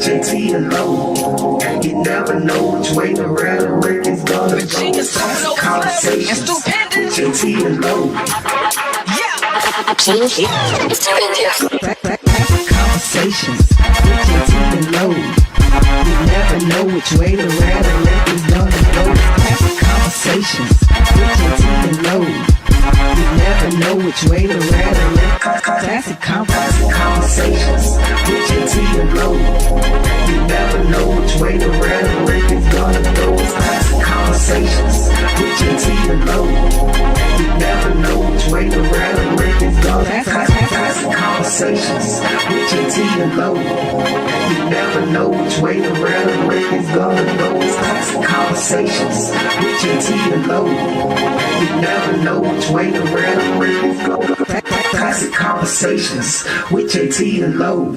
Jae Tea and Lo. You never know which way the rhetoric is gonna go. Classic Conversations with Jae Tea and Lo. Classic Conversations with Jae Tea and Lo. You never know which way the rhetoric is gonna go. Classic Conversations with Jae Tea and Lo. You never know which way the rhetoric. Classic Conversations with Jae Tea and Lo. You never know which way the rhetoric is gonna go. Classic Conversations with Jae Tea and Lo. You never know which way the rhetoric is gonna go. Classic Conversations with Jae Tea and Lo. You never know which way the rhetoric is gonna go. Classic Conversations with Jae Tea and Lo. You never know which way the rhetoric is gonna go. Classic Conversations with Jae Tea and Lo.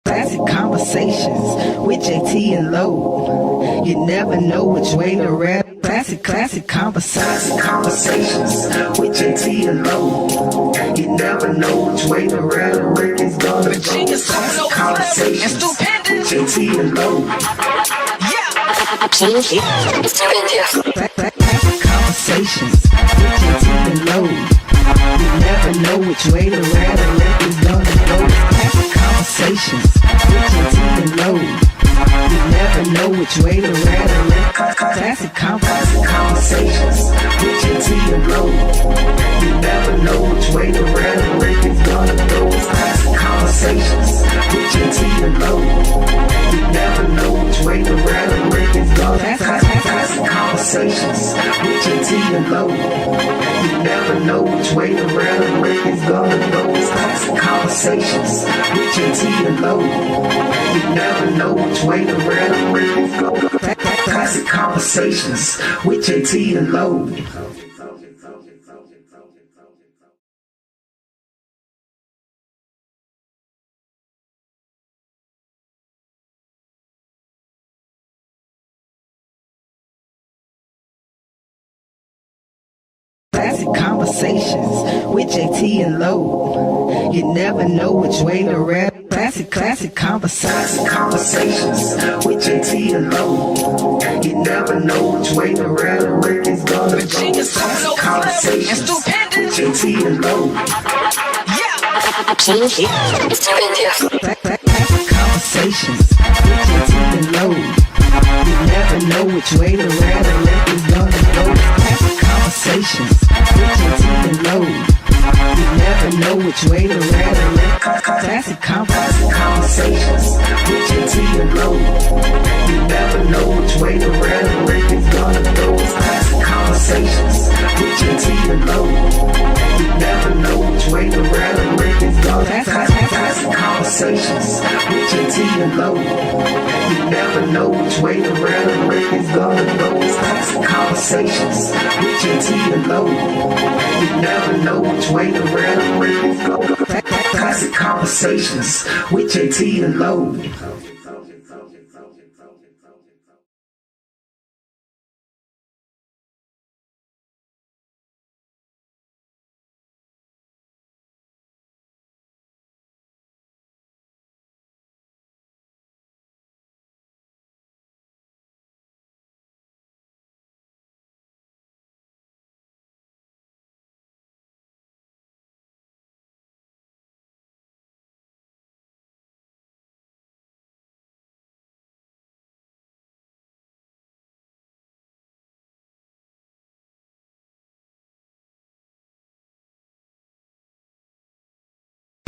Classic Conversations with Jae Tea and Lo. You never know which way to rap. Classic Conversations with Jae Tea and Lo. You never know which way the rhetoric is gonna go. Classic Conversations with Jae Tea and Lo. Classic Conversations with Jae Tea and Lo. You never know which way the rhetoric is gonna go. Classic Conversations with Jae Tea and Lo. You never know which way the rhetoric. Classic Conversations with Jae Tea and Lo. You never know which way the rhetoric is gonna go. Classic Conversations with Jae Tea and Lo. You never know which way the rhetoric is gonna go. Classic Conversations with Jae Tea and Lo. You never know which way the rhetoric is gonna go. Classic Conversations with Jae Tea and Lo. You never know which way the rhetoric is gonna go. Classic Conversations with Jae Tea and Lo. Classic Conversations with Jae Tea and Lo. You never know which way to rap. Classic Conversations with Jae Tea and Lo. You never know which way the rhetoric is gonna go. Classic Conversations with Jae Tea and Lo. Classic Conversations with Jae Tea and Lo. You never know which way the rhetoric is gonna go. Classic Conversations with Jae Tea and Lo. You never know which way the rhetoric. Classic Conversations with Jae Tea and Lo. You never know which way the rhetoric is gonna go. Classic Conversations with Jae Tea and Lo. You never know which way the rhetoric is gonna go. Classic Conversations with Jae Tea and Lo. You never know which way the rhetoric is gonna go. Classic Conversations with Jae Tea and Lo. You never know which way the rhetoric is gonna go. Classic Conversations with Jae Tea and Lo.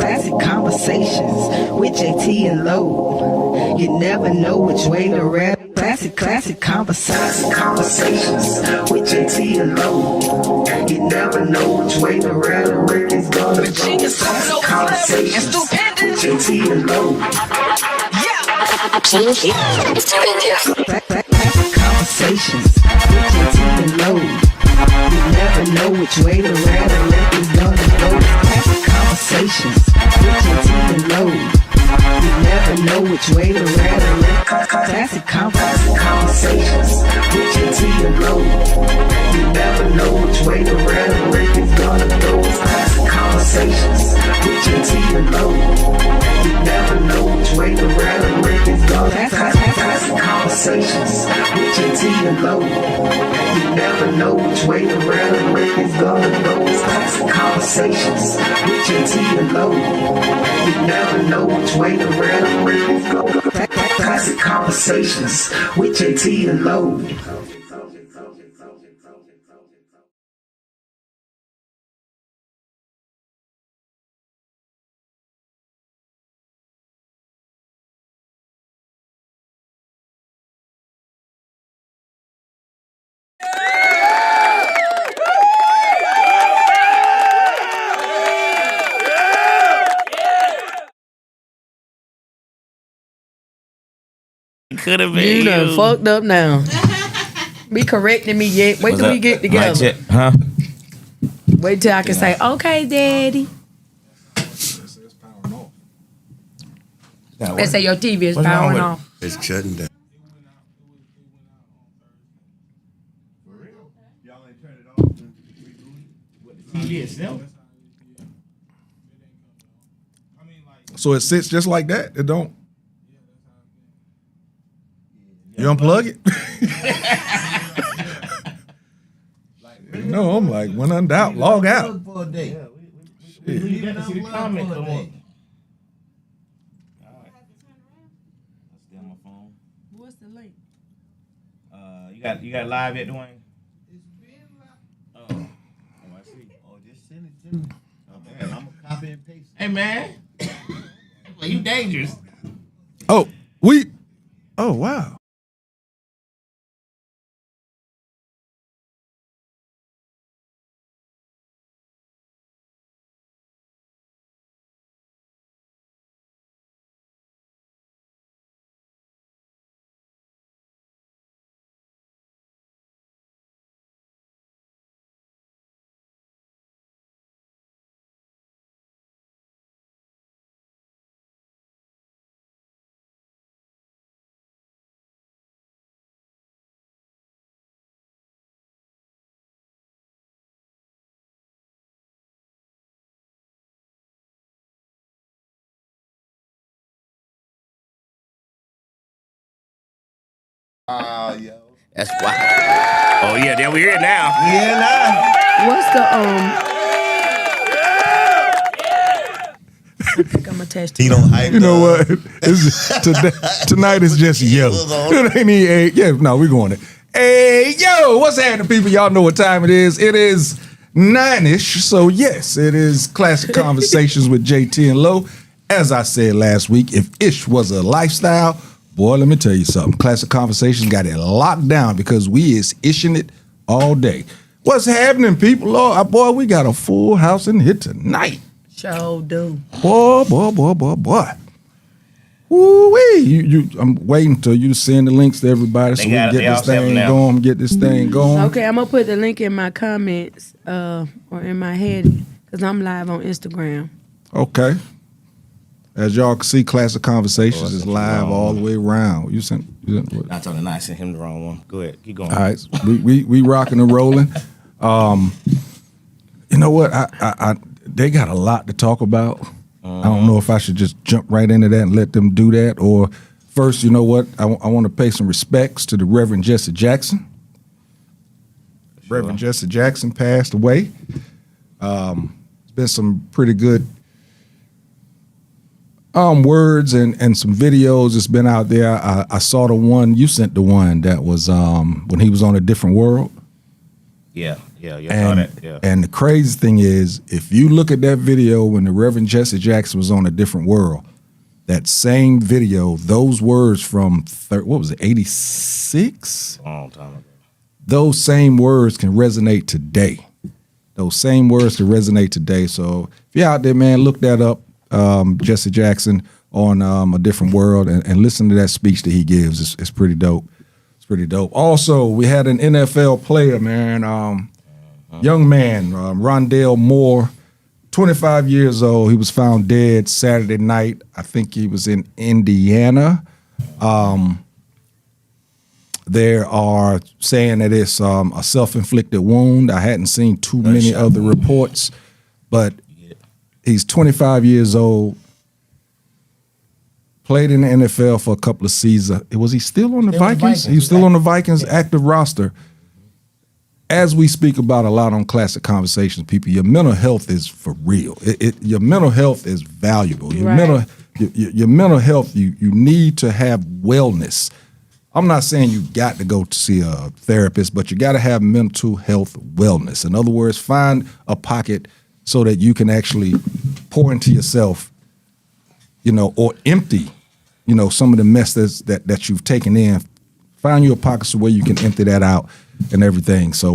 Classic Konversations with Jae Tea and Lo. You never know which way to rap. Classic Konversations with Jae Tea and Lo. You never know which way the rhetoric is gonna go. Classic Konversations with Jae Tea and Lo. Classic Konversations with Jae Tea and Lo. You never know which way the rhetoric is gonna go. Classic Konversations with Jae Tea and Lo. You never know which way the rhetoric. Classic Konversations with Jae Tea and Lo. You never know which way the rhetoric is gonna go. Classic Konversations with Jae Tea and Lo. You never know which way the rhetoric is gonna go. Classic Konversations with Jae Tea and Lo. You never know which way the rhetoric is gonna go. Classic Konversations with Jae Tea and Lo. You never know which way the rhetoric is gonna go. Classic Konversations with Jae Tea and Lo. Could have been You done fucked up now. Be correcting me yet. Wait till we get together. Huh? Wait till I can say, okay, daddy. They say your TV is powering off. It's shutting down. So it sits just like that? It don't? You unplug it? No, I'm like, when in doubt, log out. For a day. You got to see the comment come on. Stay on my phone. What's the link? You got live yet, Dwayne? Oh, I see. Oh, just send it to me. Okay, I'm gonna copy and paste it. Hey man, well, you dangerous. Oh, wow. Yo. That's why. Oh yeah, there we here now. Yeah, nah. What's the I think I'm attached to He don't hype. You know what? Tonight is just yellow. It ain't even, yeah, no, we're going to. Hey, yo, what's happening, people? Y'all know what time it is. It is 9-ish. So, yes, it is Classic Konversations with Jae Tea and Lo. As I said last week, if ish was a lifestyle, boy, let me tell you something. Classic Konversations got it locked down because we is ishing it all day. What's happening, people? Lord, boy, we got a full house in here tonight. Sure do. Boy. Woo-wee. I'm waiting till you send the links to everybody so we can get this thing going, get this thing going. Okay, I'm going to put the link in my comments or in my heading because I'm live on Instagram. Okay. As y'all can see, Classic Konversations is live all the way around. You sent what? Not telling I sent him the wrong one. Go ahead, keep going. All right, we rocking and rolling. You know what? They got a lot to talk about. I don't know if I should just jump right into that and let them do that, or first, you know what? I want to pay some respects to the Reverend Jesse Jackson. Sure. Reverend Jesse Jackson passed away. It's been some pretty good words and some videos that's been out there. I saw the one, you sent the one that was when he was on A Different World. Yeah. Yeah, you saw that. Yeah. And the crazy thing is, if you look at that video when the Reverend Jesse Jackson was on A Different World, that same video, those words from, 86? A long time ago. Those same words can resonate today. Those same words can resonate today. So if you're out there, man, look that up, Jesse Jackson on A Different World, and listen to that speech that he gives. It's pretty dope. It's pretty dope. Also, we had an NFL player, man, young man, Rondale Moore, 25 years old. He was found dead Saturday night. I think he was in Indiana. They are saying that it's a self-inflicted wound. I hadn't seen too many other reports, but he's 25 years old, played in the NFL for a couple of seasons. Was he still on the Vikings? He was still on the Vikings active roster. As we speak about a lot on Classic Konversations, people, your mental health is for real. Your mental health is valuable. Your mental health, you need to have wellness. I'm not saying you got to go to see a therapist, but you got to have mental health wellness. In other words, find a pocket so that you can actually pour into yourself, or empty, some of the mess that you've taken in. Find you a pocket so where you can empty that out and everything. So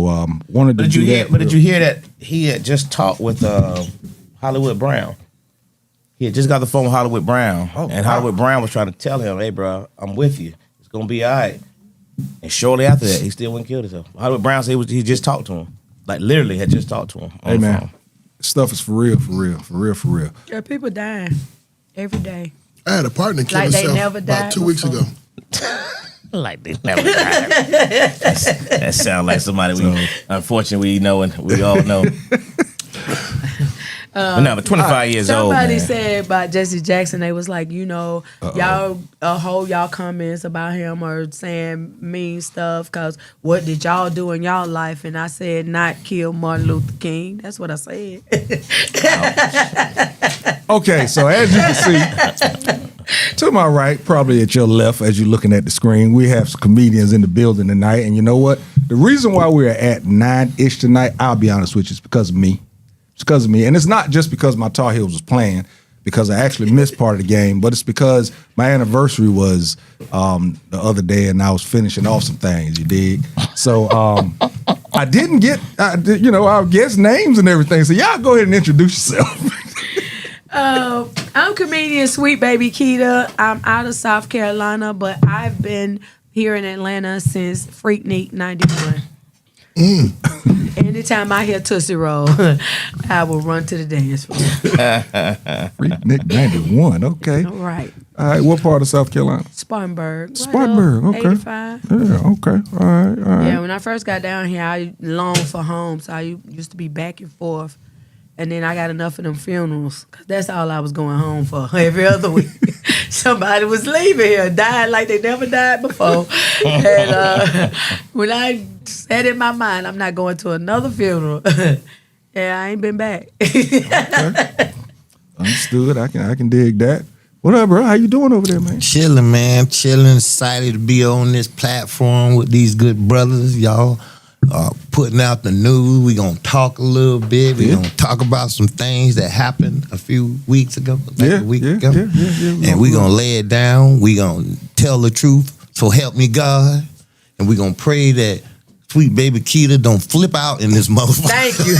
wanted to do that. But did you hear that he had just talked with Hollywood Brown? He had just got the phone with Hollywood Brown, and Hollywood Brown was trying to tell him, "Hey, bro, I'm with you. It's gonna be all right." And shortly after that, he still went and killed himself. Hollywood Brown said he just talked to him, like literally had just talked to him. Hey man, stuff is for real. Yeah, people dying every day. I had a partner kill Like they himself never died about 2 weeks before. ago. Like they never died. That sounds like somebody we unfortunately know and we all know. But 25 years old. Somebody Man. said about Jesse Jackson, they was like, y'all hold y'all comments about him or saying mean stuff because what did y'all do in y'all life? And I said, not kill Martin Luther King. That's what I said. Okay, so as you can see, to my right, probably at your left, as you're looking at the screen, we have some comedians in the building tonight. And you know what? The reason why we're at 9-ish tonight, I'll be honest with you, it's because of me. It's because of me. And it's not just because my Tar Heels was playing, because I actually missed part of the game, but it's because my anniversary was the other day and I was finishing off some things, you dig? So I didn't get, our guest names and everything. So y'all go ahead and introduce yourself. I'm comedian Sweet Baby Keita. I'm out of South Carolina, but I've been here in Atlanta since Freaknik 91. Anytime I hear Tootsie Roll, I will run to the dance floor. Freaknik 91, okay. All right. All right, what part of South Carolina? Spartanburg. Spartanburg, okay. 85. Yeah, okay. All right. Yeah, when I first got down here, I longed for home, so I used to be back and forth. And then I got enough of them funerals, because that's all I was going home for every other week. Somebody was leaving here, died like they never died before. And when I said in my mind, I'm not going to another funeral, yeah, I ain't been back. Okay. Understood. I can dig that. What up, bro? How you doing over there, man? Chilling, man. Chilling. Excited to be on this platform with these good brothers, y'all. Putting out the news. We gonna talk a little bit. We gonna talk about some things that happened a few weeks ago, a week ago. And we gonna lay it down. We gonna tell the truth. So help me God. And we gonna pray that Sweet Baby Keita don't flip out in this motherfucker. Thank you.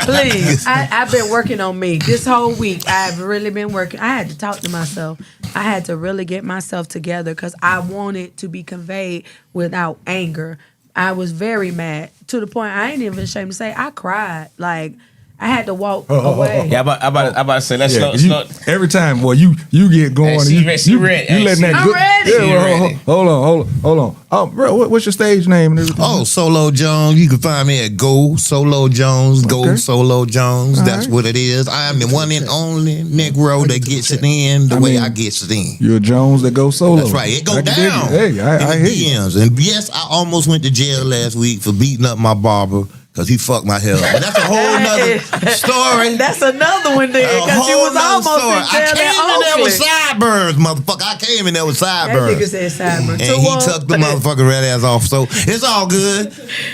Please. I've been working on me. This whole week, I've really been working. I had to talk to myself. I had to really get myself together because I wanted to be conveyed without anger. I was very mad to the point I ain't even ashamed to say I cried. Like I had to walk away. Yeah, I'm about to say let's slow. Every time, boy, you get going. Hey, she ready. You letting that I'm good. ready. Yeah, hold on. Oh, bro, what's your stage name and everything? Oh, Solo Jones. You can find me at Go Solo Jones. Go Solo Jones. That's what it is. I am the one and only Negro that gets it in the way I gets it in. You're Jones that goes solo. That's right. It go I can dig down. it. Hey, I in hear the you. DMs. And yes, I almost went to jail last week for beating up my barber Cause he fucked my hair up. But that's a whole nother story. That's another one there, because you was almost in jail I came in there with Oakland. sideburns, motherfucker. I came in there with That sideburns. nigga said sideburn. And he took the motherfucking red ass off. So it's all good.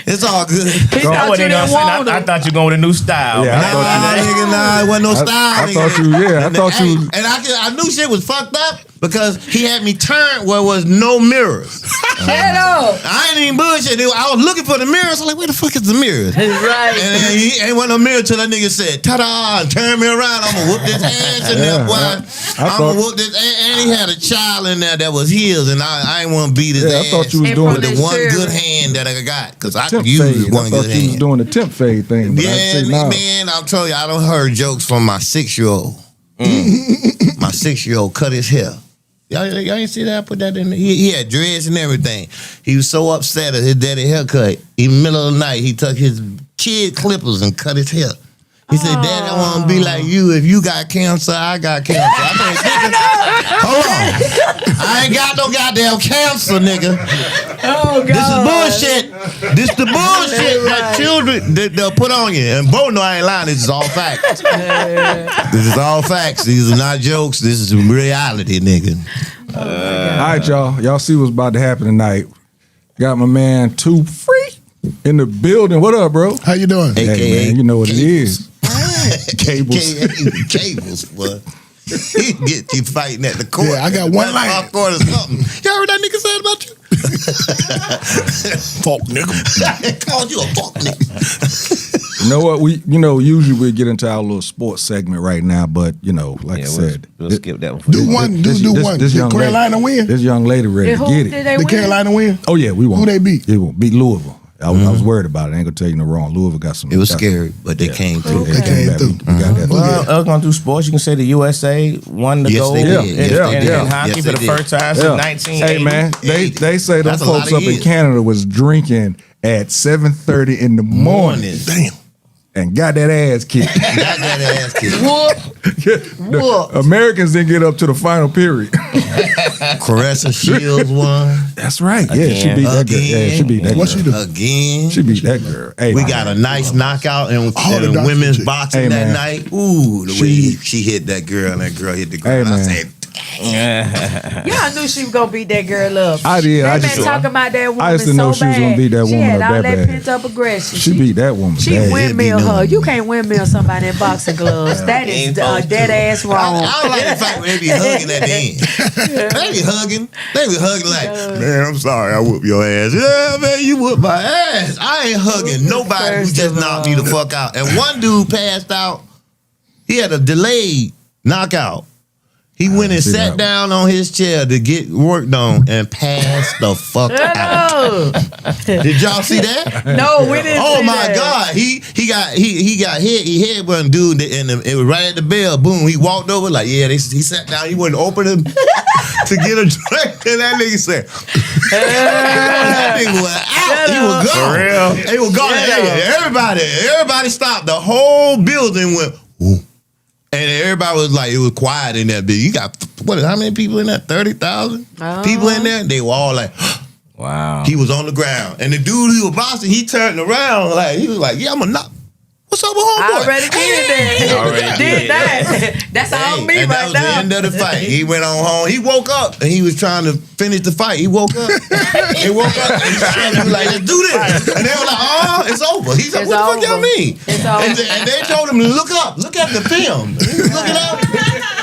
It's all good. He I thought you wasn't didn't even want I him. thought you going with a new style. Yeah, I man. thought you- Nigga, nah, it wasn't no style. I thought you, yeah, I thought you was- And I knew shit was fucked up because he had me turned where was no mirrors. Head up. I ain't even bullshit. I was looking for the mirrors. I'm like, where the fuck is the mirrors? Right. And then he ain't want no mirror till that nigga said, ta-da, and turn me around. I'm gonna whoop this ass in there, boy. I'm gonna whoop this ass. And he had a child in there that was his, and I ain't want to beat his ass. I thought you was In doing front with of the his one children. good hand that I got, because I temp could use fade. one I thought good you was hand. doing the temp fade thing, but I Yeah, see now. man, I'm telling you, I don't heard jokes from my 6-year-old. My 6-year-old cut his hair. Y'all ain't see that? I put that in there. He had dreads and everything. He was so upset at his daddy haircut. In the middle of the night, he took his kid clippers and cut his hair. He said, Daddy, I want to be like you. If you got cancer, I got cancer. I said, hold on. I ain't got no goddamn cancer, nigga. Oh, God. This is bullshit. This the bullshit that children they'll put on you. And Bo know I ain't lying. This is all facts. This is all facts. These are not jokes. This is reality, nigga. All right, y'all. Y'all see what's about to happen tonight. Got my man 2 Free in the building. What up, bro? How you doing? Hey. Hey, AKA man, you know what it is. Cables. Cables, boy. He get you fighting at the court. Yeah, I got one line. Off court or something. Y'all heard that nigga said about you? Fuck nigga. He called you a fuck nigga. You know what? Usually we get into our little sports segment right now, but like I said, We'll skip that one. For Do you. one. Do one. This Did young Carolina win? This young lady ready Did to who get did it. they Did win? Carolina win? Oh yeah, we won. Who they beat? They won. Beat Louisville. I was worried about it. I ain't gonna tell you no wrong. Louisville got some. It was scary, but they came through. They came back. through. We got that. Well, I was gonna do sports. You can say the USA won the Yes, gold they did. in, Yes, they in did. hockey Yes, for they the did. first time since 1980. Hey man, they say those That's a lot folks of up in years. Canada was drinking at 7:30 in the morning Damn. and got that ass kicked. Got that ass kicked. The Whoop. Americans didn't get up to the final period. Caressa Shields won. That's right. Yeah, she Again. beat that girl. Yeah, she beat that What she girl. do? Again. She beat that girl. Hey, We got a nice knockout in the doctors women's did. boxing Hey, that man. night. Ooh, the way she hit that girl and that girl hit the ground. Hey, I man. said, Y'all knew she was gonna beat that girl up. I did. I They just- been talking about that woman I used to know so she was gonna bad. beat that She woman had up all that that bad. pent up aggression. She beat that woman. She bad. windmill be her. knowing. You can't windmill somebody in boxing gloves. That is Ain't supposed dead to. ass wrong. I don't like the fact when they be hugging at the end. They be hugging. They be hugging like, man, I'm sorry, I whooped your ass. Yeah, man, you whooped my ass. I ain't hugging nobody who First just of knocked me the fuck out. And one dude passed out. He had a delayed knockout. He went and see sat that down on his chair to get worked on and passed the fuck out. No, Did y'all see that? no, we didn't. Oh see my that. God! He got hit. He hit one dude, and it was right at the bell. Boom! He walked over like, yeah. He sat down. He wouldn't open him to get a drink, and that nigga said, that nigga was out. He was gone. For real? He was gone. Hey, everybody stopped. The whole building went. Ooh. And everybody was like, it was quiet in that bitch. You got how many people in there? 30,000 people in there. They were all like. Wow. He was on the ground. And the dude who was boxing, he turned around like, he was like, yeah, I'm gonna knock. What's up with homeboy? I already did that. Already did did. that. That's all me and that right was now. the end of the fight. He went on home. He woke up and he was trying to finish the fight. He woke up. He woke up and he was like, let's do this. And they were like, oh, it's over. He said, It's what the fuck over. y'all mean? It's over. And they told him to look up. Look at the film. He was looking up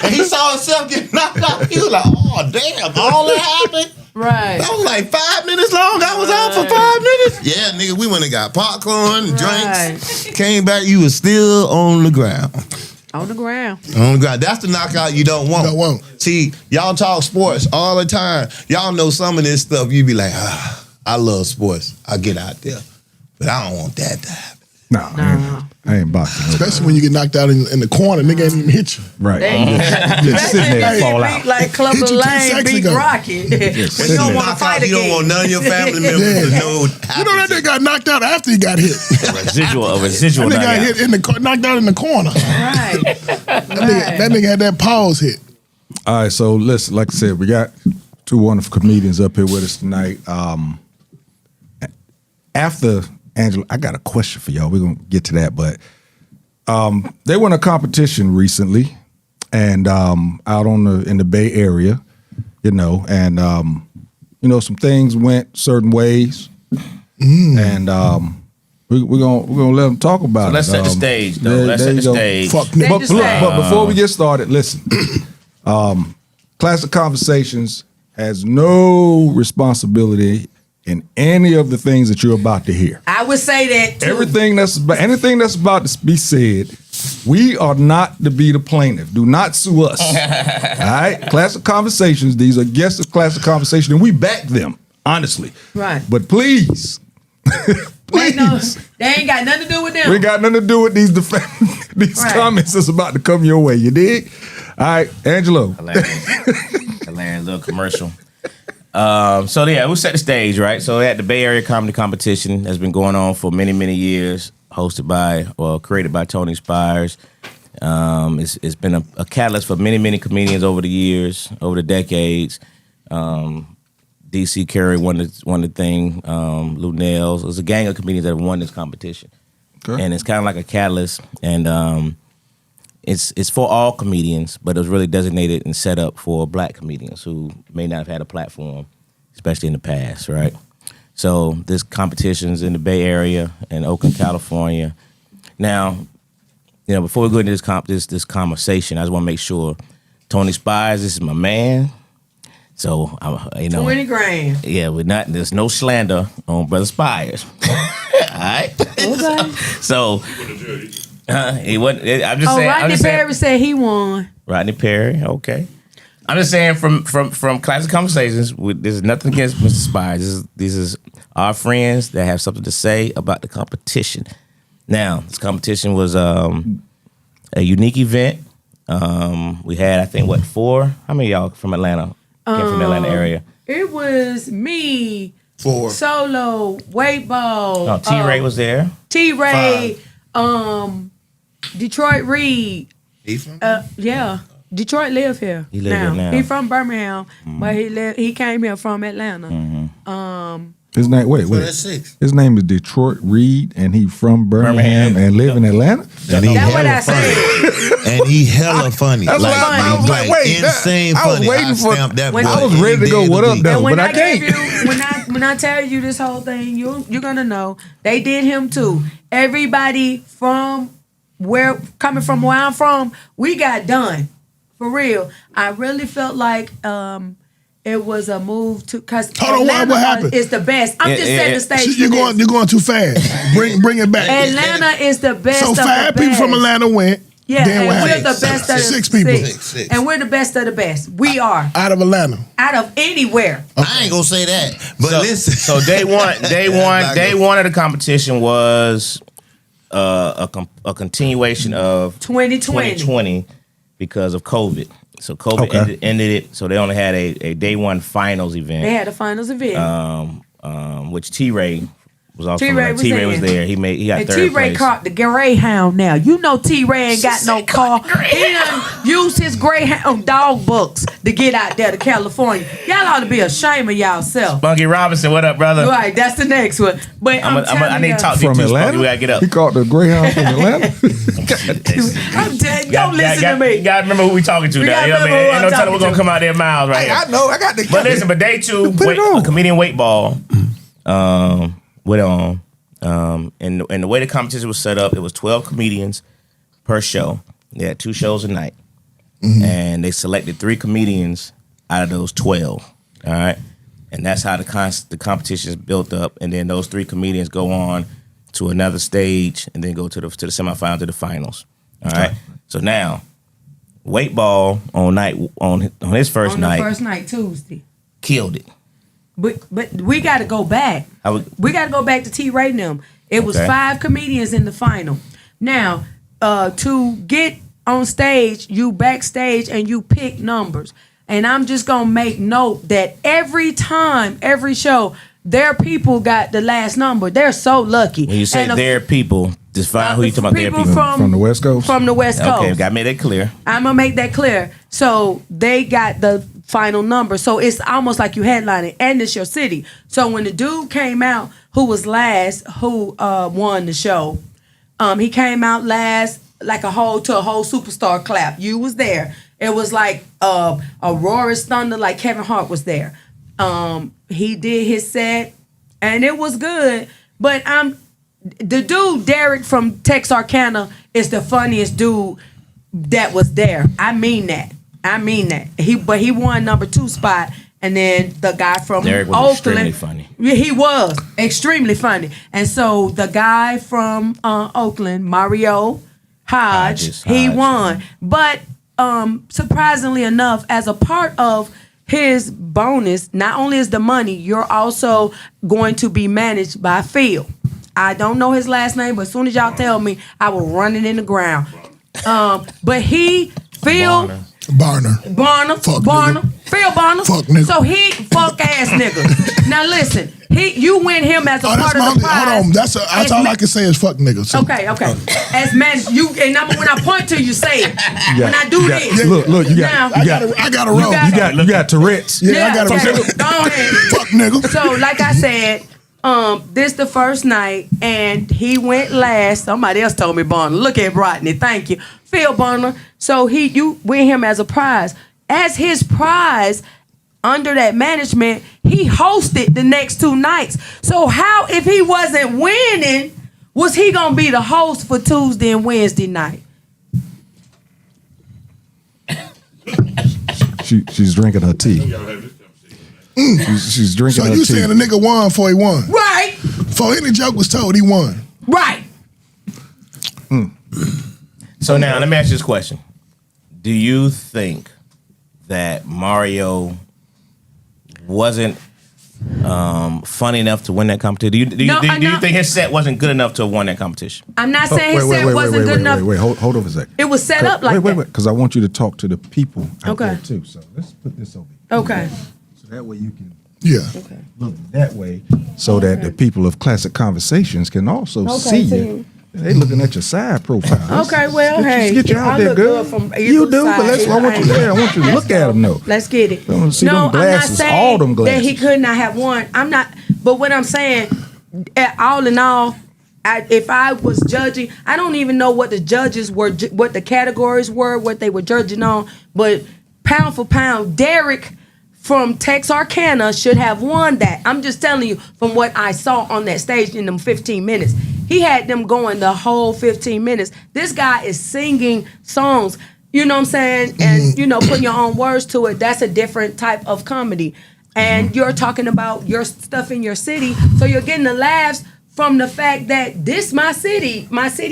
and he saw himself get knocked out. He was like, oh, damn, all that happened? Right. That was like 5 minutes long. I was out for 5 minutes. Yeah, nigga, we went and got popcorn and drinks. Came back, you was still on the ground. On the ground. On the ground. That's the knockout you don't want. Don't want. See, y'all talk sports all the time. Y'all know some of this stuff. You be like, I love sports. I get out there. But I don't want that to happen. Nah, I ain't boxing. Especially when you get knocked out in the corner, nigga ain't even hit you. Right. They- Just sitting there and fall Beat out. like Clubber Hit you 10 Lane seconds beat ago. Rocky. When you sitting don't there. want to fight You don't again. want none of your family members to know what You know happened. that nigga got knocked out after he got hit. A residual That nigga got knockout. hit in the knocked out in the corner. Right. That nigga had that pause hit. All right, so listen, like I said, we got 2 wonderful comedians up here with us tonight. After Angela, I got a question for y'all. We're gonna get to that, but they won a competition recently, and out in the Bay Area, and some things went certain ways, and we're gonna let them talk about it. Let's set the stage, though. Let's set the stage. Fuck nigga. But before we get started, listen. Classic Conversations has no responsibility in any of the things that you're about to hear. I would say that too. Anything that's about to be said, we are not to be the plaintiff. Do not sue us. All right? Classic Conversations, these are guests of Classic Conversation, and we back them, honestly. Right. But please, Wait, no, please. they ain't got nothing to do with them. We got nothing to do with these Right. comments that's about to come your way. You dig? All right, Angelo. Hilarious little commercial. So yeah, we'll set the stage, right? So at the Bay Area Comedy Competition that's been going on for many, many years, created by Tony Spires. It's been a catalyst for many, many comedians over the years, over the decades. DC Curry won the thing. Lou Nails. There's a gang of comedians that have won this competition, and it's kind of like a catalyst. And it's for all comedians, but it was really designated and set up for Black comedians who may not have had a platform, especially in the past, right? So this competition's in the Bay Area in Oakland, California. Now, before we go into this conversation, I just want to make sure Tony Spires, this is my man. So 20 grand. Yeah, there's no slander on Brother Spires. All right. Okay. So he wasn't. I'm just saying. Rodney Perry said he won. Rodney Perry, okay. I'm just saying from Classic Conversations, there's nothing against Mr. Spires. This is our friends that have something to say about the competition. Now, this competition was a unique event. We had, I think, 4? How many of y'all from Atlanta? Came from the Atlanta area. It was me, 4. Solo, Weight Ball. No, T-Ray was there. T-Ray, Detroit Reed. He from? Yeah. Detroit live here. He live here now. He from Birmingham, but he came here from Atlanta. His name, wait. that's 6. His name is Detroit Reed, and he from Birmingham and live in Atlanta. And he That's what I hella funny. said. And he hella funny. That's what I was like, wait, insane I was funny. waiting for- stamped that When boy I was any ready to day go, of the what up, week. though? And when but I gave can't. you, when I tell you this whole thing, you're gonna know they did him too. Everybody coming from where I'm from, we got done for real. I really felt like it was a move to because Hold on, what happened? is the best. I'm just setting the stage. You're for this. you're going too fast. Bring it back. Atlanta is the best. So of 5 the people from best. Atlanta went. Yeah, Then what and we're happened? the best of the 6 people. Six. And we're the best of the best. We are Out of Atlanta. out of anywhere. I ain't gonna say that, but listen. So day one of the competition was a continuation of 2020 because of COVID. So COVID ended it. So they only had a day one finals event. They had a finals event. Which T-Ray was also T-Ray was T-Ray was in. there. He got And third T-Ray place. caught the Greyhound now. You know T-Ray ain't got no car. He done used his Greyhound dog books to get out there to California. Y'all ought to be ashamed of y'allself. Bunky Robinson, what up, brother? Right, that's the next one. But I need to talk to you From too, Spunky. Atlanta? We gotta get up. He caught the Greyhound from Atlanta. I'm dead. Don't listen to me. You gotta remember who we talking to We now. gotta You know what I mean? remember who Ain't no I'm telling we're talking gonna to. come out there miles right here. I know. I got the. But listen, but day two, Put it on. a comedian weight ball went on. And the way the competition was set up, it was 12 comedians per show. They had 2 shows a night. And they selected 3 comedians out of those 12. All right. And that's how the competition is built up. And then those 3 comedians go on to another stage and then go to the semifinals, to the finals. All right. So now, weight ball on his first On night the first night, Tuesday. killed it. But we got to go back. We got to go back to T-Ray and them. It was 5 comedians in the final. Now, to get on stage, you backstage and you pick numbers. And I'm just going to make note that every show, their people got the last number. They're so lucky. When you say their people, define who you talking about. Their people From the West Coast? From the West Coast. Okay, got me that clear. I'm going to make that clear. So they got the final number. So it's almost like you headlining and it's your city. So when the dude came out who was last, who won the show. He came out last, like a whole superstar clap. You was there. It was like a roaring thunder, like Kevin Hart was there. He did his set, and it was good. But the dude Derek from Texarkana is the funniest dude that was there. I mean that. He won number 2 spot. And then the guy from Derek was Oakland, extremely funny. Yeah, he was extremely funny. And so the guy from Oakland, Mario Hodge, he won. But surprisingly enough, as a part of his bonus, not only is the money, you're also going to be managed by Phil. I don't know his last name, but as soon as y'all tell me, I will run it in the ground. But Phil Barner. Fuck Barner. nigga. Phil Barner. Fuck nigga. So he fuck ass nigga. Now listen, you win him as a part of the prize. Hold on, that's all I can say is fuck nigga. So. Okay. As man, when I point to you, say it. When I do this, look, you got I got a roll. you got Tourette's. Yeah, I got a okay. roll. Go ahead. Fuck nigga. So, like I said, this the first night, and he went last. Somebody else told me Barner. Look at Rodney. Thank you, Phil Barner. So you win him as a prize. As his prize, under that management, he hosted the next 2 nights. So how, if he wasn't winning, was he gonna be the host for Tuesday and Wednesday night? She's drinking her tea. She's drinking her tea. So you saying a nigga won before he won? Right. Before any joke was told, he won. Right. So now let me ask you this question: do you think that Mario wasn't funny enough to win that competition? Do you think his set wasn't good enough to have won that competition? I'm not saying his set wasn't good enough. Wait, hold on a second. It was set up like that. Wait, because I want you to talk to the people out Okay. there too. So let's put this over here. Okay. So that way you can Yeah. look that way, so that the people of Classic Conversations can also see you. They looking at your side profile. Okay, well, hey, get you out I there, look girl. good from You either do, but side. I want you there. I want you to look at them though. Let's get it. I wanna see them glasses, I'm not saying all them that he glasses. could not have won. I'm not. But what I'm saying, all in all, if I was judging, I don't even know what the judges were, what the categories were, what they were judging on. But pound for pound, Derek from Texarkana should have won that. I'm just telling you from what I saw on that stage in them 15 minutes. He had them going the whole 15 minutes. This guy is singing songs, you know what I'm saying? And, putting your own words to it. That's a different type of comedy. And you're talking about your stuff in your city. So you're getting the laughs from the fact that this my city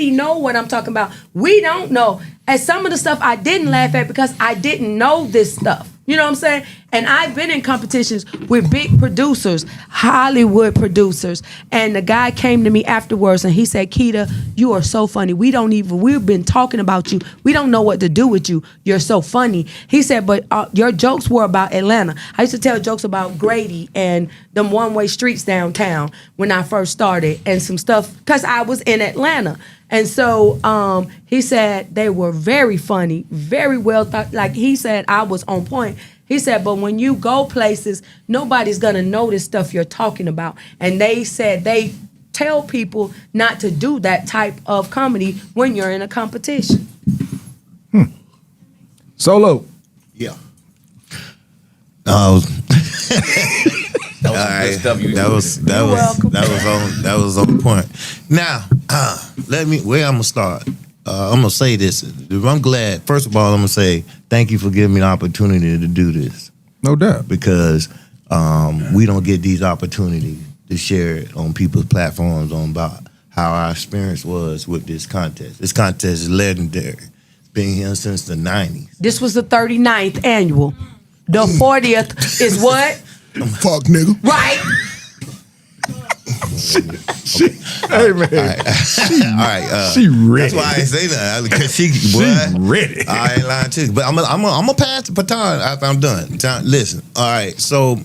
know what I'm talking about. We don't know. And some of the stuff I didn't laugh at because I didn't know this stuff. You know what I'm saying? And I've been in competitions with big producers, Hollywood producers, and the guy came to me afterwards and he said, Keita, you are so funny. We've been talking about you. We don't know what to do with you. You're so funny. He said, but your jokes were about Atlanta. I used to tell jokes about Grady and them one-way streets downtown when I first started and some stuff, because I was in Atlanta. And so he said they were very funny, very well thought. Like he said, I was on point. He said, but when you go places, nobody's gonna know this stuff you're talking about. And they said they tell people not to do that type of comedy when you're in a competition. Solo. Yeah. That was on point. Now, where I'm gonna start. I'm gonna say this. I'm glad. First of all, I'm gonna say thank you for giving me the opportunity to do this. No doubt. Because we don't get these opportunities to share it on people's platforms on about how our experience was with this contest. This contest is legendary. It's been here since the 90s. This was the 39th annual. The 40th is what? Fuck nigga. Right. Hey man, All right. she ready. That's why I say that, because she ready. I ain't lying too. But I'm gonna pass the baton after I'm done. Listen. All right. So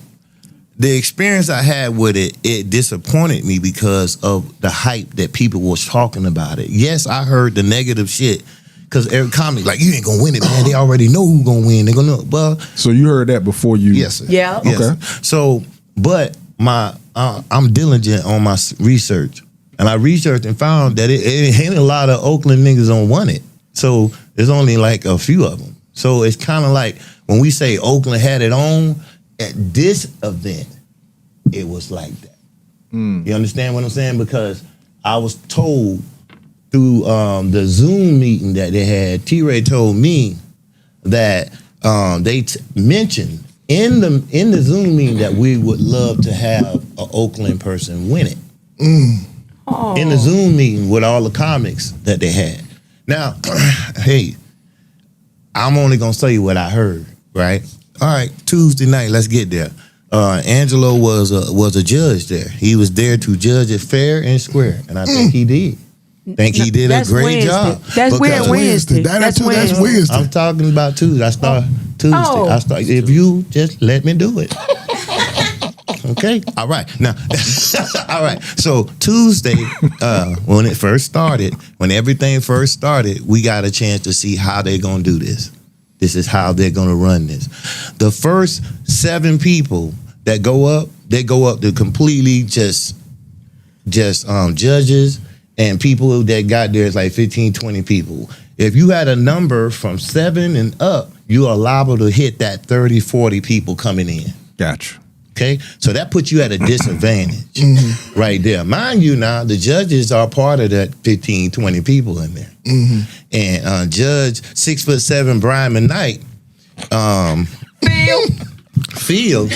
the experience I had with it disappointed me because of the hype that people was talking about it. Yes, I heard the negative shit. Because every comic, like, you ain't gonna win it, man. They already know who's gonna win. They're gonna know. Well, So you heard that before you? yes, sir. Yeah. Yes, Okay. sir. So, but my I'm diligent on my research, and I researched and found that it ain't a lot of Oakland niggas on Want It. So there's only like a few of them. So it's kind of like when we say Oakland had it on at this event, it was like that. You understand what I'm saying? Because I was told through the Zoom meeting that they had, T-Ray told me that they mentioned in the Zoom meeting that we would love to have an Oakland person win it. In the Zoom meeting with all the comics that they had. Now, hey, I'm only gonna tell you what I heard, right? All right, Tuesday night, let's get there. Angelo was a judge there. He was there to judge it fair and square, and I think he did. Think he did a great job. That's Because Wednesday. That's Wednesday. I'm talking about Tuesday. I start Tuesday. Oh. I start. If you just let me do it. Okay. All right. Now, all right. So Tuesday, when it first started, when everything first started, we got a chance to see how they're gonna do this. This is how they're gonna run this. The first 7 people that go up, they go up to completely just judges and people that got there is like 15, 20 people. If you had a number from 7 and up, you are liable to hit that 30, 40 people coming in. Gotcha. Okay, so that puts you at a disadvantage right there. Mind you now, the judges are part of that 15, 20 people in there. And Judge 6'7" Brian McKnight, Phil,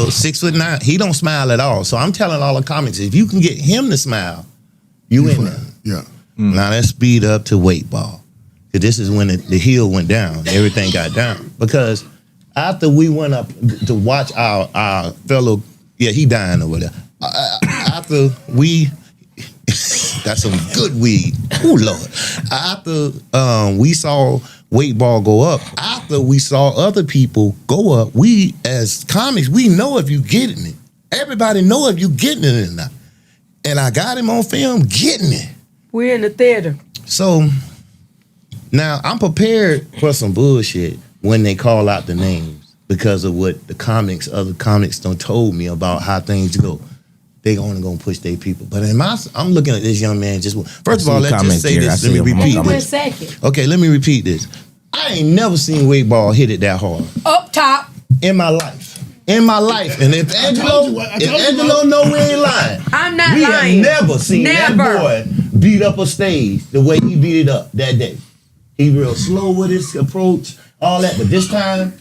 6'9", he don't smile at all. So I'm telling all the comics, if you can get him to smile, you in there. Yeah. Now let's speed up to weight ball. Cause this is when the heel went down, everything got down. Because after we went up to watch our fellow, he dying over there. After we got some good weed, oh Lord. After we saw weight ball go up, after we saw other people go up, we as comics, we know if you getting it. Everybody know if you getting it or not. And I got him on film getting it. We're in the theater. So now I'm prepared for some bullshit when they call out the names because of what the other comics done told me about how things go. They only gonna push their people. But I'm looking at this young man first of all, let's just say this. Let me repeat this. Second. Okay, let me repeat this. I ain't never seen weight ball hit it that hard Up top. in my life. And if Angelo know we ain't lying, I'm not we lying. have never seen that boy beat up a stage the way he beat it up that day. He real slow with his approach, all that. But this time,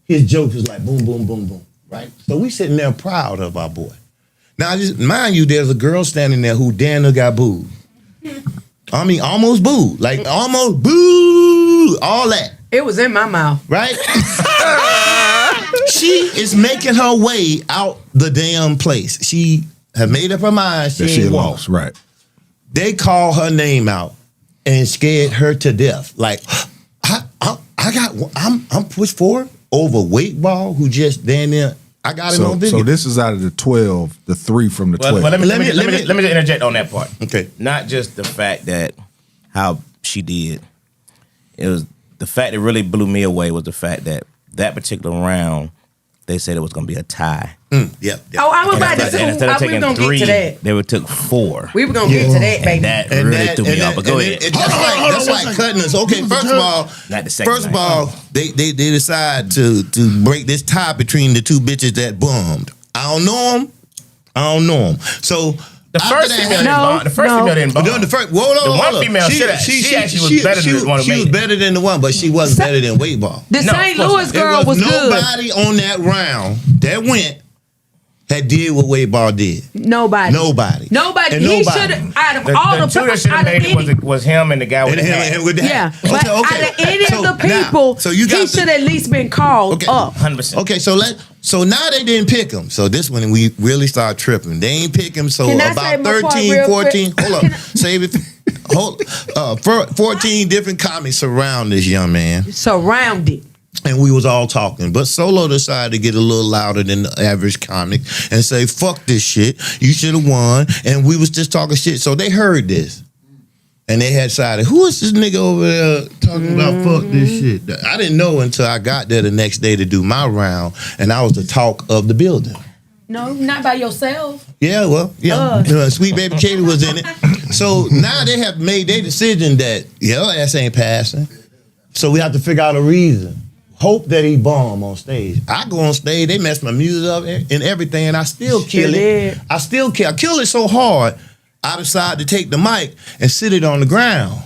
his jokes was like boom, boom, boom, boom, right? So we sitting there proud of our boy. Now, just mind you, there's a girl standing there who damn near got booed. I mean, almost booed. Like, almost booed. All that. It was in my mouth. Right? She is making her way out the damn place. She have made up her mind. She lost, right. They call her name out and scared her to death. Like, I'm pushed forward over weight ball who just damn near. I got him on video. So this is out of the 12, the 3 from the 12. Well, let me just interject on that part. Okay. Not just the fact that how she did. It was the fact that really blew me away was the fact that particular round, they said it was going to be a tie. Yep. Oh, I was about to say, instead of we were taking going to 3, get to that. they would took 4. We were going to get to that, baby. That really threw me off. But go ahead. That's like cutting us. Okay, first of all, Not the second night. they decide to break this tie between the two bitches that bummed. I don't know them. So The first female didn't bomb. The first female didn't bomb. The one female, she actually was better than the one who She was made it. better than the one, but she wasn't better than weight ball. The No, St. of course Louis not. girl was good. Nobody on that round that went had did what weight ball did. Nobody. And He should have, out of all The two that should have made it was him and the guy with the hat. with the Yeah, hat. but out of any of the people, he should at least been called up. 100%. Okay, so now they didn't pick him. So this one we really start tripping. They ain't pick him. So Can I say about my part 13, real 14. quick? Hold up, save it. 14 different comics surround this young man, Surrounded. and we was all talking. But Solo decided to get a little louder than the average comic and say, "Fuck this shit. You should have won." And we was just talking shit. So they heard this. And they had decided, who is this nigga over there talking about fuck this shit? I didn't know until I got there the next day to do my round, and I was the talk of the building. No, not by yourself. Yeah, well, Sweet Baby Katie was in it. So now they have made their decision that your ass ain't passing. So we have to figure out a reason. Hope that he bomb on stage. I go on stage, they mess my music up and everything, and I still kill it. I still kill. I kill it so hard, I decide to take the mic and sit it on the ground.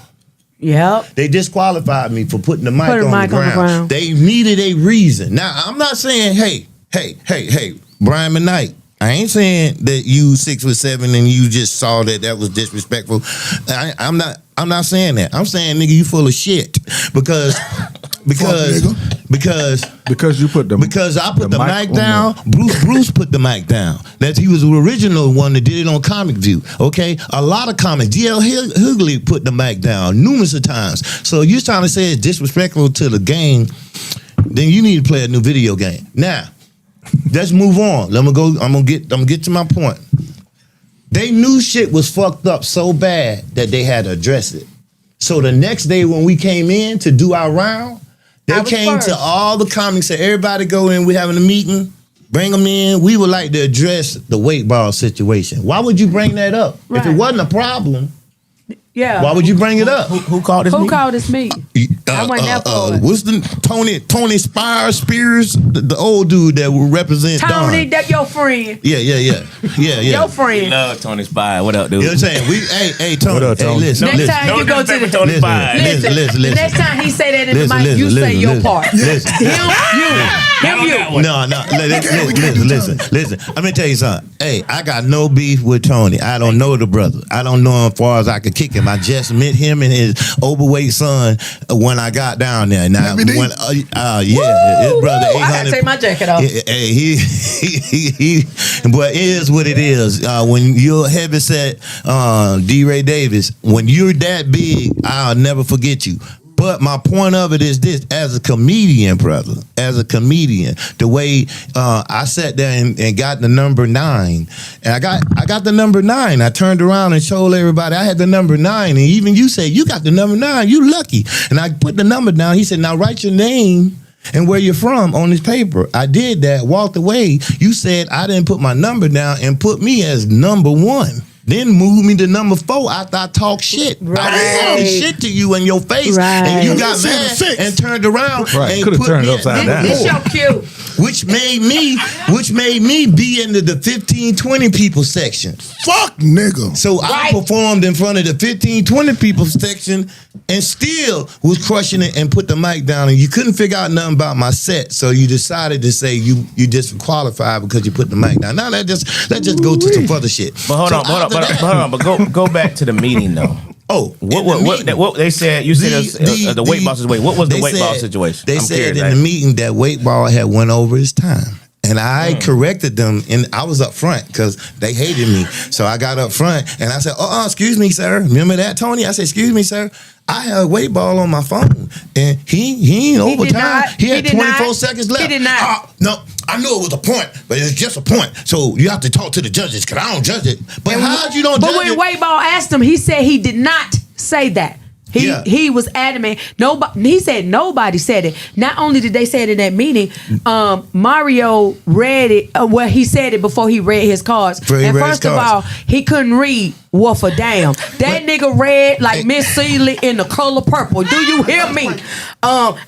Yep. They disqualified me for putting the mic, on the ground. They needed a reason. Now, I'm not saying, hey, Brian McKnight, I ain't saying that you 6'7" and you just saw that was disrespectful. I'm not saying that. I'm saying, nigga, you full of shit because you put the I put the mic down. Bruce put the mic down. That he was the original one that did it on Comic View. Okay, a lot of comics. D.L. Hughley put the mic down numerous of times. So you're trying to say it's disrespectful to the game? Then you need to play a new video game. Now, let's move on. I'm gonna get to my point. They knew shit was fucked up so bad that they had to address it. So the next day when we came in to do our round, they came to all the comics, said everybody go in, we're having a meeting, bring them in. We would like to address the weight ball situation. Why would you bring that up? Right. If it wasn't a problem, why would you bring it up? Who called this meeting? Who called this meeting? I wasn't there for it. What's the Tony Spears, the old dude that will represent Tony, Don. that your friend. Yeah. Your friend. We love Tony Spire. What up, dude? You know what I'm saying? Hey, Tony. What up, Tony? Listen. Next time you go to the Tony Spire. Listen. The next time he say that in the mic, you say your part. Listen. Him, you. No. Listen. Let me tell you something. Hey, I got no beef with Tony. I don't know the brother. I don't know him as far as I could kick him. I just met him and his overweight son when I got down there. Now, his brother, 800. I gotta take my jacket off. He but it is what it is. When you're heavy set, D. Ray Davis, when you're that big, I'll never forget you. But my point of it is this: as a comedian, brother, the way I sat there and got the number 9, and I got the number 9. I turned around and showed everybody I had the number 9, and even you say you got the number 9, you lucky. And I put the number down. He said, now write your name and where you're from on this paper. I did that, walked away. You said I didn't put my number down and put me as number 1. Then move me to number 4 after I talk shit. Right. I was talking shit to you in your face, and you got mad and turned around and could have put turned me upside down. This your cue. which made me be into the 15-20 people section. Fuck nigga. So I performed in front of the 15-20 people section and still was crushing it and put the mic down, and you couldn't figure out nothing about my set, so you decided to say you disqualified because you put the mic down. Now let's just go to some further shit. But hold on. But go back to the meeting though. Oh, what they said? You said the weight ball situation. What was the weight ball situation? They said in the meeting that weight ball had went over his time. And I corrected them, and I was up front because they hated me. So I got up front, and I said, excuse me, sir. Remember that, Tony? I said, excuse me, sir. I had a weight ball on my phone, and he ain't over time. He had 24 seconds left. He did not. No, I knew it was a point, but it's just a point. So you have to talk to the judges because I don't judge it. But how you don't judge it? But when weight ball asked him, he said he did not say that. He was adamant. He said nobody said it. Not only did they say it in that meeting, Mario read it. He said it before he read his cards. First of all, he couldn't read worth a damn. That nigga read like Miss Seeley in the color purple. Do you hear me? I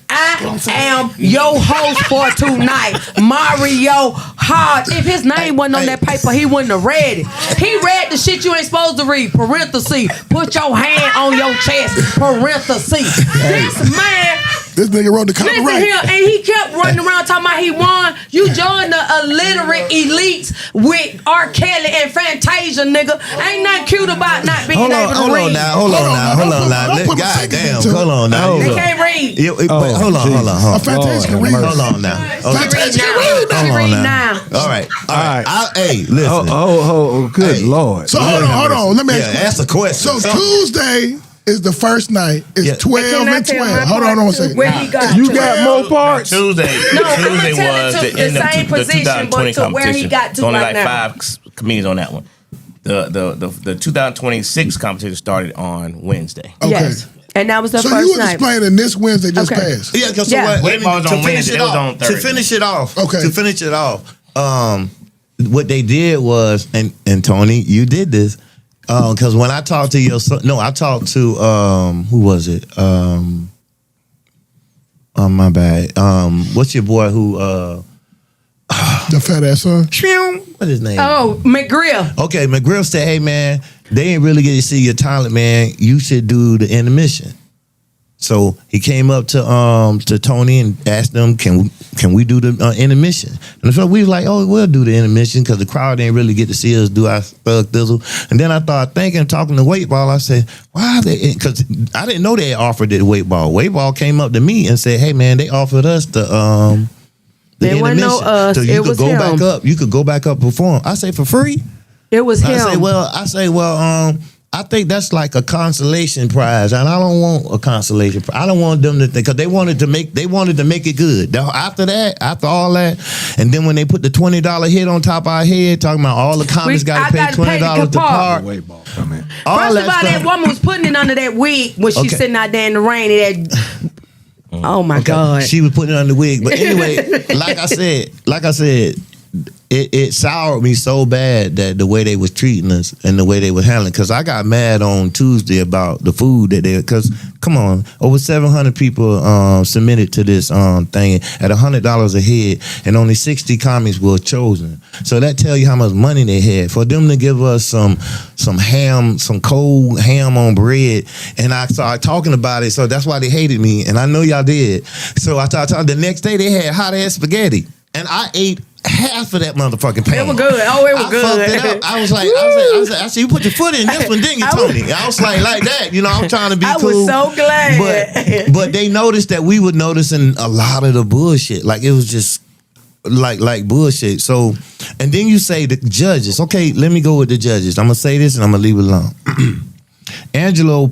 am your host for tonight, Mario Hard. If his name wasn't on that paper, he wouldn't have read it. He read the shit you ain't supposed to read. Parenthesis. Put your hand on your chest. Parenthesis. This nigga wrote the cover right. Here, and he kept running around talking about he won. You joined the illiterate elites with R. Kelly and Fantasia, nigga. Ain't nothing cute about not being able to read. Hold on now. Goddamn, hold on now. They can't read. Hold on. Fantasia can read. Hold on now. Fantasia can read. Hold on now. All right. Hey, listen. Good Lord. So hold on. Let me ask a question. So Tuesday is the first night. It's 12 and 12. Hold on a second. Where he got You got more parts? Tuesday was the end of the 2020 but to where he competition. got to Only right like now. 5 comedians on that one. The 2026 competition started on Wednesday. Okay. Yes. And that was the So first you was night. explaining this Wednesday just passed. Yeah, because Yeah. Weight ball's on Wednesday. It was on to Thursday. finish it off. Okay. To finish it off, what they did was, and Tony, you did this, because when I talked to your son, no, I talked to who was it? Oh my bad. What's your boy who? The fat ass son. What his name? Oh, McGrill. Okay, McGrill said, "Hey man, they ain't really get to see your talent, man. You should do the intermission." So he came up to Tony and asked them, "Can we do the intermission?" And so we was like, "Oh, we'll do the intermission," because the crowd didn't really get to see us do our thug thizzle. And then I started thinking, talking to Weight Ball, I said, "Why are they?" Because I didn't know they offered it to Weight Ball. Weight Ball came up to me and said, "Hey man, they offered us the There wasn't no intermission. us, So you it could was go him." back up. You could go back up and perform." I say, "For free?" It was him. I say, well, I think that's like a consolation prize, and I don't want a consolation prize. I don't want them to think, because they wanted to make it good. Now, after all that, and then when they put the $20 hit on top of our head, talking about all the comics got to pay $20 to park. Weight ball come in. First of all, that woman was putting it under that wig when she sitting out there in the rain. Oh my God. She was putting it on the wig. But anyway, like I said, it soured me so bad that the way they was treating us and the way they were handling. Because I got mad on Tuesday about the food that they. Because come on, over 700 people submitted to this thing at $100 a head, and only 60 comics were chosen. So that tell you how much money they had for them to give us some ham, some cold ham on bread. And I started talking about it, so that's why they hated me, and I know y'all did. So I started talking. The next day they had hot ass spaghetti, and I ate half of that motherfucking pan. It was good. Oh, it was good. I fucked it up. I was like, I said, you put your foot in this one, didn't you, Tony? I was like that. You know, I'm trying to be cool. I was so glad. But they noticed that we were noticing a lot of the bullshit. Like, it was just like bullshit. So, and then you say the judges. Okay, let me go with the judges. I'm going to say this and I'm going to leave it alone. Angelo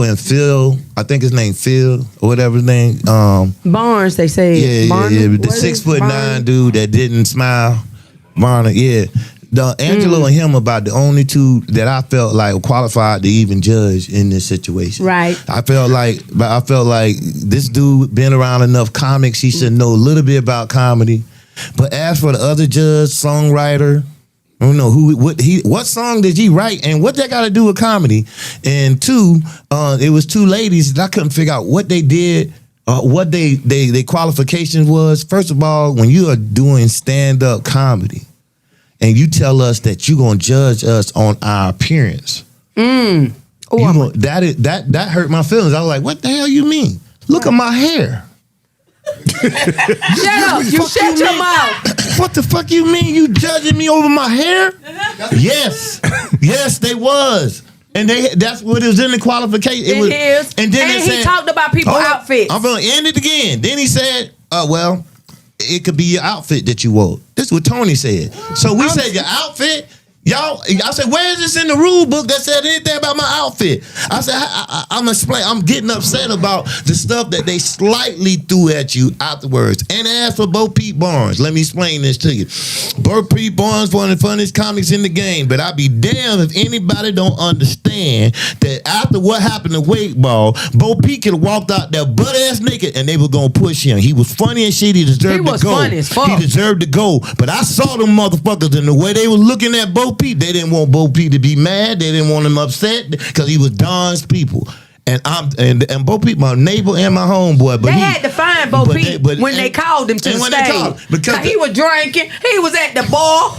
and Phil, I think his name Phil or whatever his name. Barnes, they say. Yeah. The 6'9" dude that didn't smile. Barnes, yeah. Angelo and him about the only two that I felt like qualified to even judge in this situation. Right. I felt like this dude been around enough comics. He should know a little bit about comedy. But as for the other judge, songwriter, I don't know what song did he write and what that got to do with comedy. And two, it was two ladies that I couldn't figure out what they did, what they qualifications was. First of all, when you are doing stand-up comedy and you tell us that you're gonna judge us on our appearance, that hurt my feelings. I was like, what the hell you mean? Look at my hair. Shut up. You shut your mouth. What the fuck you mean? You judging me over my hair? Yes. Yes, they was. And that's what it was in the qualification. It is. And then he talked about people's outfits. I'm going to end it again. Then he said, well, it could be your outfit that you wore. This is what Tony said. So we said your outfit. Y'all, I said, where is this in the rule book that said anything about my outfit? I said, I'm getting upset about the stuff that they slightly threw at you afterwards. And as for Bo Peep Barnes, let me explain this to you. Bo Peep Barnes, one of the funniest comics in the game, but I'd be damned if anybody don't understand that after what happened to Weight Ball, Bo Peep could have walked out there butt ass naked and they were gonna push him. He was funny and shit. He deserved to go. Funny as fuck. He deserved to go. But I saw them motherfuckers and the way they were looking at Bo Peep, they didn't want Bo Peep to be mad. They didn't want him upset because he was Don's people. And Bo Peep, my neighbor and my homeboy. But they had to find Bo Peep when they called him to the stage. Because he was drinking. He was at the bar.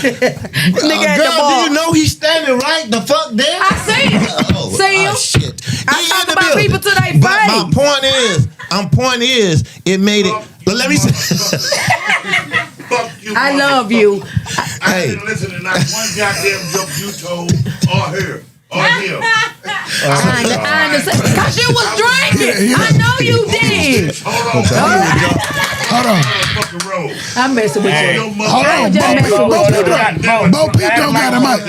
Nigga at the bar. Do you know he's standing right the fuck there? I see him. See him? Shit. I talk about people to their face. My point is, it made it. But let me say. Fuck you. I love you. I didn't listen to not one goddamn joke you told or her or him. I understand. Because you was drinking. I know you did. Hold on. Fucking roll. I'm messing with you. Hold on. Bo Peep don't got a mic.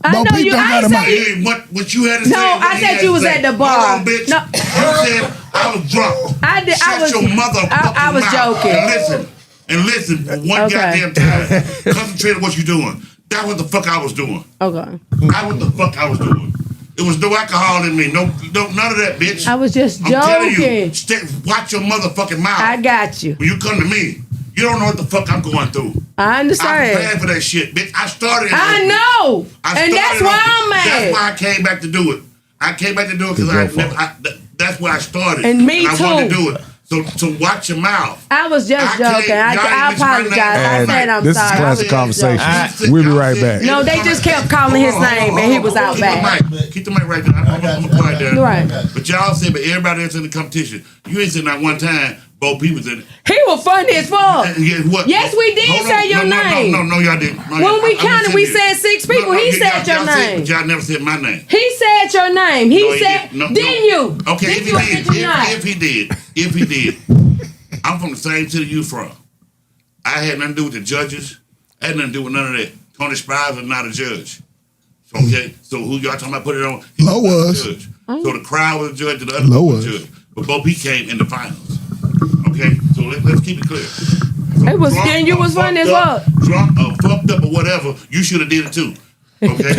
Bo Peep don't got a mic. What you had to say? No, I said you was at the bar. Hold on, bitch. No. You said I was drunk. I did. Shut your motherfucking I was mouth joking. And listen for one goddamn time. Concentrate on what you're doing. That's what the fuck I was doing. Okay. That's what the fuck I was doing. It was no alcohol in me. No, none of that, bitch. I was just I'm telling joking. you, watch your motherfucking mouth. I got you. When you come to me, you don't know what the fuck I'm going through. I I'm understand. prepared for that shit, bitch. I started. I know. And that's why I'm mad. That's why I came back to do it. I came back to do it because that's where I started. And me I too. wanted to do it. So watch your mouth. I was just joking. I apologize. I said I'm This sorry. is Classic Konversations. We'll be right back. No, they just kept calling his name and he was out back. Keep the mic right there. I'm quiet there. Right. But y'all said, but everybody else in the competition, you ain't said not one time. Bo P was in it. He was funny as fuck. What? Yes, we did say your name. No, y'all didn't. When we counted, we said 6 people. He said your name. But y'all never said my name. He said your name. He said, didn't you? Okay, Did you or did you not? if he did, I'm from the same city you from. I had nothing to do with the judges. I had nothing to do with none of that. Tony Spriles is not a judge. So, okay, so who y'all talking about put it on? Low was. Judge. So the crowd was a judge and the other was a judge. But Bo P came in the finals. Okay, so let's keep it clear. So It was and you was funny as fuck. Drunk or fucked up or whatever, you should have did it too. Okay.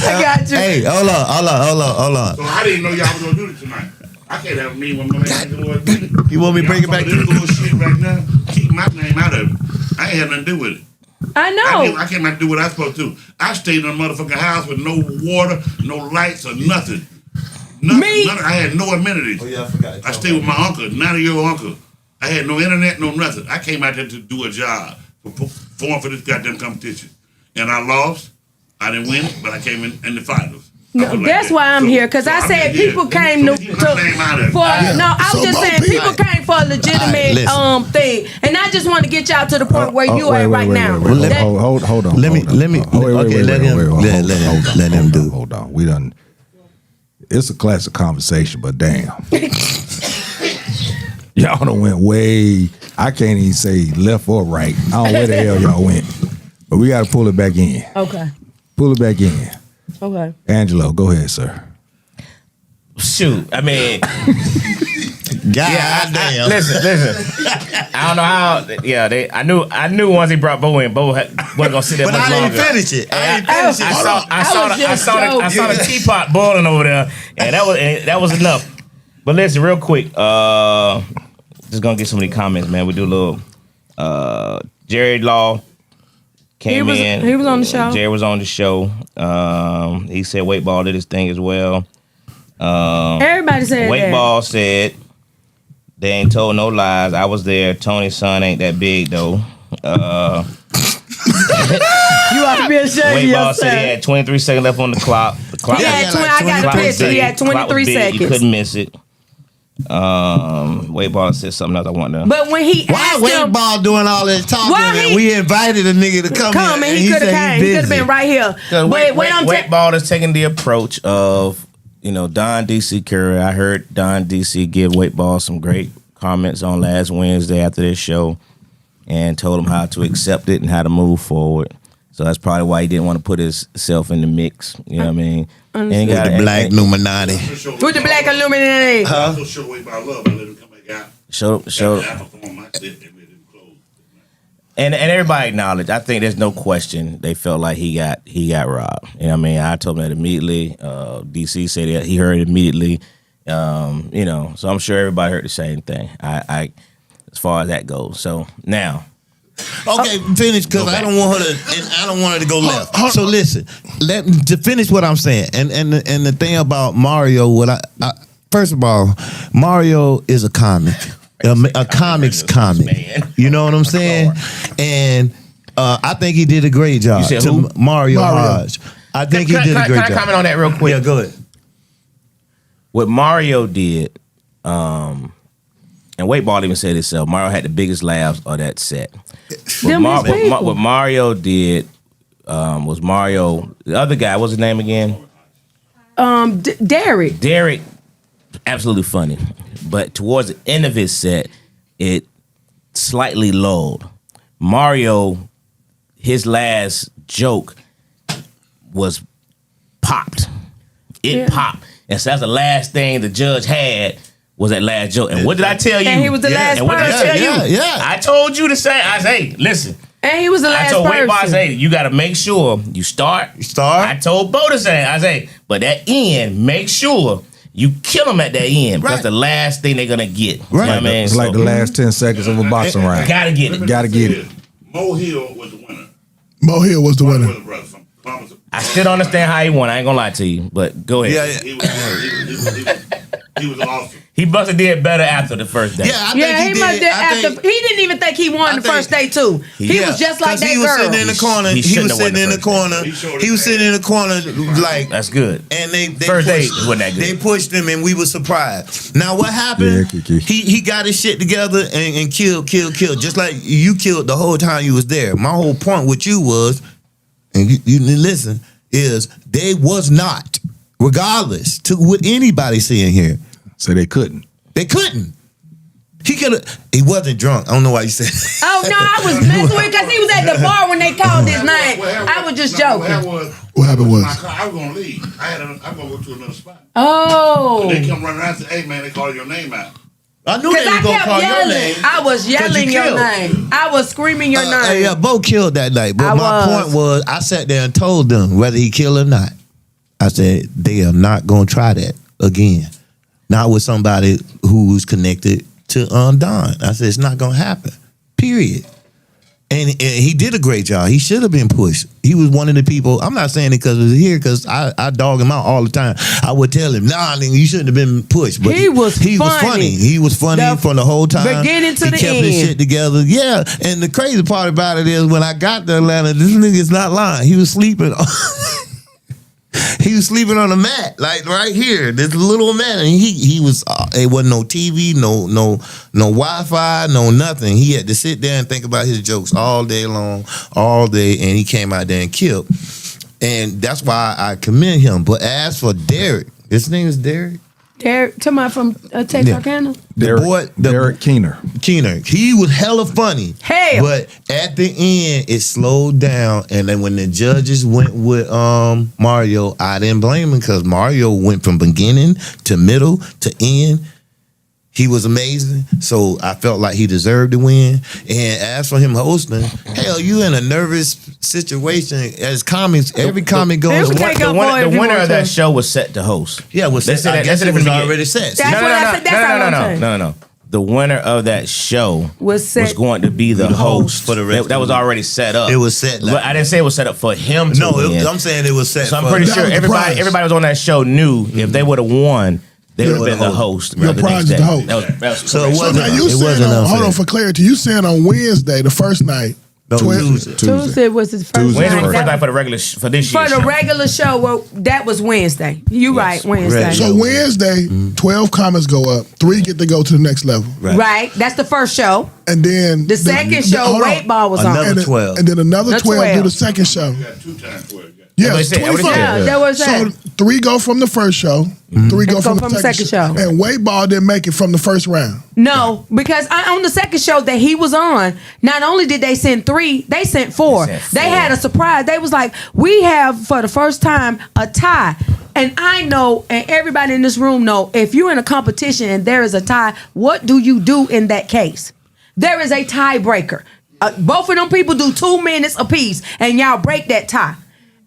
I got you. Hey, hold on. So I didn't know y'all was gonna do this tonight. I can't have me when my man Angelo did it. You want me to bring it back to this little shit right now? Keep my name out of it. I ain't had nothing to do with it. I know. I came out to do what I was supposed to do. I stayed in a motherfucking house with no water, no lights, or nothing. Me? I had no amenities. Oh, yeah, I forgot. I stayed with my uncle, 90-year-old uncle. I had no internet, no nothing. I came out there to do a job, perform for this goddamn competition. And I lost. I didn't win, but I came in the finals. No, that's why I'm here, because I said people came to I was just saying people came for a legitimate thing, and I just want to get y'all to the point where you are right now. Hold on. Let me. Okay, let him do. Hold on. We done. It's a classic conversation, but damn. Y'all done went way, I can't even say left or right. I don't know where the hell y'all went. But we got to pull it back in. Okay. Pull it back in. Okay. Angelo, go ahead, sir. Shoot, I mean, Damn. listen. I don't know how. Yeah, I knew once he brought Bo in, Bo wasn't gonna sit there But much I longer. didn't finish it. I saw the teapot boiling over there, and that was enough. But listen, real quick, just gonna get some of these comments, man. We do a little. Jae Law came in. He was on the show. Jared was on the show. He said Weight Ball did his thing as well. Everybody said Weight that. Ball said they ain't told no lies. I was there. Tony's son ain't that big though. You ought to be ashamed of Weight Ball said he yourself. had 23 seconds left on the clock. The clock He had was- I got clock a was picture. He big. had Clock was 23 big. seconds. You couldn't miss it. Weight Ball said something else I wanted to. But when he Why asked Weight him, Ball doing all this talking Why and he- we invited a nigga to come come here and he could have came. He could have been right here. But Weight Ball is taking the approach of, Don DC Curry. I heard Don DC give Weight Ball some great comments on last Wednesday after this show and told him how to accept it and how to move forward. So that's probably why he didn't want to put himself in the mix. You know what I mean? And he With got- the black Illuminati. with the black illuminati. I also show Weight by love. I let him come back out. show I perform my shit. They made him close. and everybody acknowledged. I think there's no question they felt like he got robbed. You know what I mean? I told him that immediately. DC said that he heard it immediately. So I'm sure everybody heard the same thing. I as far as that goes. So now. Okay, finish because I don't want her to. And I don't want her to go left. So listen, to finish what I'm saying, and the thing about Mario, first of all, Mario is a comic, a comics comic. You know what I'm saying? And I think he did a great job. You said who? Mario Hodge. I think he did a great job. Can I comment on that real quick? Yeah, go ahead. What Mario did, and Weight Ball even said itself, Mario had the biggest laughs of that set. What Mario did was Mario, the other guy, what's his name again? Derek. Derek, absolutely funny. But towards the end of his set, it slightly lulled. Mario, his last joke was popped. It popped. And so that's the last thing the judge had was that last joke. And what did I tell you? And he was the last And what did I person. tell you? Yeah. I told you to say, hey, listen, And he was the last I told Wade Boss, person. hey, you got to make sure you start. I told Bo the same. I say, but that end, make sure you kill them at that end. Because that's the last thing they're going to get. Right. You know what I mean? It's like the last 10 seconds of a boxing round. Gotta get it. Gotta get it. Mo Hill was the winner. Mo Hill was the winner. I still don't understand how he won. I ain't gonna lie to you, but go ahead. He was awesome. He busted did better after the first day. Yeah, I think he must did. after. He didn't even think he won the first day too. He was just like that He was girl. sitting in the corner. He He shouldn't was have won sitting in the the corner. first He was sitting in the corner like. That's good. And they First day pushed, wasn't that good. They pushed him, and we were surprised. Now what happened? Yeah, Kiki. He got his shit together and killed, just like you killed the whole time you was there. My whole point with you was, and you listen, is they was not, regardless to what anybody seeing here, So they couldn't. they couldn't. He could have. He wasn't drunk. I don't know why you said. Oh no, I was messing with because he was at the bar when they called his name. I was just joking. What happened was? I was gonna leave. I'm gonna go to another spot. Oh, They come running around and say, "Hey man, they call your name out." I knew they because was I gonna kept call your yelling. name. I was yelling you your killed. name. I was screaming your name. Yeah, Bo killed that night. But I my was. point was, I sat there and told them whether he killed or not. I said they are not gonna try that again. Not with somebody who's connected to Don. I said it's not gonna happen. Period. And he did a great job. He should have been pushed. He was one of the people. I'm not saying it because he was here, because I dog him out all the time. I would tell him, nah, nigga, you shouldn't have been pushed. But He was funny. He was funny from the whole time. beginning to he the kept end. his shit together. Yeah. And the crazy part about it is when I got to Atlanta, this nigga's not lying. He was sleeping. He was sleeping on a mat, like right here, this little mat, and he was. It wasn't no TV, no Wi-Fi, no nothing. He had to sit there and think about his jokes all day long, all day, and he came out there and killed. And that's why I commend him. But as for Derek, his name is Derek. Derek, somebody from Texarkana. Derek Keener. Keener. He was hella funny. Hell. But at the end, it slowed down. And then when the judges went with Mario, I didn't blame him because Mario went from beginning to middle to end. He was amazing. So I felt like he deserved to win. And as for him hosting, hell, you in a nervous situation. As comics, every comic goes. It was take up for it The if you winner want of that to. show was set to host. Yeah, well, Let's say I that- guess let's it was say that- already set. That's what I said. That's all I'm saying. No. The winner of that show Was set- going to be the host for the rest That of was the- already set up. It was set. But I didn't say it was set up for him to No, win. I'm saying it was set. So I'm for- pretty That sure was the prize. everybody was on that show knew if they would have won, they would have been the host. Your the prize next is the day. host. That was So correct. it So wasn't. now you It saying wasn't hold unfair. on for clarity. You saying on Wednesday, the first night, No, 12 Tuesday was his first Wednesday was night. the first That- night for the regular for this For year. the regular show, well, that was Wednesday. You right, Wednesday. Right. So Wednesday, 12 comments go up. 3 get to go to the next level. Right. That's the first show. And then The second show, hold on. Weight Ball was Another on. And then, 12. and then another Another 12 do 12. the second show. You got 2 times 12. Yeah, That's it's what he said. 25. Yeah, that was So that. 3 go from the first show, 3 go from the second show. And Weight Ball didn't make it from the first round. No, because on the second show that he was on, not only did they send 3, they sent 4. They sent They 4. had a surprise. They was like, we have for the first time a tie. And I know, and everybody in this room know, if you're in a competition and there is a tie, what do you do in that case? There is a tiebreaker. Both of them people do 2 minutes apiece, and y'all break that tie.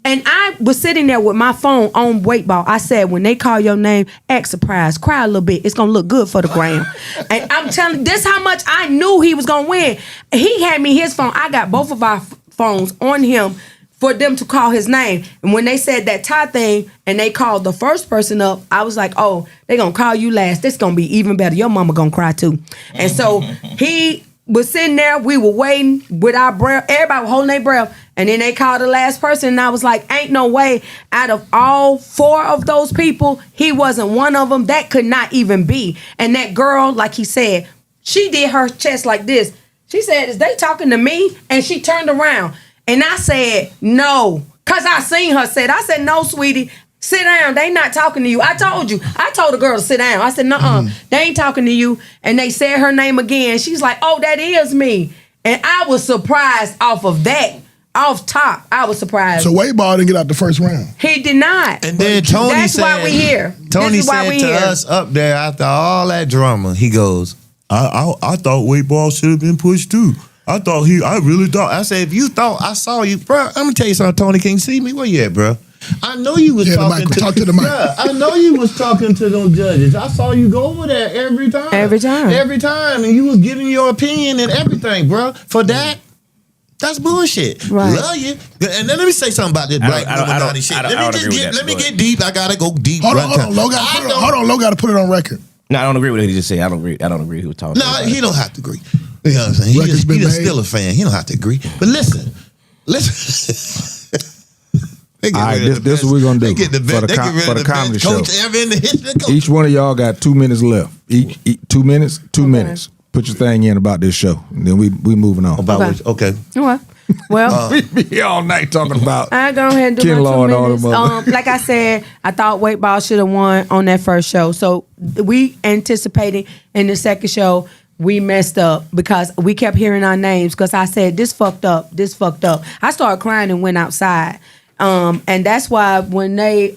And I was sitting there with my phone on Weight Ball. I said, when they call your name, act surprised, cry a little bit. It's going to look good for the gram. And I'm telling you, this how much I knew he was going to win. He had me his phone. I got both of our phones on him for them to call his name. And when they said that tie thing and they called the first person up, I was like, oh, they going to call you last. This going to be even better. Your mama going to cry too. And so he was sitting there. We were waiting with our breath. Everybody was holding their breath. And then they called the last person, and I was like, ain't no way out of all 4 of those people, he wasn't one of them. That could not even be. And that girl, like he said, she did her chest like this. She said, is they talking to me? And she turned around. And I said, no. Because I seen her said, I said, no, sweetie, sit down. They not talking to you. I told you. I told the girl to sit down. I said, nuh-uh, they ain't talking to you. And they said her name again. She's like, oh, that is me. And I was surprised off of that. Off top, I was surprised. So Weight Ball didn't get out the first round. He did not. And then Tony That's said, why we here. Tony This is why said we to here. us up there after all that drama, he goes, I thought Weight Ball should have been pushed too. I really thought. I said, if you thought I saw you, bro, I'm gonna tell you something. Tony, can you see me? Where you at, bro? I know you was talking to. Talk to the mic. Yeah, I know you was talking to those judges. I saw you go over there every time, and you was giving your opinion and everything, bro. For that. That's bullshit. Right. Love you. And then let me say something about this black Illuminati shit. Let me get deep. I gotta go deep. Hold on. Lo got to put it on record. No, I don't agree with what he just said. I don't agree. He was talking. No, he don't have to agree. You know what I'm saying? He's still a fan. He don't have to agree. But listen. All right, this is what we're gonna do for the comedy show. Ever in the history of Each one of y'all got 2 minutes left. Each 2 minutes. 2 minutes. Put your thing in about this show, and then we moving on. Okay. Well, we be here all night talking about. I go ahead and do Ken my Law 2 and all minutes. them Like I said, I thought Weight Ball should have won on that first show. So we anticipating in the second show we messed up because we kept hearing our names because I said this fucked up. I started crying and went outside, and that's why when they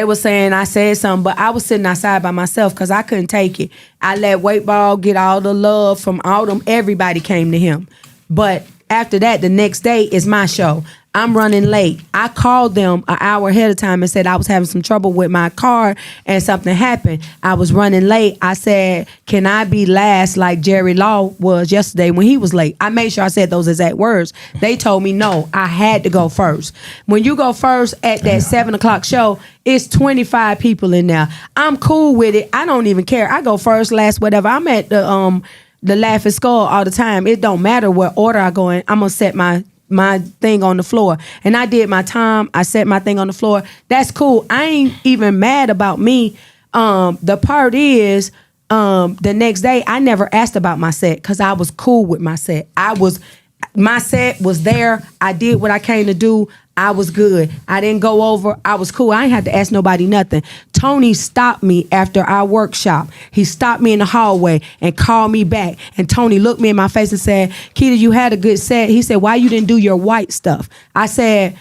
were saying I said something, but I was sitting outside by myself because I couldn't take it. I let Weight Ball get all the love from all them. Everybody came to him. But after that, the next day is my show. I'm running late. I called them an hour ahead of time and said I was having some trouble with my car and something happened. I was running late. I said, can I be last like Jae Law was yesterday when he was late? I made sure I said those exact words. They told me no, I had to go first. When you go first at that 7 o'clock show, it's 25 people in there. I'm cool with it. I don't even care. I go first, last, whatever. I'm at the Laughing Skull all the time. It don't matter what order I go in. I'm gonna set my thing on the floor. And I did my time. I set my thing on the floor. That's cool. I ain't even mad about me. The part is, the next day, I never asked about my set because I was cool with my set. My set was there. I did what I came to do. I was good. I didn't go over. I was cool. I ain't had to ask nobody nothing. Tony stopped me after our workshop. He stopped me in the hallway and called me back. And Tony looked me in my face and said, Keita, you had a good set. He said, why you didn't do your white stuff? I said,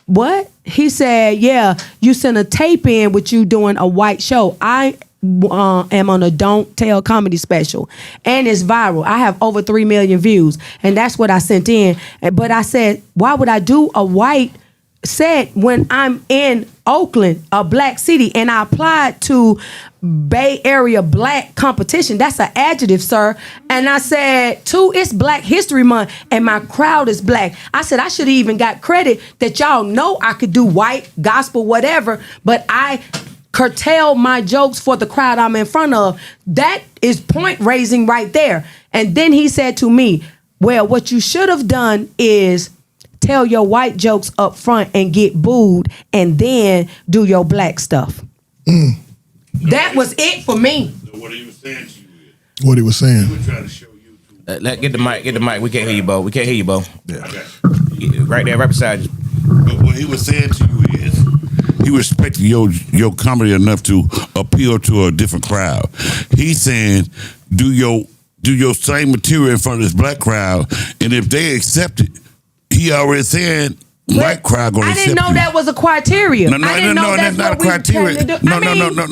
what? He said, yeah, you sent a tape in with you doing a white show. I am on a Don't Tell comedy special, and it's viral. I have over 3 million views, and that's what I sent in. But I said, why would I do a white set when I'm in Oakland, a black city, and I applied to Bay Area black competition? That's an adjective, sir. And I said, 2, it's Black History Month, and my crowd is black. I said, I should have even got credit that y'all know I could do white, gospel, whatever, but I curtail my jokes for the crowd I'm in front of. That is point raising right there. And then he said to me, well, what you should have done is tell your white jokes up front and get booed and then do your black stuff. That was it for me. So what he was saying to you is, What he was saying. he was trying to show you to Get the mic. We can't hear you, Bo. Right there, right beside you. But what he was saying to you is he respected your comedy enough to appeal to a different crowd. He's saying do your same material in front of this black crowd, and if they accept it, he already saying white crowd gonna accept it. I didn't know that was a criteria. No, that's not a criteria. No. Look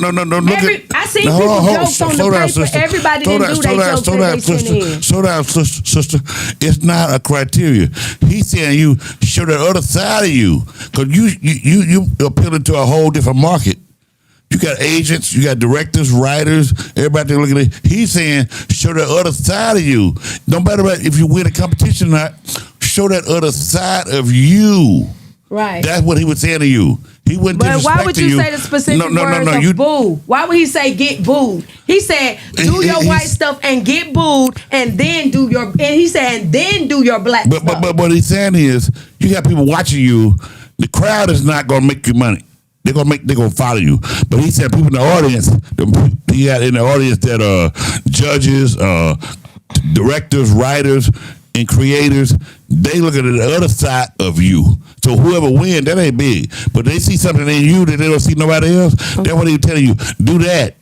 I seen people jokes on the paper. Sister. Everybody didn't do their jokes that they sent in. Slow down, sister. It's not a criteria. He's saying you show the other side of you, because you appealing to a whole different market. You got agents, you got directors, writers, everybody looking at it. He's saying show the other side of you. No matter if you win a competition or not, show that other side of you. Right. That's what he was saying to you. He wouldn't disrespect you. But why would you say the specific words of boo? Why would he say get booed? He said do your white stuff and get booed, and then do your. And he said and then do your black stuff. But what he's saying is you got people watching you. The crowd is not gonna make you money. They're gonna follow you. But he said people in the audience. He had in the audience that judges, directors, writers, and creators. They look at the other side of you. So whoever wins, that ain't big. But they see something in you that they don't see nobody else. Okay. That's what he's telling you. Do that.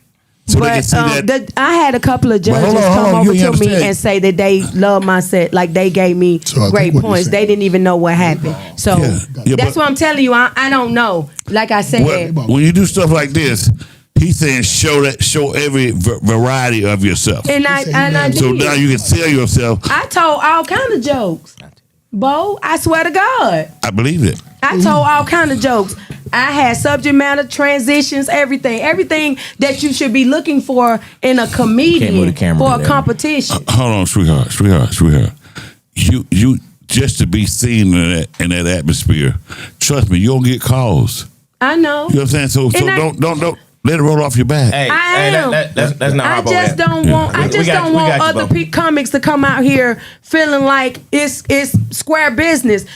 So but they can see that. I had a couple of judges come over to me and say that they love my set, like they gave me great points. They didn't even know what happened. So that's what I'm telling you. I don't know. Like I said, when you do stuff like this, He's saying show every variety of yourself. And I So did. now you can sell yourself. I told all kind of jokes. Bo, I swear to God. I believe it. I told all kind of jokes. I had subject matter, transitions, everything that you should be looking for in a Can't move comedian the camera for a there. competition. Hold on, sweetheart. You just to be seen in that atmosphere. Trust me, you don't get calls. I know. You know what I'm saying? So And I- don't let it roll off your back. Hey, I hey, am. that's not I how just don't want. I We just got don't you, we want got you, other Bo. comics to come out here feeling like it's square business.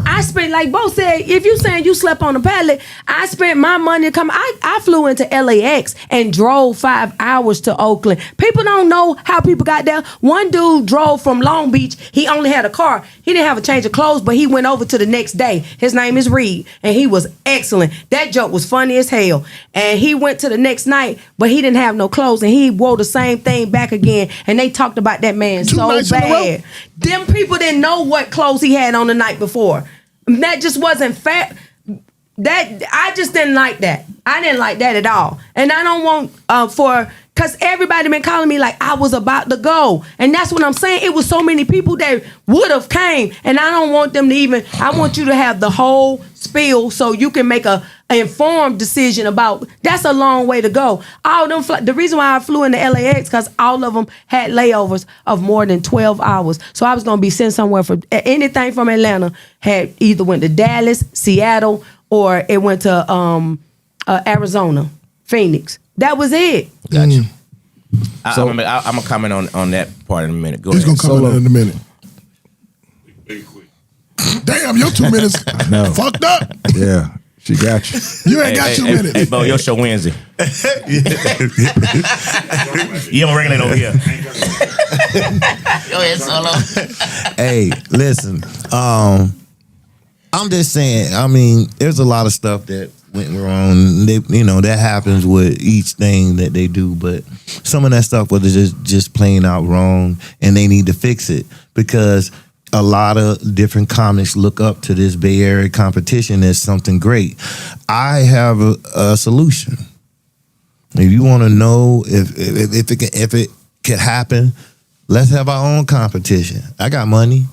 I spent, like Bo said, if you saying you slept on a pallet, I spent my money to come. I flew into LAX and drove 5 hours to Oakland. People don't know how people got there. One dude drove from Long Beach. He only had a car. He didn't have a change of clothes, but he went over to the next day. His name is Reed, and he was excellent. That joke was funny as hell. And he went to the next night, but he didn't have no clothes, and he wore the same thing back again. And they talked about that man Two so nights in a row? bad. Them people didn't know what clothes he had on the night before. That just wasn't fair. That I just didn't like that. I didn't like that at all. And I don't want because everybody been calling me like I was about to go. And that's what I'm saying. It was so many people that would have came. And I don't want them to even, I want you to have the whole spiel so you can make an informed decision about, that's a long way to go. All them, the reason why I flew into LAX, because all of them had layovers of more than 12 hours. So I was going to be sent somewhere for anything from Atlanta had either went to Dallas, Seattle, or it went to Arizona, Phoenix. That was it. Gotcha. I'm gonna comment on that part in a minute. Go He's ahead. gonna come in a minute. Very quick. Damn, your 2 minutes know. fucked up. Yeah, she got you. You ain't got 2 minutes. Hey, Bo, your show Wednesday. You don't regulate over here. Go ahead, Solo. Hey, listen. I'm just saying. I mean, there's a lot of stuff that went wrong. That happens with each thing that they do. But some of that stuff was just plain out wrong, and they need to fix it because a lot of different comics look up to this Bay Area competition as something great. I have a solution. If you want to know if it could happen, let's have our own competition. I got money.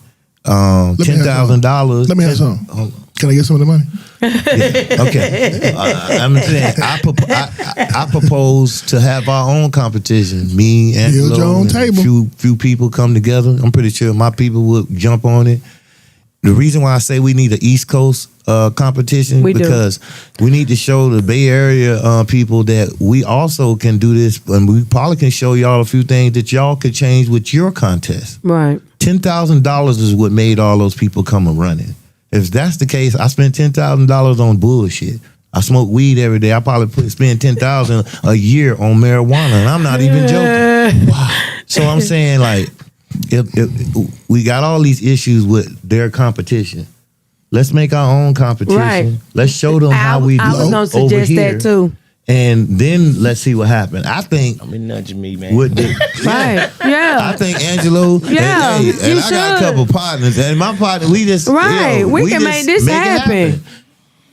$10,000. Let me have some. Can I get some of the money? Yeah, okay. I'm saying I propose to have our own competition. Me and Build your own table. few people come together. I'm pretty sure my people would jump on it. The reason why I say we need an East Coast competition because we need to show the Bay Area people that we also can do this, and we probably can show y'all a few things that y'all could change with your contest. Right. $10,000 is what made all those people come and running. If that's the case, I spent $10,000 on bullshit. I smoke weed every day. I probably spend $10,000 a year on marijuana, and I'm not even joking. Wow. So I'm saying, like, if we got all these issues with their competition, let's make our own competition. Right. Let's show them how we do I was gonna over suggest here, that too. and then let's see what happens. I think Don't be nudging me, man. with the Right. Yeah. I think Angelo, Yeah, and you I got a should. couple partners, and my partner, we just Right, we can just make this happen.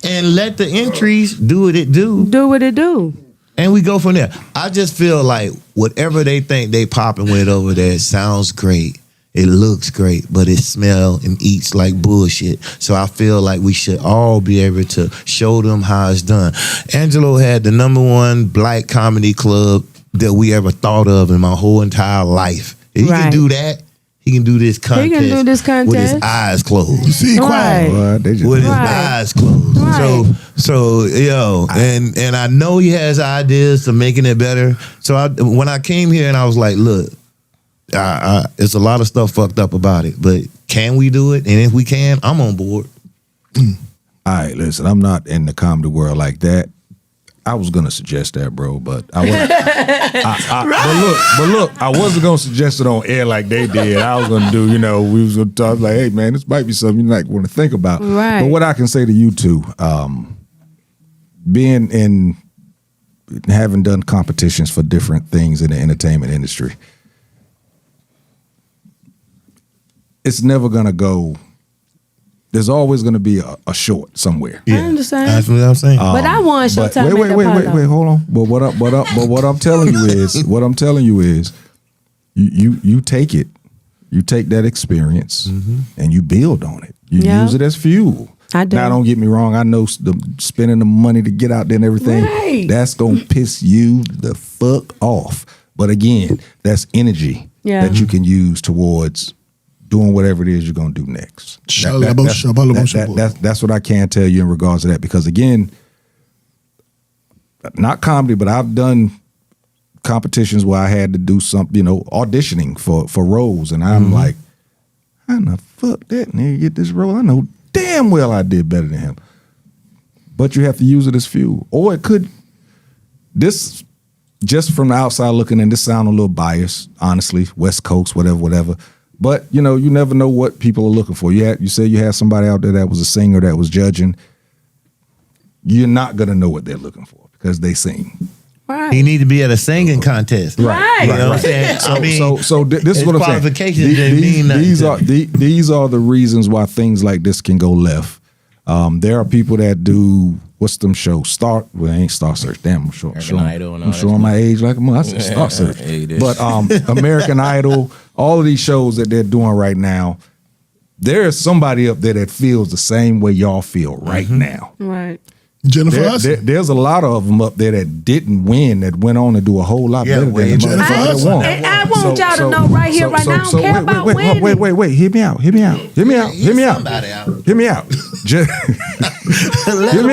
and let the entries do what it do, Do what it do. and we go from there. I just feel like whatever they think they popping with over there sounds great. It looks great, but it smells and eats like bullshit. So I feel like we should all be able to show them how it's done. Angelo had the #1 black comedy club that we ever thought of in my whole entire life. If he can Right. do that, he can do this contest. He can do this with his contest. eyes closed. You see, quiet. Right. Well, they just With his Right. eyes closed. Right. So and I know he has ideas to making it better. So when I came here and I was like, look, it's a lot of stuff fucked up about it, but can we do it? And if we can, I'm on board. All right, listen, I'm not in the comedy world like that. I was gonna suggest that, bro, but I wasn't. But look, I wasn't gonna suggest it on air like they did. I was gonna do, we was gonna talk like, hey man, this might be something you might want to think about. Right. But what I can say to you two, being in having done competitions for different things in the entertainment industry, it's never gonna go there's always going to be a short somewhere. I understand. That's what I'm saying. But I want Showtime. Wait, hold on. But what I'm telling you is, you take it, you take that experience, and you build on it. You use it as fuel. I do. Now, don't get me wrong. I know spending the money to get out there and everything, that's gonna piss you the fuck off. But again, that's energy that you can use towards doing whatever it is you're gonna do next. That's what I can tell you in regards to that. Because again, not comedy, but I've done competitions where I had to do something, auditioning for roles, and I'm like, how the fuck that nigga get this role? I know damn well I did better than him. But you have to use it as fuel. Or it could, this, just from the outside looking in, this sound a little biased, honestly, West Coast, whatever. But, you never know what people are looking for. You say you had somebody out there that was a singer that was judging. You're not going to know what they're looking for because they sing. Right. He need to be at a singing contest. Right. You know what I'm saying? So this is what I'm saying. Qualifications didn't mean nothing. These are the reasons why things like this can go left. There are people that do, what's them shows? It ain't Star Search. Damn, I'm showing my age like a mother. I said Star Search. But American Idol, all of these shows that they're doing right now, there is somebody up there that feels the same way y'all feel right now. Right. Jennifer Hudson. There's a lot of them up there that didn't win, that went on to do a whole lot better than Jennifer Hudson. won. And I want y'all to know right here, right now, I don't care about winning. Wait. Hear me out. Hear me out. Hear me out. Hear me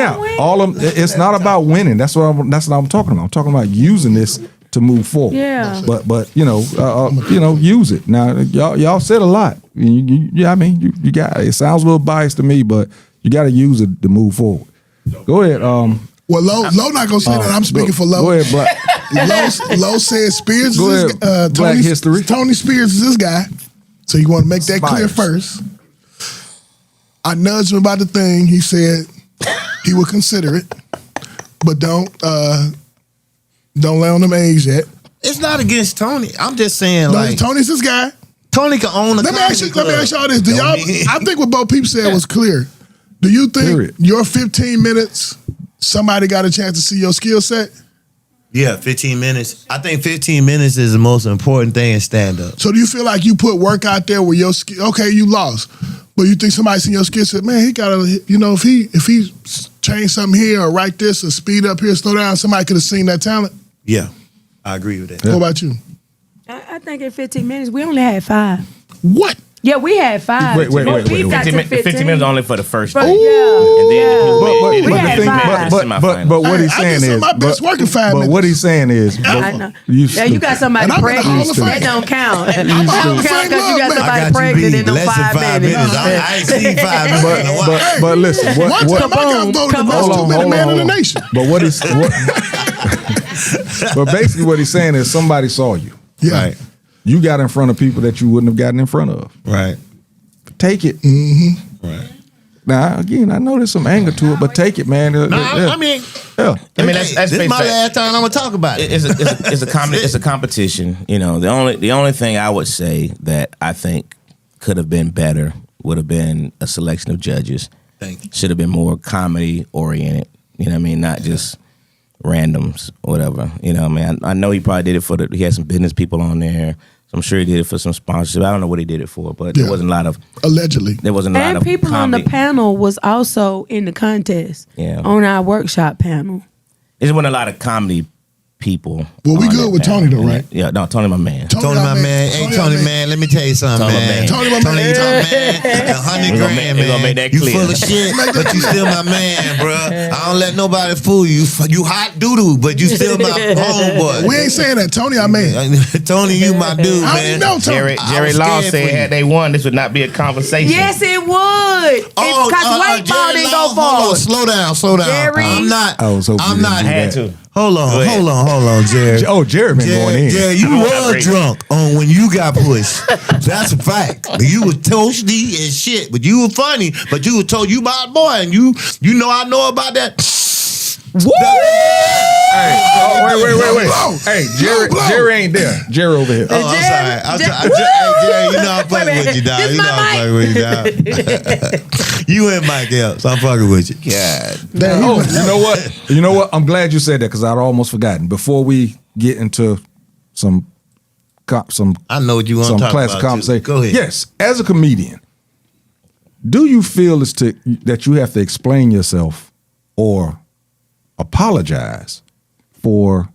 out. All of them, it's not about winning. That's what I'm talking about. I'm talking about using this to move forward. Yeah. But use it. Now y'all said a lot. You got it. Sounds a little biased to me, but you got to use it to move forward. Go ahead. Well, Lo not gonna say that. I'm speaking for Lo. Go ahead, Black. Lo said Spears Go is ahead, Black history. Tony Spears is this guy. So you want to make that clear first. I nudged him about the thing. He said he would consider it, but don't lay on them age yet. It's not against Tony. I'm just saying, Tony's this guy. Tony can own a Let me ask y'all this. Do y'all? I think what both people said was clear. Do you think your 15 minutes, somebody got a chance to see your skill set? Yeah, 15 minutes. I think 15 minutes is the most important thing in stand-up. So do you feel like you put work out there where your skill, okay, you lost, but you think somebody seen your skill set, man, he got to, if he changed something here or write this or speed up here, slow down, somebody could have seen that talent? Yeah, I agree with that. What about you? I think in 15 minutes, we only had 5. What? Yeah, we had 5. Wait. 15 minutes only for the first But, round. And then But what he's saying is, my best work in 5 minutes. But what he's saying is, I know. You got somebody And I'm in the Hall pregnant. of Fame. That don't count. That I'm don't Hall of count Fame because you got look, man. somebody pregnant in them less than 5 minutes. I ain't seen 5 minutes. but listen, One time I got voted the most 2-minute man in the nation. But but basically what he's saying is somebody saw you. Yeah. Right. You got in front of people that you wouldn't have gotten in front of. Right. Take it. Mm-hmm. Right. Now, again, I know there's some anger to it, but take it, man. I mean, that's this is my last time I'm gonna talk about it. It's a competition. The only thing I would say that I think could have been better would have been a selection of judges. Thank you. Should have been more comedy oriented. You know what I mean? Not just randoms or whatever. You know what I mean? I know he probably did it he had some business people on there. So I'm sure he did it for some sponsorship. I don't know what he did it for, but there wasn't a lot of allegedly. There wasn't a lot of And people on comedy. the panel was also in the contest. Yeah. On our workshop panel. There wasn't a lot of comedy people. Well, we on good that with panel. Tony though, right? Yeah, no, Tony my man. Tony, my man. Hey, Tony, man, let me tell you something, Tony, man. man. Tony, my man. $100 grand, We gonna man. make that You clear. full of shit, but you still my man, bro. I don't let nobody fool you. You hot doo-doo, but you still my homeboy. We ain't saying that. Tony, our man. Tony, you my dude, How man. you know, Tony? Jerry was Law scared said for you. had they won, this would not be a conversation. Yes, it would. Because white ball didn't go Hold on, forward. slow down. Jerry. I'm not. I was hoping you I'm didn't not. do Had that. to. Hold on, Jerry. Oh, Jerry been going in. Yeah, you I'm was outraged. drunk on when you got pushed. That's a fact. You was toasty and shit, but you were funny. But you were told you my boy, and you know I know about that. Woo! Wait. Hey, Jerry ain't there. Jerry over here. Oh, I'm sorry. Hey, Jerry, you know I'm fucking with you, dog. This You know my I'm fucking with you, dog. You and Mike Epps. I'm fucking with you. God. You know what? I'm glad you said that because I'd almost forgotten. Before we get into some I know what you want to talk classic about. conversation. Go ahead. Yes, as a comedian, do you feel that you have to explain yourself or apologize for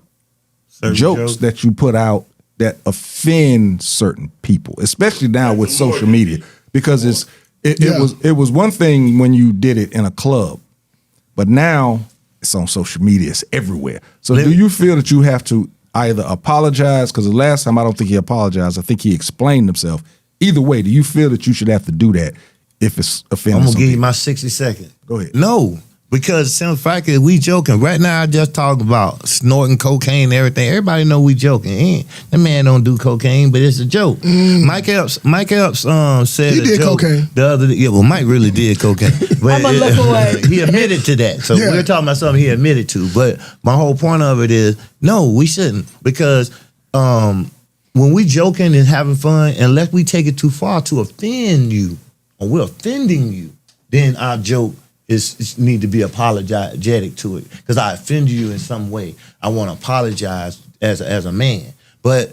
Certain jokes that you put out that offend certain people, especially now with social media? Because it was one thing when you did it in a club, but now it's on social media. It's everywhere. So do you feel that you have to either apologize? Because the last time I don't think he apologized. I think he explained himself. Either way, do you feel that you should have to do that if it's offending I'm going to some give you people? my 60 seconds. Go ahead. No, because simple fact is we joking. Right now I just talk about snorting cocaine and everything. Everybody know we joking. That man don't do cocaine, but it's a joke. Mike Epps said He a did joke cocaine. the other day. Yeah, well, Mike really did cocaine. But I'ma look away. He admitted to that. So Yeah. we're talking about something he admitted to. But my whole point of it is, no, we shouldn't. Because when we joking and having fun, unless we take it too far to offend you, or we're offending you, then our joke is need to be apologetic to it. Because I offended you in some way. I want to apologize as a man. But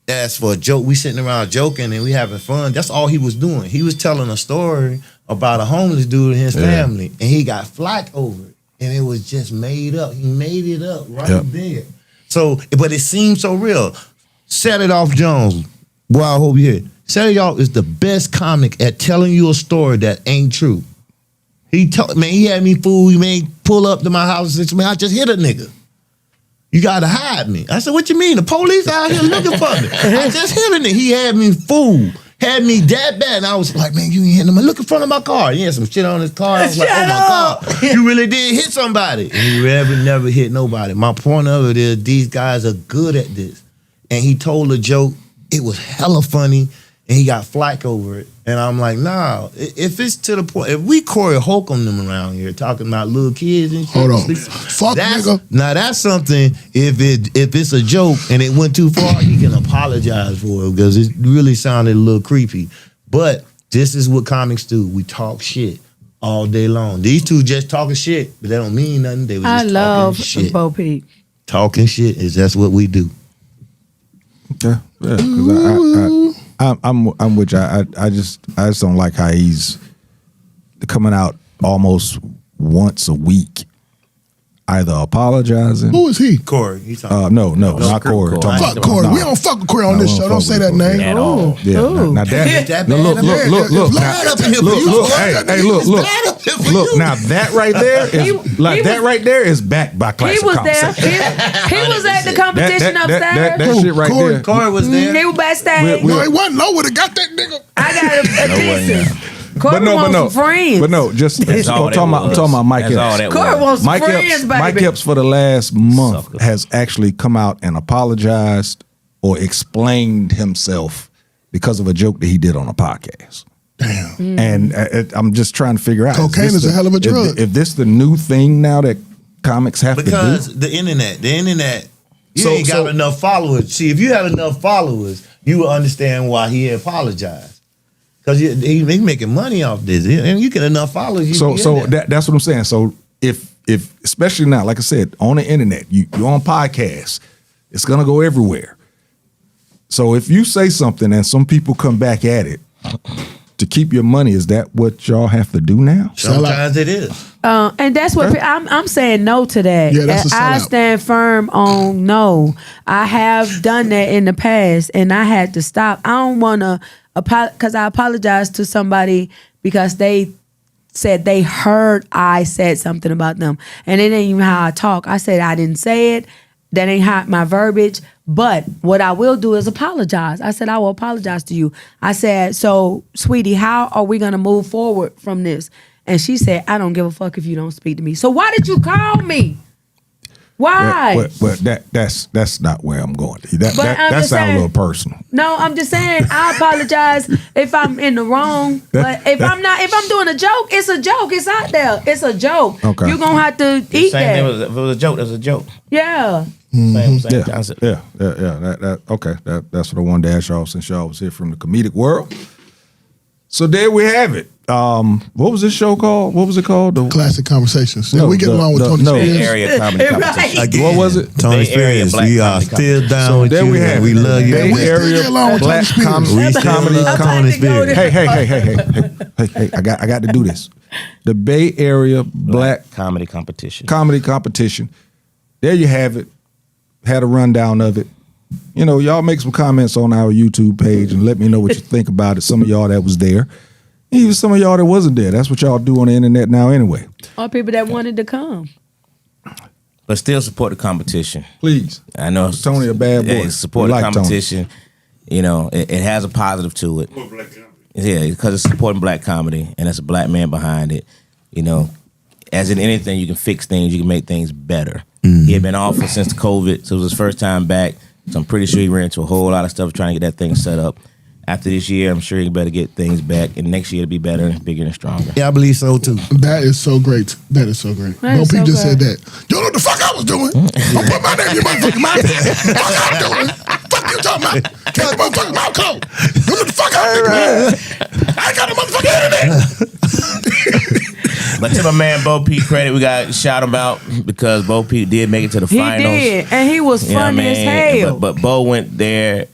as for a joke, we sitting around joking and we having fun. That's all he was doing. He was telling a story about a homeless dude and his family, and he got flack over it. And it was just made up. He made it up right there. So, but it seemed so real. Set It Off Jones. Boy, I hope you hear it. Set It Off is the best comic at telling you a story that ain't true. He had me fooled. He made pull up to my house and said, man, I just hit a nigga. You gotta hide me. I said, what you mean? The police out here looking for me. I just hit a nigga. He had me fooled. Had me that bad. And I was like, man, you ain't hitting him. Look in front of my car. He had some shit on his car. I was like, oh my God, you really did hit somebody. And he never hit nobody. My point of it is these guys are good at this. And he told a joke. It was hella funny. And he got flack over it. And I'm like, nah, if it's to the point, if we Corey Holcomb them around here talking about little kids and shit. Hold on. Fuck nigga. Now that's something, if it's a joke and it went too far, he can apologize for it because it really sounded a little creepy. But this is what comics do. We talk shit all day long. These two just talking shit, but that don't mean nothing. They was just talking love shit. Bo Peep. Talking shit that's what we do. Okay, yeah, because I'm with you. I just don't like how he's coming out almost once a week, either apologizing. Who is he? Corey, he's talking. No, not Corey. Fuck Corey. We don't fuck with Corey on this show. Don't say that name. At all. Yeah, Ooh. now that That no, bad? look, It's bad up here for you. look, hey, look, for look. you. Now that right there is He that was- right there is backed by He Classic was there. Conversations. He was at the competition upstairs. That shit right Corey- there. Corey was there. He was backstage. We- No, he wasn't. No, would have got that nigga. I got a listen. Corey But wants some friends. But no, just I'm That's all talking that was. about Mike That's all Epps. that Corey was. wants some Mike friends, Epps, baby. Mike Epps for the last month Sucker. has actually come out and apologized or explained himself because of a joke that he did on a podcast. Damn. And I'm just trying to figure out. Cocaine is a hell of a drug. If this the new thing now that comics have to Because do? the internet, you So- ain't got so- enough followers. See, if you had enough followers, you would understand why he apologized. Because he making money off this. And you get enough followers, you So get that. that's what I'm saying. So if especially now, like I said, on the internet, you're on podcasts, it's gonna go everywhere. So if you say something and some people come back at it to keep your money, is that what y'all have to do now? Sometimes it is. And that's what I'm saying no to that. Yeah, that's a I sellout. stand firm on no. I have done that in the past and I had to stop. I don't want to because I apologized to somebody because they said they heard I said something about them. And it ain't even how I talk. I said I didn't say it. That ain't how my verbiage. But what I will do is apologize. I said I will apologize to you. I said, so sweetie, how are we going to move forward from this? And she said, I don't give a fuck if you don't speak to me. So why did you call me? Why? But that's not where I'm going. That I'm just sounds a saying- little personal. No, I'm just saying I apologize if I'm in the wrong. But if I'm doing a joke, it's a joke. It's out there. It's a joke. Okay. You're gonna have to eat Same that. thing. If it was a joke, it was a joke. Yeah. Same Yeah, concept. yeah. Okay, that's what I wanted to ask y'all since y'all was here from the comedic world. So there we have it. What was this show called? What was it called? The Classic Conversations. No, we get along with Tony no. Bay Spears. Area comedy Right. competition. Again, What was it? Tony Bay Area Spears. Black We are Comedy still down So with there you. we have and it. we love you. Bay we still Area get along with Black Tony Spears. comedy. We still comedy. love Tony about to go Spears. to- Hey! I got to do this. The Bay Area Black Comedy competition. Comedy Competition. There you have it. Had a rundown of it. You know, y'all make some comments on our YouTube page and let me know what you think about it. Some of y'all that was there, even some of y'all that wasn't there. That's what y'all do on the internet now, anyway. Or people that wanted to come. But still support the competition. Please, I know Tony a bad boy. Yeah, support We the like Tony. competition. You know, it has a positive to it. Yeah, because it's supporting black comedy and it's a black man behind it. You know, as in anything, you can fix things, you can make things better. He had been off since COVID, so it was his first time back. So I'm pretty sure he ran into a whole lot of stuff trying to get that thing set up. After this year, I'm sure he better get things back, and next year it'll be better and bigger and stronger. Yeah, I believe so too. That is so great. That is so great. That Bo is Peep so just said great. that. You know what the fuck I was doing? Don't put my name in your motherfucking mouth. Fuck I'm doing. Fuck you talking about. Keep the motherfucking mouth closed. You know what the fuck I'm doing? I ain't got the motherfucking internet. But to my man Bo Peep credit, we got to shout him out because Bo Peep did make it to the He finals. did. And he was You know what I funny as mean? hell. But Bo went there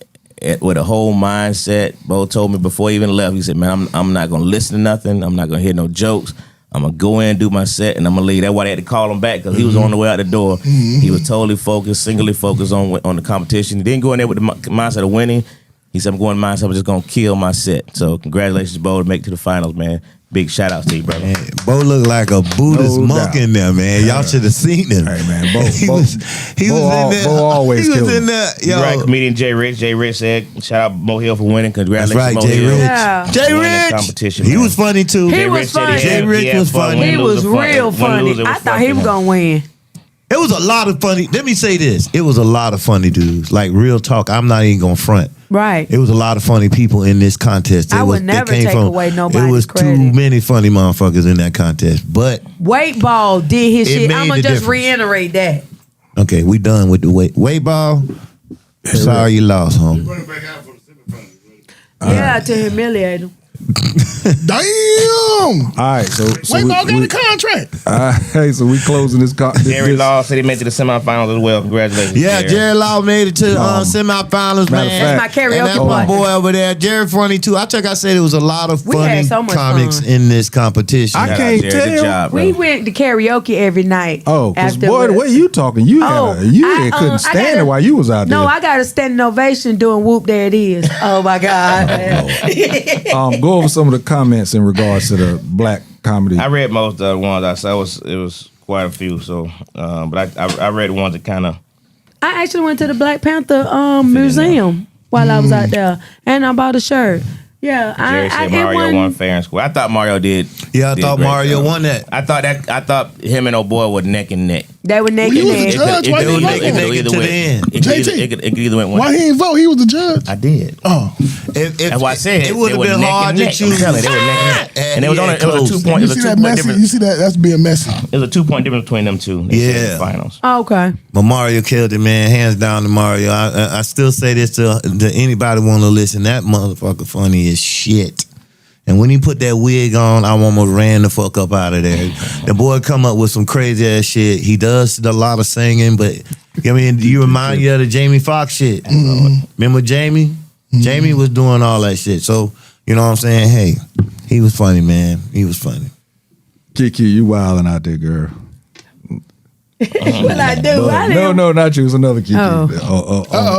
with a whole mindset. Bo told me before he even left, he said, man, I'm not going to listen to nothing. I'm not going to hear no jokes. I'm going to go in, do my set, and I'm going to leave. That's why they had to call him back because he was on the way out the door. He was totally focused, singly focused on the competition. He didn't go in there with the mindset of winning. He said, I'm going to mindset, I'm just going to kill my set. So congratulations, Bo, to make it to the finals, man. Big shout outs to you, brother. Man, Bo looked like a Buddhist No monk doubt. in there, man. Y'all should have seen him. Hey, man, Bo- he Bo- was in Bo there. always he was kills in it. there. You're Yo, right, comedian Jay Rich. Jay Rich said, shout out Mo Hill for winning. that's Congratulations, right, Mo Jay Hill. Rich. Yeah. Jay Winning Rich. competition, He man. was funny too. He Jay was Rich said funny. Jay Rich was funny. He was real funny. I thought he was going to win. It was a lot of funny. Let me say this. It was a lot of funny dudes. Like real talk. I'm not even gonna front. Right. It was a lot of funny people in this contest. I would never take away nobody's It was credit. too many funny motherfuckers in that contest. But Weight Ball did his It shit. made I'm going the to just difference. reiterate that. okay, we done with the weight ball. Sorry you lost, home. Running back out for the semifinals. Yeah, to humiliate him. Damn. All right, so Wait, Bo got a contract. hey, so we closing this. Jerry Law said he made it to the semifinals as well. Congratulations. Yeah, Jerry. Jerry Law made it to matter semifinals, man. of That's my fact, karaoke And that's my part. boy over there, Jerry funny too. I said it was a lot of We funny had so much comics fun. in this competition. I Shout out, can't Jerry. Good tell. job, bro. We went to karaoke every night. Oh, because after boy, the we- way you talking, you couldn't I stand got it while you was out there. No, I got a standing ovation doing Whoop There It Is. Oh my God. Go over some of the comments in regards to the black comedy. I read most of the ones I saw. It was quite a few. So, but I read the ones that kind of. I actually went to the Black Panther museum while I was out there, and I bought a shirt. Yeah, Jerry said Mario won fair and square. I thought Mario did. Yeah, I did thought great, Mario though. won that. I thought him and old boy were neck and neck. They were naked. Well, you was and the judge. Why It you could vote? either Make it to went- the end. it could either- JT. it could either went one. Why he ain't vote? He was the judge. I did. Oh, That's why I said it would have they were been neck hard and to neck. choose. I'm telling you, they were neck and neck. And it was only it was a close. 2 point. you It was see a 2 that point messy? difference. You see that? That's being messy. It was a 2 point difference between them two. They said in Yeah. the finals. Oh, okay. But Mario killed it, man. Hands down to Mario. I still say this to anybody want to listen. That motherfucker funny as shit. And when he put that wig on, I almost ran the fuck up out of there. The boy come up with some crazy ass shit. He does a lot of singing, but I mean, you remind you of the Jamie Foxx shit. Remember Jamie? Jamie was doing all that shit. So, you know what I'm saying? Hey, he was funny, man. He was funny. Kiki, you wilding out there, girl. What I do? I didn't. No, not you. It's another Kiki. Oh.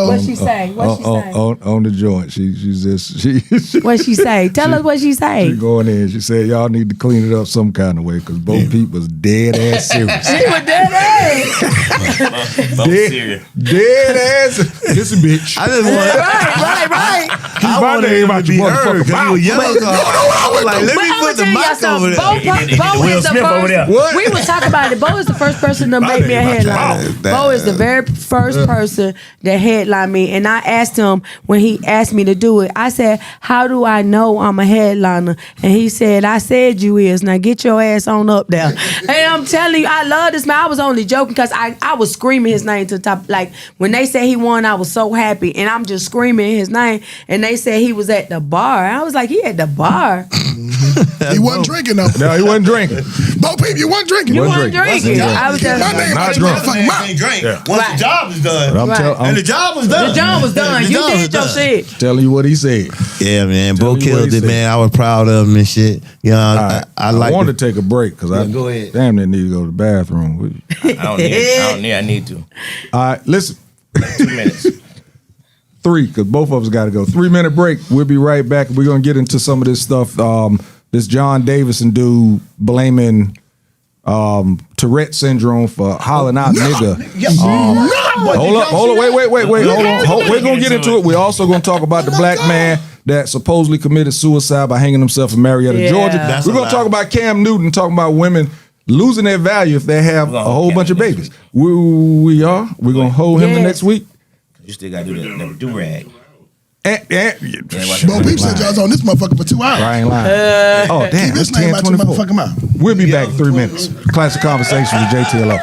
What she say? What she say? On the joint. She's just What she say? Tell us what she say. She going in. She said y'all need to clean it up some kind of way because both people was dead ass serious. She was dead ass. dead ass. Listen, bitch. I just want Right. I my wanted name him out to be your heard motherfucking because he was yellow. I was like, let But me I'ma put the tell y'all mic over something. there. Bo Will is the Smith over there. first. What? We was talking about it. Bo is the first person to make me a name not headliner. Jae. Bo is the very first person that headlined me, and I asked him when he asked me to do it. I said, "How do I know I'm a headliner?" And he said, "I said you is. Now get your ass on up there." And I'm telling you, I love this man. I was only joking because I was screaming his name to the top. Like when they said he won, I was so happy, and I'm just screaming his name. And they said he was at the bar. I was like, he at the bar. He wasn't drinking though. No, he wasn't drinking. Bo Peep, you wasn't drinking. You Wasn't weren't drinking. drinking. Wasn't I was Get my just. name Not out your drunk. motherfucking mouth. drink. Yeah. Once Right. the job is done. But And the job was done. The job was done. The You job did was your done. shit. telling you what he said. Yeah, man. Tell Bo me what killed he it, said. man. I was proud of him and shit. You know, I like wanted to take a break because I go ahead. damn near need to go to the bathroom. I need to. All right, listen. 2 minutes. 3, because both of us got to go. 3-minute break. We'll be right back. We're going to get into some of this stuff. This John Davison dude blaming Tourette syndrome for hollering out nigga. Hold up, wait. Hold on. We're going to get into it. We're also going to talk about the black man that supposedly committed suicide by hanging himself in Marietta, Yeah. Georgia. That's We're a going lie. to talk about Cam Newton, talking about women losing their value if they have We're a gonna whole hold bunch of Cam next babies. week. We are. We're going to hold him the Yes. next week. You still got to do the do-rag. Bo Peep said y'all was on this motherfucker for 2 hours. I ain't lying. Oh, damn. Keep his That's name out your 10:24. motherfucking mouth. We'll be back in 3 minutes. Classic Conversations with Jae Tea Lo.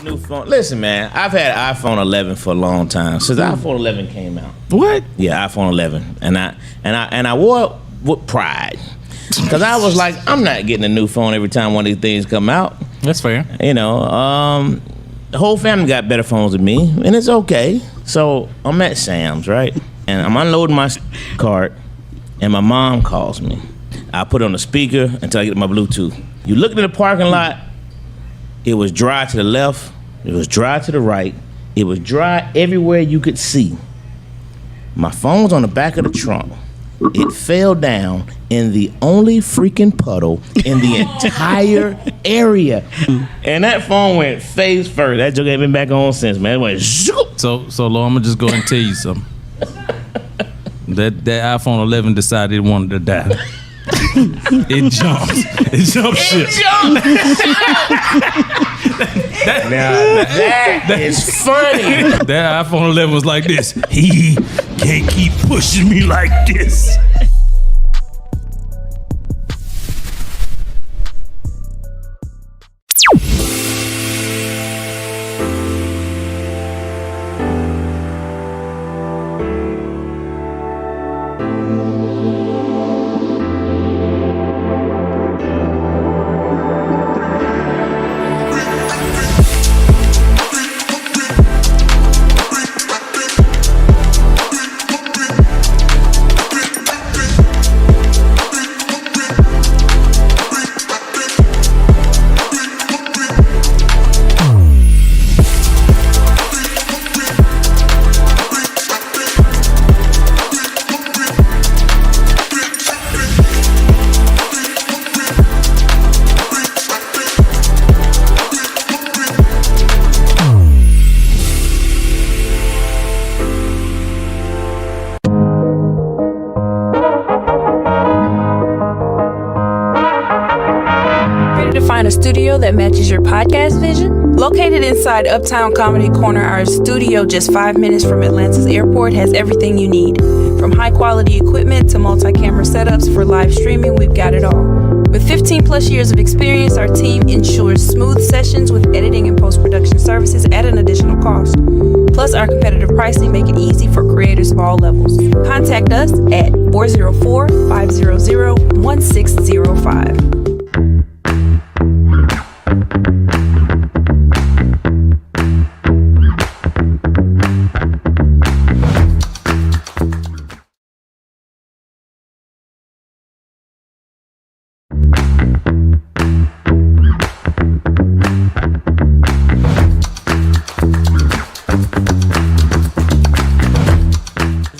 New phone. Listen, man, I've had iPhone 11 for a long time since iPhone 11 came out. What? Yeah, iPhone 11, and I wore it with pride because I was like, I'm not getting a new phone every time one of these things come out. That's fair. You know, the whole family got better phones than me, and it's okay. So I'm at Sam's, right, and I'm unloading my cart, and my mom calls me. I put it on the speaker until I get my Bluetooth. You look in the parking lot, it was dry to the left, it was dry to the right, it was dry everywhere you could see. My phone's on the back of the trunk. It fell down in the only freaking puddle in the entire area. And that phone went face first. That joke ain't been back on since, man. It went zoop. So Lo, I'm gonna just go and tell you something. That iPhone 11 decided it wanted to die. It jumped. It jumped ship. That is funny. That iPhone 11 was like this. He can't keep pushing me like this. Ready to find a studio that matches your podcast vision? Located inside Uptown Comedy Corner, our studio just 5 minutes from Atlanta's airport has everything you need. From high quality equipment to multi-camera setups for live streaming, we've got it all. With 15 plus years of experience, our team ensures smooth sessions with editing and post-production services at an additional cost. Plus, our competitive pricing make it easy for creators of all levels. Contact us at 404-500-1605.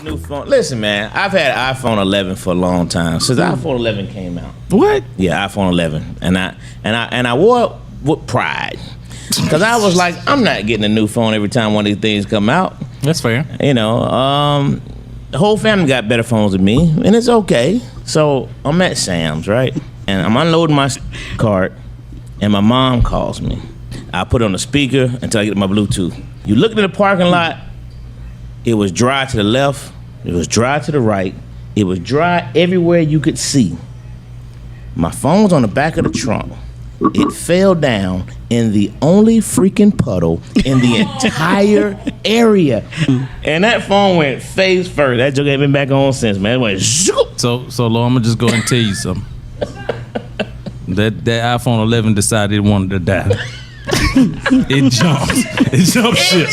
New phone. Listen, man, I've had iPhone 11 for a long time since iPhone 11 came out. What? Yeah, iPhone 11, and I wore it with pride Because I was like, I'm not getting a new phone every time one of these things come out. That's fair. You know, the whole family got better phones than me, and it's okay. So I'm at Sam's, right? And I'm unloading my cart, and my mom calls me. I put it on the speaker until I get my Bluetooth. You look in the parking lot, it was dry to the left, it was dry to the right, it was dry everywhere you could see. My phone's on the back of the trunk. It fell down in the only freaking puddle in the entire area. And that phone went face first. That joke ain't been back on since, man. It went zoop. So Lo, I'm gonna just go and tell you something. That iPhone 11 decided it wanted to die. It jumped. It jumped shit.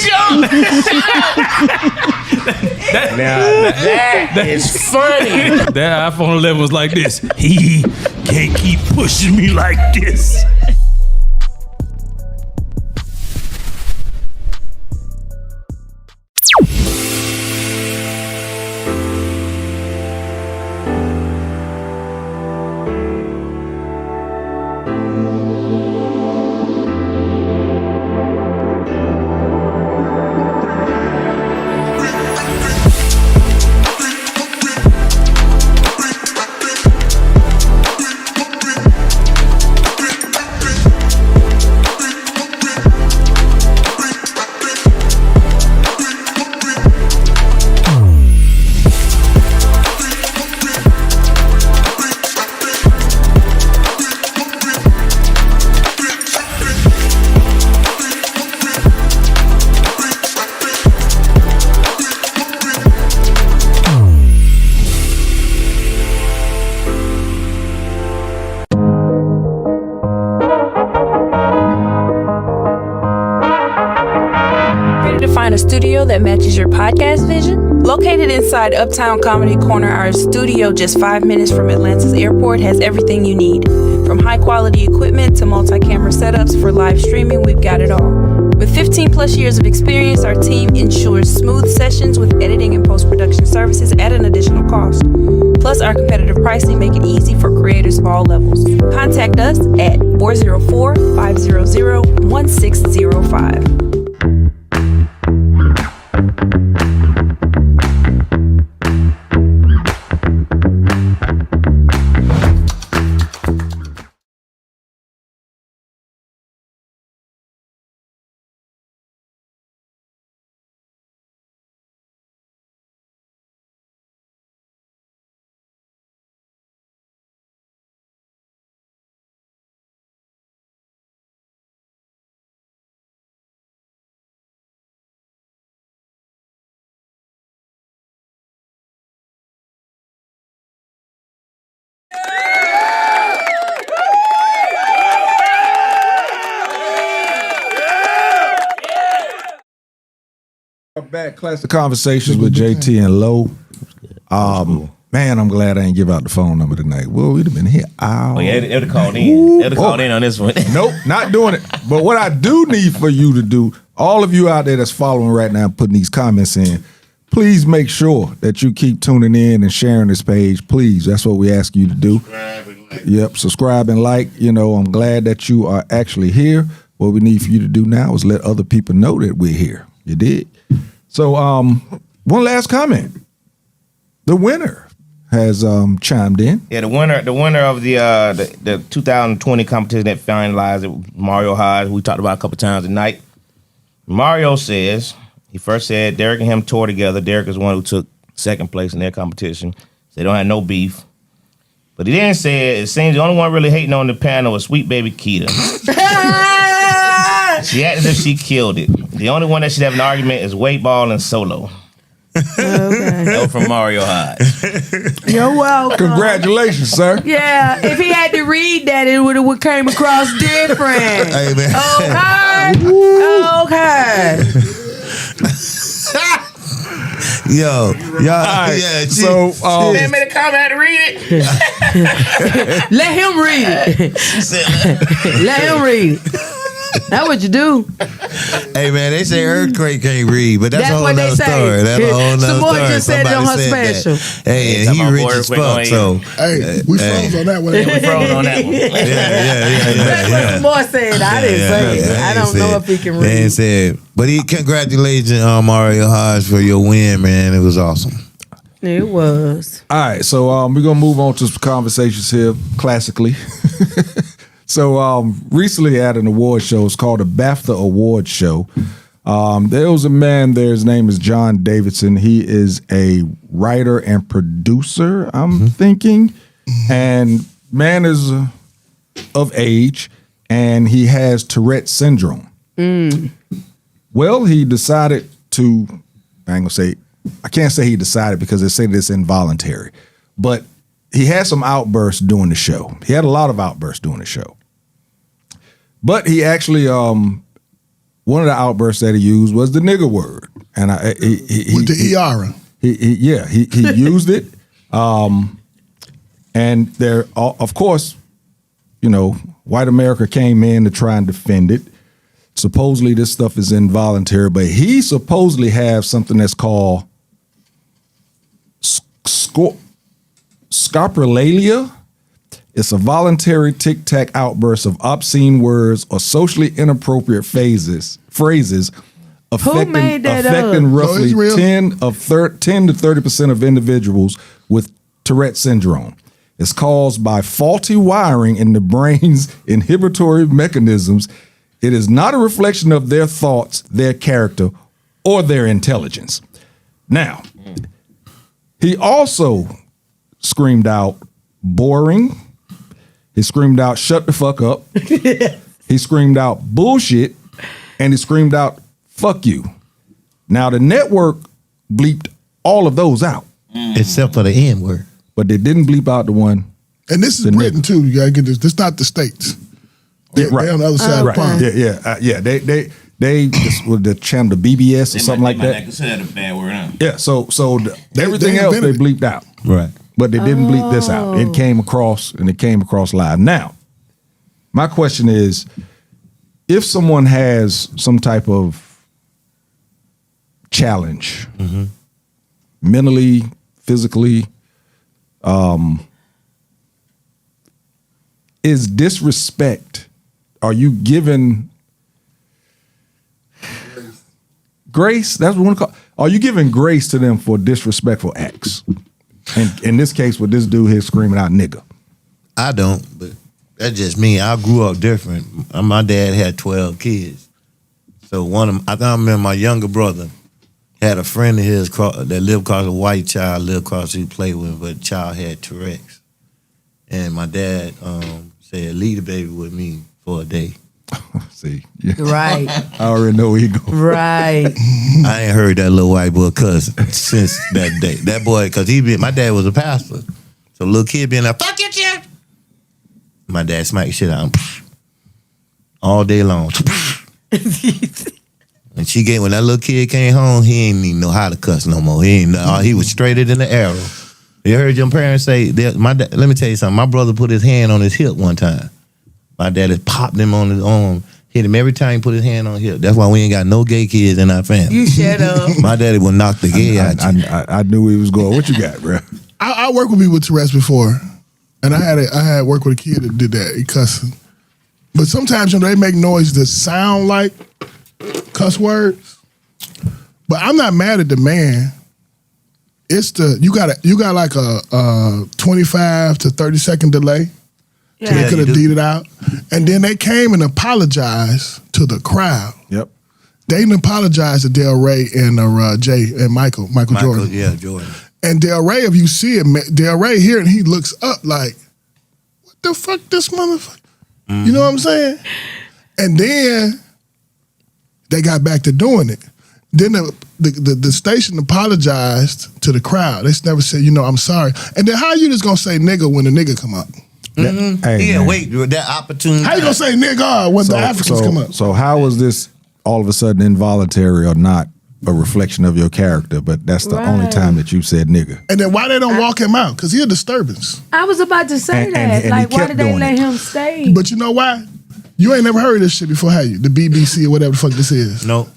That is funny. That iPhone 11 was like this. He can't keep pushing me like this. Find a studio that matches your podcast vision? Located inside Uptown Comedy Corner, our studio just 5 minutes from Atlanta's airport has everything you need. From high quality equipment to multi-camera setups for live streaming, we've got it all. With 15 plus years of experience, our team ensures smooth sessions with editing and post-production services at an additional cost. Plus, our competitive pricing make it easy for creators of all levels. Contact us at 404-500-1605. Back, Classic Conversations with Jae Tea and Lo. Man, I'm glad I didn't give out the phone number tonight. Well, we'd have been here hours. Oh, yeah, it would have called in. It would have called in on this one. Nope, not doing it. But what I do need for you to do, all of you out there that's following right now, putting these comments in, please make sure that you keep tuning in and sharing this page. Please, that's what we ask you to do. Subscribe and like. Yep, subscribe and like. You know, I'm glad that you are actually here. What we need for you to do now is let other people know that we're here. You did? So, one last comment. The winner has chimed in. Yeah, the winner of the 2020 competition that finalized it, Mario Hodge, we talked about a couple times tonight. Mario says, he first said Derek and him toured together. Derek is the one who took second place in their competition. So they don't have no beef. But he then said, it seems the only one really hating on the panel was Sweet Baby Keita. She acted as if she killed it. The only one that should have an argument is Weight Ball and Solo. Okay. That was from Mario Hodge. You're welcome. Congratulations, sir. Yeah, if he had to read that, it would have came across different. Hey, man. Okay. Yo, y'all. Right, Yeah, so, Man made a comment, I had to read it. Let him read it. Let him read it. That's what you do. Hey man, they say earthquake can't read, but that's a whole what they nother say. story. That's a whole nother Samoa story. just said it on her Somebody special. said that. Hey, Hey, and he talking rich about as boy, fuck. So Hey, we froze on that one. We froze on that one. That's what Samoa said. I didn't say it. I don't know if he can They ain't read. said, but congratulations, Mario Hodge, for your win, man. It was awesome. It was. All right, so we're gonna move on to some conversations here, classically. So recently at an award show, it's called the BAFTA Award Show. There was a man there, his name is John Davidson. He is a writer and producer, I'm thinking. And man is of age, and he has Tourette's syndrome. Well, he decided to, I can't say he decided because they say it's involuntary, but he had some outbursts during the show. He had a lot of outbursts during the show. But he actually, one of the outbursts that he used was the nigger word. And With the ER. he used it. And there, of course, white America came in to try and defend it. Supposedly this stuff is involuntary, but he supposedly has something that's called scoprolalia. It's a voluntary tic-tac outburst of obscene words or socially inappropriate phrases affecting made that affecting up? roughly it's real. 10 to 30% of individuals with Tourette syndrome. It's caused by faulty wiring in the brain's inhibitory mechanisms. It is not a reflection of their thoughts, their character, or their intelligence. Now, he also screamed out boring. He screamed out shut the fuck up. He screamed out bullshit. And he screamed out fuck you. Now, the network bleeped all of those out. Except for the N word. But they didn't bleep out the one. And this is Britain too. You gotta get this. This not the States. They're on the other side of the pond. They just with the channel, the BBS or something like that. Consider that a bad word, huh? Yeah, so everything else they invented it. bleeped out. Right. But they didn't bleep this out. It came across live. Now, my question is, if someone has some type of challenge, mentally, physically, is disrespect, are you giving grace? That's what we want to call. Are you giving grace to them for disrespectful acts? And in this case, with this dude here screaming out nigga. I don't, but that's just me. I grew up different. My dad had 12 kids. So I remember my younger brother had a friend of his that lived across, a white child lived across he played with, but the child had Tourette's. And my dad said, leave the baby with me for a day. See, yeah. Right. I already know where he going. Right. I ain't heard that little white boy cuss since that day. That boy, because my dad was a pastor. So little kid being like, fuck your shit. My dad smacked the shit out of him all day long. And when that little kid came home, he ain't even know how to cuss no more. He was straighter than the arrow. You heard your parents say, let me tell you something. My brother put his hand on his hip one time. My daddy popped him on his arm, hit him every time he put his hand on his hip. That's why we ain't got no gay kids in our family. You shut up. My daddy will knock the gay out you. I knew he was going. What you got, bro? I worked with people with Tourette's before, and I had worked with a kid that did that. He cussing, but sometimes they make noise that sound like cuss words. But I'm not mad at the man. It's you got like a 25 to 30 second delay. So they could have deed it out. And then they came and apologized to the crowd. Yep. They didn't apologize to Del Rey and Jay and Michael Jordan. Yeah, Jordan. And Del Rey, if you see it, Del Rey here and he looks up like, what the fuck this motherfucker? You know what I'm saying? And then they got back to doing it. Then the station apologized to the crowd. They never said, I'm sorry. And then how you just gonna say nigga when the nigga come up? Hey, Yeah, man. wait, that opportunity. How you gonna say nigga when the Africans come up? So how was this all of a sudden involuntary or not a reflection of your character? But that's the only time that you said nigga. And then why they don't walk him out? Because he a disturbance. I was about to say And that. he Like, why kept did they doing let it. him stay? But you know why? You ain't never heard of this shit before, have you? The BBC or whatever the fuck this is. Nope.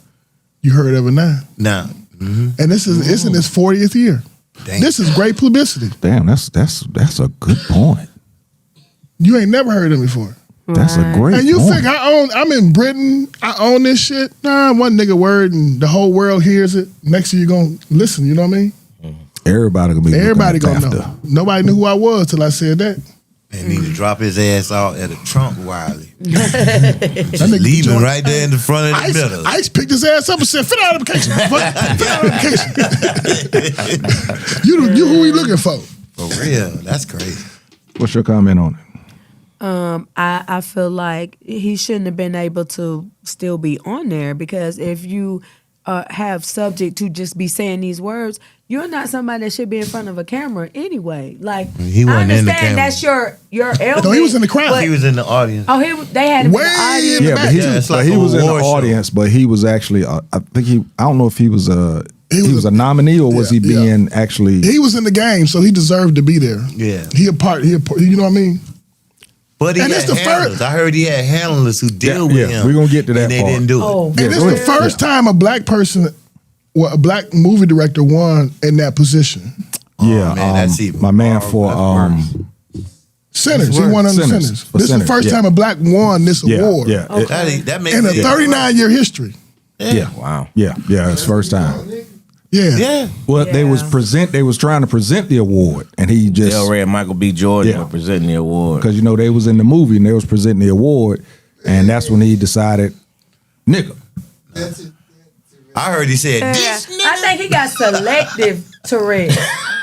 You heard of it now. Nah. Mm-hmm. And this is it's in its 40th year. Damn. This is great publicity. Damn, that's a good point. You ain't never heard of it before. That's a great And you point. think I'm in Britain, I own this shit? Nah, one nigga word and the whole world hears it. Next year you gonna listen, you know what I mean? Everybody gonna be Everybody looking gonna at know. after. Nobody knew who I was till I said that. And need to drop his ass out at a Trump rally. That Just nigga leave him joined- right there in the front of the middle. Ice picked his ass up and said, "Fit out application. Fit out application." You who we looking for? For real, that's crazy. What's your comment on it? I feel like he shouldn't have been able to still be on there, because if you have subject to just be saying these words, you're not somebody that should be in front of a camera anyway. Like, He I wasn't in the understand camera. that's your element. No, he was in the crowd. but- He was in the audience. Oh, they had him Way in the audience. in the Yeah, back. but he, Yeah, it's but like he a was in the award show. audience, but he was actually, I don't know if he was a was a nominee or was he yeah, yeah. being actually. He was in the game, so he deserved to be there. Yeah. He a part. You know what I mean? But he And had it's the handlers. first- I heard he had handlers who deal with yeah, him. we're gonna get to that and they part. didn't do it. Oh, Yeah, And this go is the ahead. first time a black person, a black movie director won in that position. Yeah, man, that's even my man far- for that's worse. Sinners. He won under Sinners. Sinners. For This is the Sinners, first yeah. time a black won this award. Yeah, That makes In a it 39-year history. yeah, Wow. yeah, it's first time. Yeah. Yeah. Well, they was trying to present the award, and he just Del Rey and Michael B. Jordan Yeah. were presenting the award. because they was in the movie and they was presenting the award, and that's when he decided, nigga. I heard he said, Yeah. this I think he got selective Tourette's.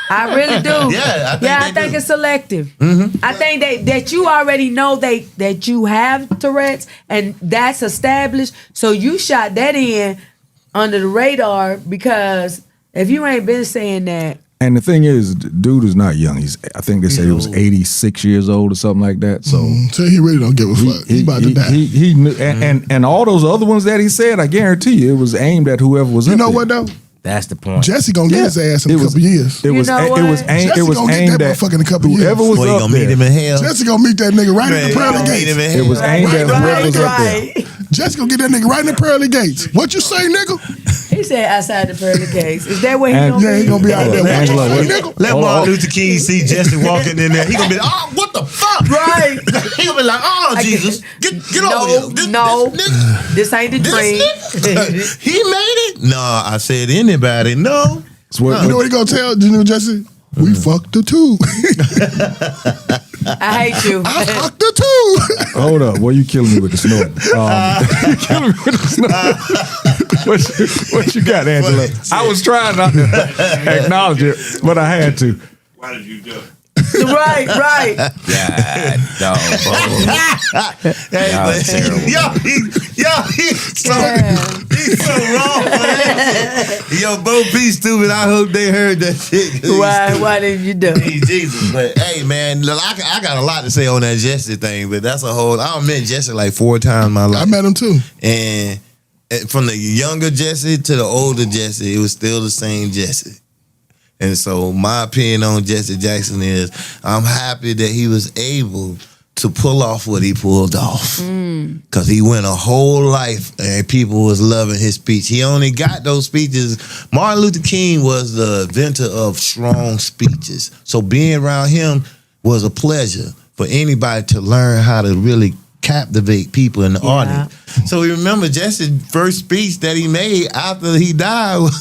I really do. Yeah, I think it's selective. I think that you already know that you have Tourette's, and that's established. So you shot that in under the radar, because if you ain't been saying that, And the thing is, dude is not young. I think they say he was 86 years old or something like that. So So he really don't give a fuck. He about to die. he knew, and all those other ones that he said, I guarantee you, it was aimed at whoever was. You up know there. what though? That's the point. Jesse gonna get his ass in It a was- couple years. It was know it what? was aimed. Jesse It was gonna get aimed that at motherfucker in a couple years. whoever was Boy, you up gonna meet him there. in hell. Jesse gonna meet that nigga right in the Man, pearly you gonna meet him gates. in It was hell. aimed at whoever was up there. right. Jesse gonna get that nigga right in the pearly gates. What you say, nigga? He said outside the pearly gates. Is that where he And- gonna Yeah, be? he gonna be out there. What you Angelo, say, what- nigga? Let Hold on. Martin Luther King see Jesse walking in there. He gonna be like, oh, what the fuck? Right. He gonna be like, oh, Jesus, get No, over here. This nigga, This ain't the this dream. nigga, he made it? No, I said anybody. No. So what- You know what he gonna tell? You know, Jesse? We fucked the two. I hate you. I fucked the two. Hold up, boy, you killing me with the snorting. You killing me with the snorting. What you got, Angelo? I was trying not to acknowledge it, but I had to. Why did you do it? right. God, dog. Hey, Y'all but, terrible. he's so, Yeah. he's so wrong, man. Yo, Bo P stupid. I hope they heard that shit. Why did you do it? Hey, Jesus. But hey, man, look, I got a lot to say on that Jesse thing, but that's a whole. I met Jesse like 4 times in my life. I met him too. And from the younger Jesse to the older Jesse, it was still the same Jesse. And so my opinion on Jesse Jackson is I'm happy that he was able to pull off what he pulled off. Because he went a whole life and people was loving his speech. He only got those speeches. Martin Luther King was the inventor of strong speeches. So being around him was a pleasure for anybody to learn how to really captivate people in the audience. So we remember Jesse's first speech that he made after he died.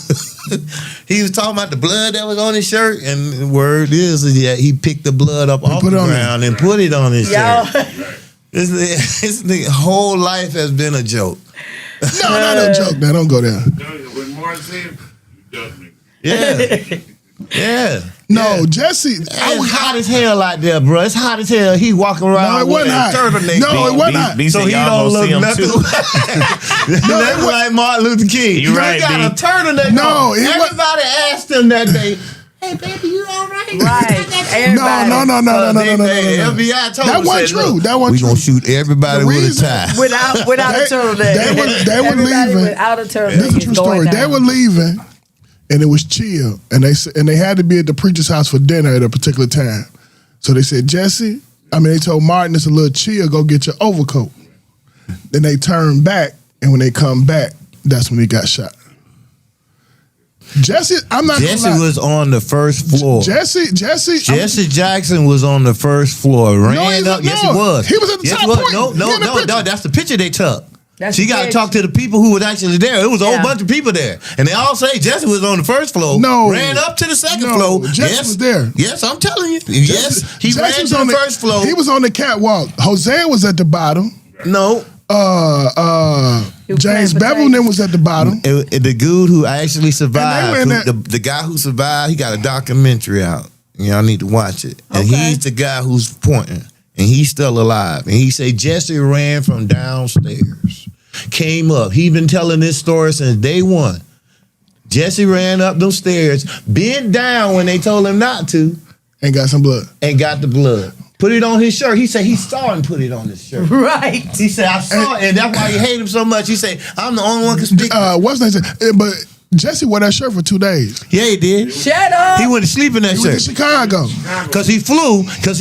He was talking about the blood that was on his shirt, and the word is that he picked the blood up off put the it on ground and put it on his Y'all, shirt. His whole life has been a joke. No, not no joke. Now don't go there. When Martin said, you ducked me. Yeah. Yeah. No, Jesse. I It's was hot as hell out there, bro. It's hot as hell. He walking around No, it with wasn't a hot. turtleneck. No, it wasn't hot. B So said he y'all don't gonna see look him nothing too. nothing like Martin Luther King. You right, He got B. a turtleneck No, on. he wa- Everybody asked him that day, hey, baby, you all right? right. Everybody. No. FBI told That us, wasn't said, true. look, That wasn't we true. gonna shoot everybody The with a reason- tie. Without a turtleneck. they were Everybody leaving. without a turtleneck. This is a is true going story. They down. were leaving, and it was chill, and they had to be at the preacher's house for dinner at a particular time. So they said, Jesse, they told Martin it's a little chill. Go get your overcoat. Then they turned back, and when they come back, that's when he got shot. Jesse, I'm not Jesse gonna lie. was on the first floor. Jesse Jackson was on the first floor. Ran up. Yes, he was. He was at the yes, top he was. point. No, He in the picture. that's the picture they took. That's So you got to the talk to the people who were actually there. It was a Yeah. whole bunch of people there. And they all say Jesse was on the first floor. No. Ran up to the second No, floor. Jesse yes. was there. Yes, I'm telling you. Yes, he Jesse ran was to on the first floor. He was on the catwalk. Jose was at the bottom. No. He was James playing Bevelman was at the bottom. The dude who actually survived, And they were in the guy who survived, he got a documentary out. Y'all need to watch it. And Okay. he's the guy who's pointing. And he's still alive. And he say Jesse ran from downstairs. Came up. He been telling this story since day one. Jesse ran up them stairs, bent down when they told him not to, And got some blood. and got the blood. Put it on his shirt. He said he saw him put it on his shirt. Right. He said, I saw it, and that's why he hate him so much. He said, I'm the only one who can speak. What's that? But Jesse wore that shirt for 2 days. Yeah, he did. Shut up. He went to sleep in that He went to shirt. Chicago. Because he flew because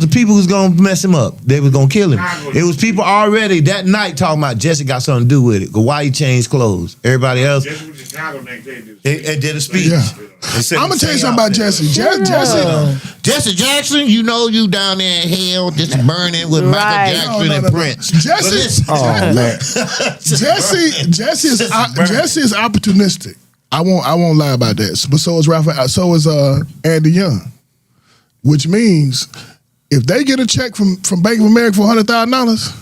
the people was going to mess him up. They was going to kill him. It was people already that night talking about Jesse got something to do with it. Why he changed clothes. Everybody else, Jesse went to Chicago next day. it did a speech. Yeah. It said I'm gonna the tell you same something about outfit. Jesse. Jesse Jackson, you know you down there in hell just burning with Right. Michael Jackson No. and Prince. Jesse- But listen, Oh man. Jesse is opportunistic. I won't lie about that. But so is Raphael. So is Andy Young, which means if they get a check from Bank of America for $100,000,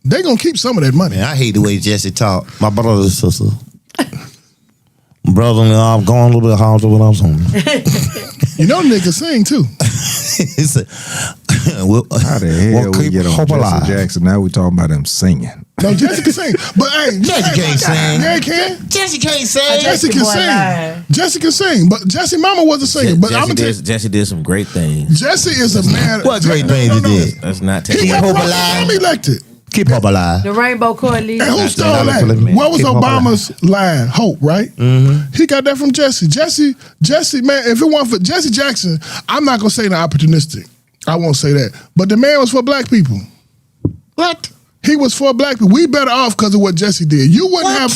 they gonna keep some of that money. Man, I hate the way Jesse talk. My brother and sister. Brother, I'm going a little bit harder when I was home. You know, niggas sing too. He said, well, How the hell we'll we keep get on hope Jesse alive. Jackson? Now we talking about him singing. No, Jesse can sing, but hey, Jesse can't sing. Yeah, he can. Jesse can't say. Jesse can boy sing. lying. Jesse can sing, but Jesse Mama wasn't singing. But I'm gonna tell you, Jesse did some great things. Jesse is a man. What great things he did? That's not He taking got Hope Barack alive. Obama elected. Keep hope alive. The Rainbow Coalition. And who That's stole not that? a man. What was Keep hope Obama's line? Hope, right? Mm-hmm. He got that from Jesse. Jesse, man, if it weren't for Jesse Jackson, I'm not going to say the opportunistic. I won't say that. But the man was for black people. What? He was for black people. We better off because of what Jesse did. You wouldn't have,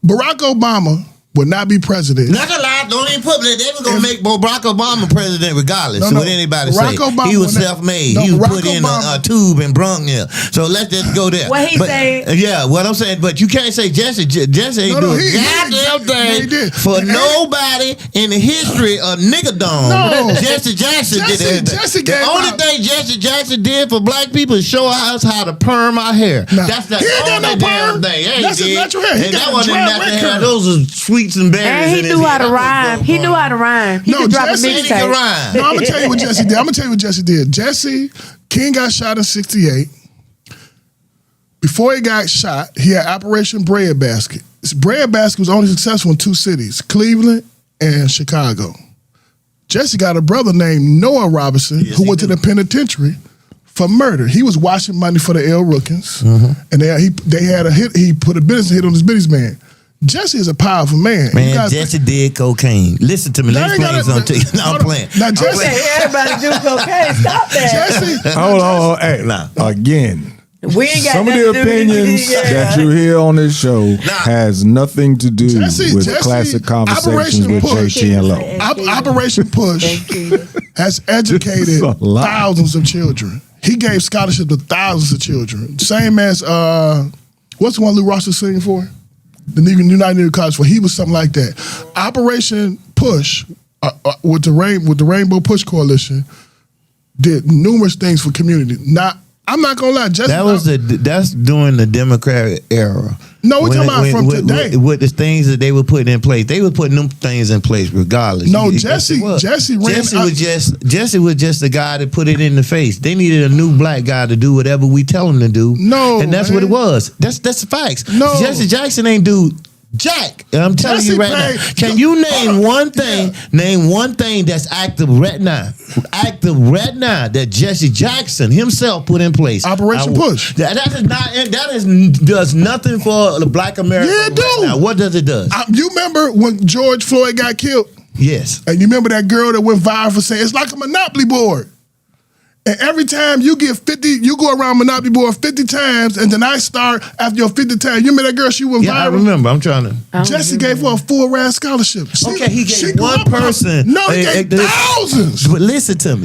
Barack Obama would not be president. Not gonna lie, don't even put it. They were gonna make Barack Obama president regardless No, of no. what anybody Barack say. Obama He was would not- self-made. No, He was Barack put in a Obama- tube and brung here. So let's just go there. What he But- say? Yeah, what I'm saying, but you can't say Jesse. Jesse ain't No, no, doing he- goddamn yeah, he thing did. for And- nobody in the history of niggerdom. No. Jesse Jackson did Jesse- everything. Jesse The gave only out- thing Jesse Jackson did for black people is show us how to perm our hair. Nah. That's the He ain't got only no damn perm. thing. Yeah, That's he his did. natural hair. He And got that a wasn't dry natural wet hair. curl. Those are sweets and berries. And he in his knew how to hair. rhyme. He knew how to rhyme. He No, could drop a Jesse- He can mixtape. rhyme. No, I'm gonna tell you what Jesse did. I'm gonna tell you what Jesse did. Jesse King got shot in '68. Before he got shot, he had Operation Breadbasket. This Breadbasket was only successful in 2 cities, Cleveland and Chicago. Jesse got a brother named Noah Robinson Yes, who he went to do. the penitentiary for murder. He was washing money for the L. Rookins, and they had a hit. He put a business hit on his businessman. Jesse is a powerful man. You Man, guys- Jesse did cocaine. Listen to me. That Let me ain't explain gotta- something to you. No, I'm playing. Now, I'm Jesse- playing. Hey, everybody do cocaine. Stop that. Jesse, Hold on. Hey, Nah. again. We ain't got Some of nothing the to do with opinions it. Yeah. that you hear on this show has nothing to do Jesse- with Jesse, Classic Conversations Operation with Jae Push. Tea and Lo. Operation Push Thank you. has educated This is a lot. thousands of children. He gave scholarships to thousands of children. Same as what's the one Lou Ross was singing for? The United Negro College for. He was something like that. Operation Push with the Rainbow Push Coalition did numerous things for community. I'm not gonna lie, That's during the Democratic era. No, we're talking about from today. With the things that they were putting in place. They were putting them things in place regardless. No, Yes, Jesse- it was. Jesse ran- Jesse was just the guy that put it in the face. They needed a new black guy to do whatever we tell him to do. No, and that's man. what it was. That's the facts. No. Jesse Jackson ain't do jack. And I'm telling Jesse you right paid- now. Can you name one thing? Name one thing that's active right now. Active right now that Jesse Jackson himself put in place. Operation Push. That does nothing for the black America. Yeah, it do. right now. What does it do? You remember when George Floyd got killed? Yes. And you remember that girl that went viral for saying it's like a Monopoly board. And every time you get 50, you go around Monopoly board 50 times, and then I start after your 50 times. You remember that girl? She went Yeah, I viral. remember. I'm trying to. Jesse gave her a full ride scholarship. Okay, he gave grew one up- person. No, he gave thousands. But listen to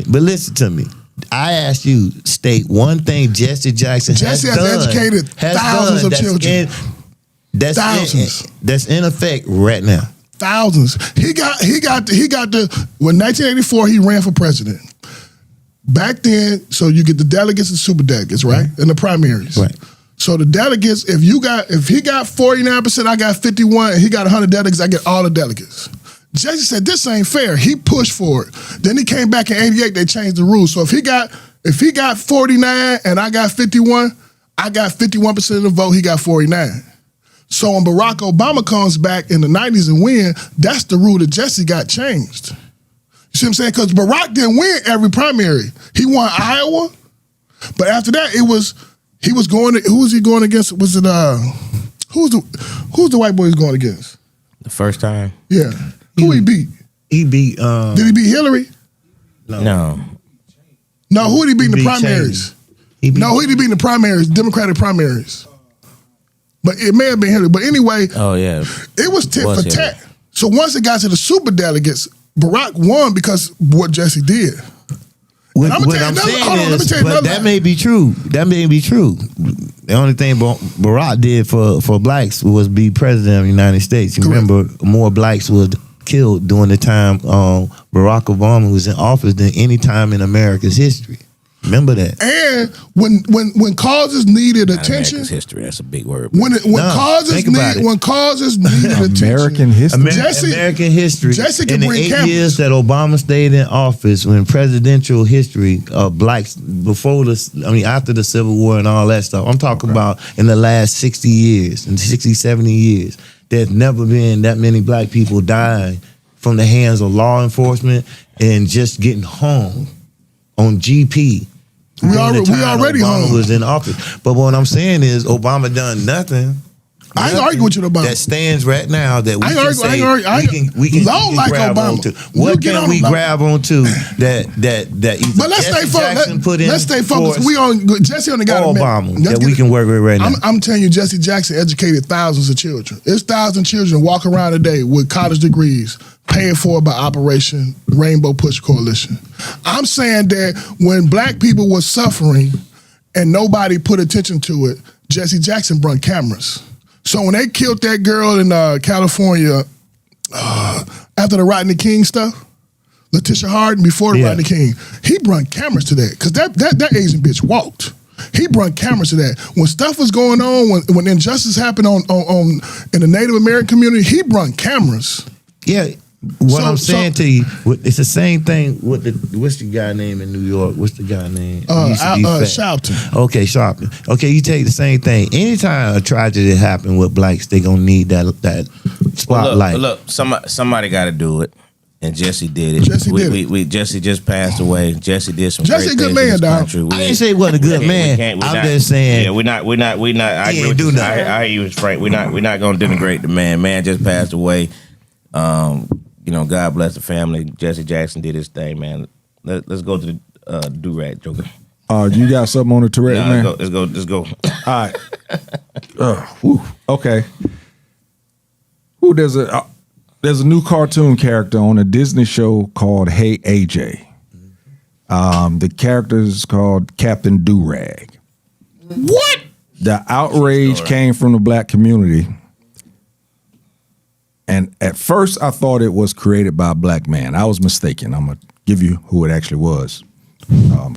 me. I asked you, state one thing Jesse Jackson Jesse has done, educated thousands of children. That's in effect right now. Thousands. He got when 1984 he ran for president. Back then, so you get the delegates and super delegates, right? In the primaries. Right. So the delegates, if he got 49%, I got 51, and he got 100 delegates, I get all the delegates. Jesse said, this ain't fair. He pushed for it. Then he came back in 88, they changed the rules. So if he got 49 and I got 51, I got 51% of the vote, he got 49. So when Barack Obama comes back in the 90s and win, that's the rule that Jesse got changed. You see what I'm saying? Because Barack didn't win every primary. He won Iowa, but after that, who was he going against? Was it who's the white boy he's going against? The first time? Yeah. Who he beat? He beat. Did he beat Hillary? No. No, who did he beat in the beat primaries? He beat- No, who did he beat in the primaries? Democratic primaries. But it may have been Hillary. But anyway, Oh, yeah. it was tit Was for tat. Hillary. So once it got to the super delegates, Barack won because what Jesse did. What I'ma tell you I'm another- saying hold on, let me is, tell you but another that lie. may be true. That may be true. The only thing Barack did for blacks was be president of the United States. You Correct. remember, more blacks was killed during the time Barack Obama was in office than any time in America's history. Remember that. And when causes needed attention, America's history. That's a big word. when No, causes think about it. needed attention, American history. Jesse- American history. Jesse can in the bring 8 cameras. years that Obama stayed in office, when presidential history of blacks after the Civil War and all that stuff. I'm talking about in the last 60 years, in 60, 70 years. There's never been that many black people dying from the hands of law enforcement and just getting hung on GP. We during the time already Obama hung. was in office. But what I'm saying is Obama done nothing. I ain't arguing with you about that stands right now that we I ain't can argue- I say ain't argue- I ain't- we can Low like grab Obama. onto. You What get can on we low. grab onto that either But let's Jesse stay Jackson focused. put in Let's stay focused. force We on Jesse only got or a minute. Obama Let's that get we it. can work with right now? I'm telling you, Jesse Jackson educated thousands of children. There's 1,000 children walk around today with college degrees paid for by Operation Rainbow Push Coalition. I'm saying that when black people were suffering and nobody put attention to it, Jesse Jackson brought cameras. So when they killed that girl in California after the Rodney King stuff, Letitia Harden before the Yeah. Rodney King, he brought cameras to that because that Asian bitch walked. He brought cameras to that. When stuff was going on, when injustice happened on in the Native American community, he brought cameras. Yeah. What So- I'm saying so- to you, it's the same thing with what's the guy name in New York? What's the guy name? He used to be fat. Shelton. Okay, Sharpton. Okay, you take the same thing. Anytime a tragedy happen with blacks, they gonna need that spotlight. Look, somebody got to do it, and Jesse did it. Jesse did it. Jesse just passed away. Jesse did some Jesse great a good things man, in this dog. country. I didn't say he wasn't a good man. I'm just saying. Yeah, we're not. I He agree ain't with do you. nothing. I hear you, Frank. We're not going to denigrate the man. Man just passed away. God bless the family. Jesse Jackson did his thing, man. Let's go to the do-rag, Joker. You got something on the Tourette, man? Let's go. All right. Okay. There's a new cartoon character on a Disney show called Hey AJ. The character is called Captain Durag. What? The outrage came from the black community. And at first, I thought it was created by a black man. I was mistaken. I'm going to give you who it actually was